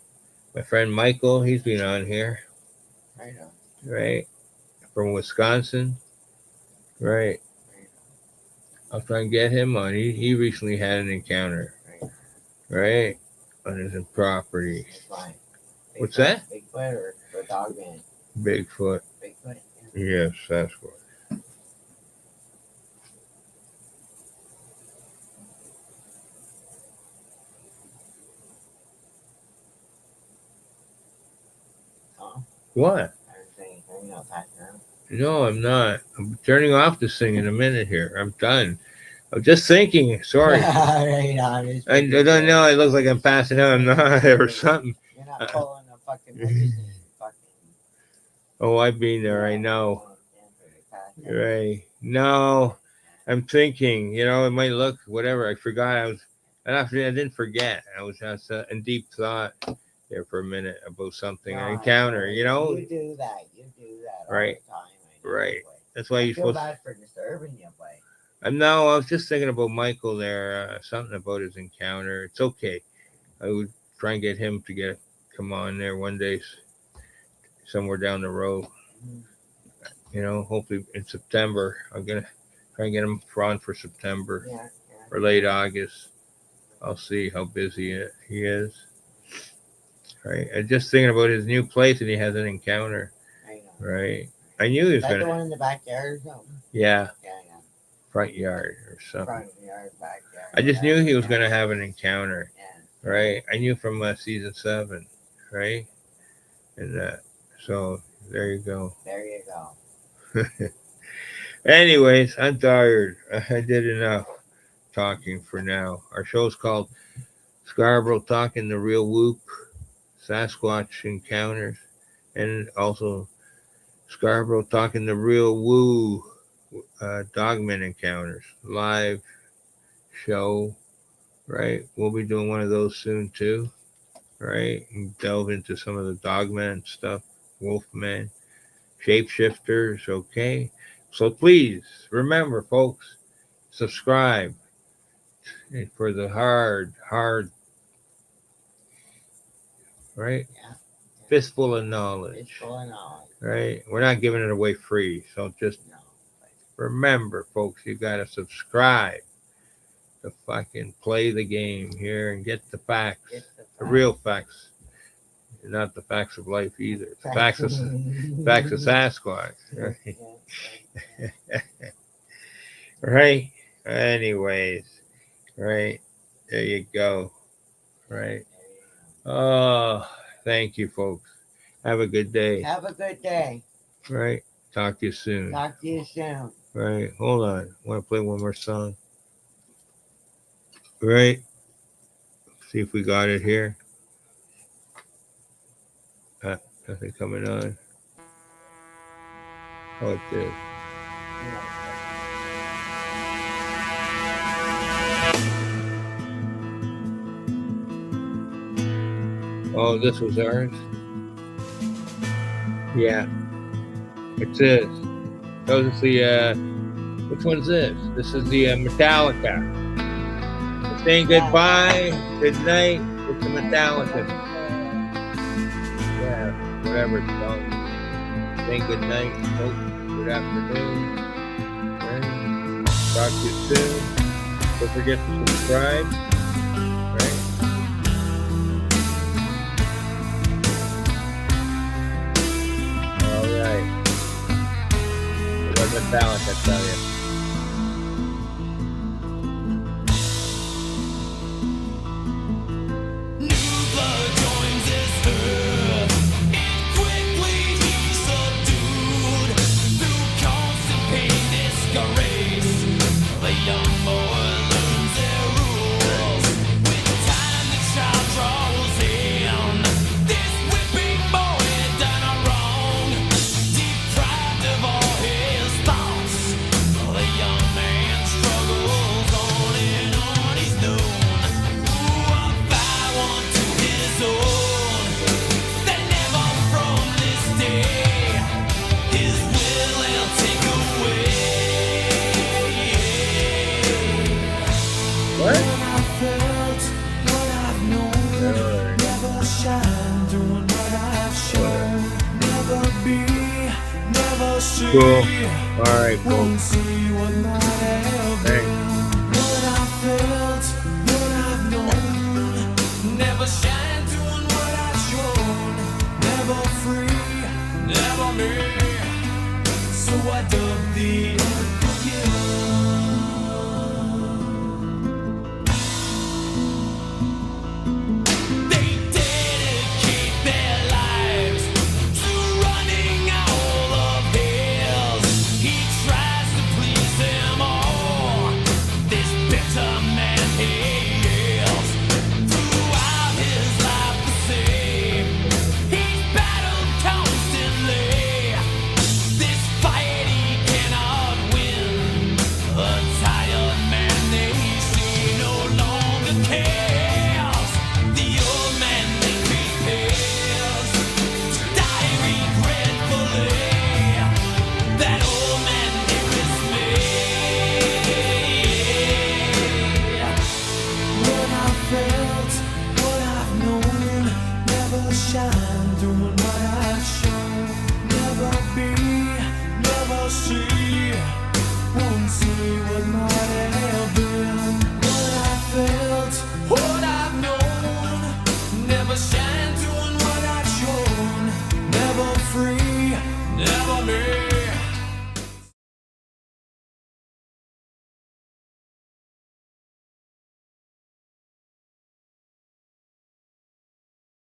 My friend Michael, he's been on here, Right on. right? From Wisconsin, right? I'll try and get him on. He recently had an encounter, right? On his property. Fine. What's that? Bigfoot or dog man? Bigfoot. Bigfoot. Yes, Sasquatch. Oh, What? I was saying, you're not passing around. No, I'm not. I'm turning off this thing in a minute here. I'm done. I'm just thinking. Sorry. Right on. I don't know. It looks like I'm passing out. I'm not, or something. You're not pulling a fucking medicine. Fucking. Oh, I've been there. I know. Right. No, I'm thinking. You know, it might look whatever. I forgot. I didn't forget. I was just in deep thought there for a minute about something, an encounter. You know. You do that. You do that. Right. All the time. Right. That's why you're feel supposed. bad for disturbing you, but. No, I was just thinking about Michael there. Something about his encounter. It's okay. I would try and get him to come on there one day, somewhere down the road. You know, hopefully in September. I'm gonna try and get him on for September or late August. I'll see how busy he is. Right. I'm just thinking about his new place, and he has an encounter. Right. I knew he was Is that gonna. the one in the backyard or something? Yeah. Yeah. Front yard or something. Front yard, backyard. I just knew he was gonna have an encounter. Yeah. Right. I knew from season 7. Right. And so there you go. There you go. Anyways, I'm tired. I did enough talking for now. Our show's called Scarboro Talking the Real Woop, Sasquatch Encounters, and also Scarboro Talking the Real Woo, Dogman Encounters, live show, right? We'll be doing one of those soon too, right? And delve into some of the Dogman stuff, Wolfman, Shapeshifters, okay? So please remember, folks, subscribe for the hard, right? Yeah. Fistful of knowledge. Fistful of knowledge. Right? We're not giving it away free. So just remember, folks, you got to subscribe to fucking play the game here and get the facts. The real facts. Not the facts of life either. The facts of Sasquatch. Right? Right? Anyways. Right? There you go. Right? Oh, thank you, folks. Have a good day. Have a good day. Right? Talk to you soon. Talk to you soon. Right? Hold on. I want to play one more song. Right? See if we got it here. Nothing coming on. Oh, it did. Oh, this was ours? Yeah. It's this. Oh, this is the, which one's this? This is the Metallica. We're saying goodbye, good night with the Metallica. Yeah, whatever it's called. Saying good night, folks. Good afternoon. Right. Talk to you soon. Don't forget to subscribe. Right. All right. It was Metallica, I tell you. see. Cool. All right, Won't folks. see what might have Thanks. been. What I felt, what I've known. Never shine doing what I've shown. Never free, never me. So I dug the earth again.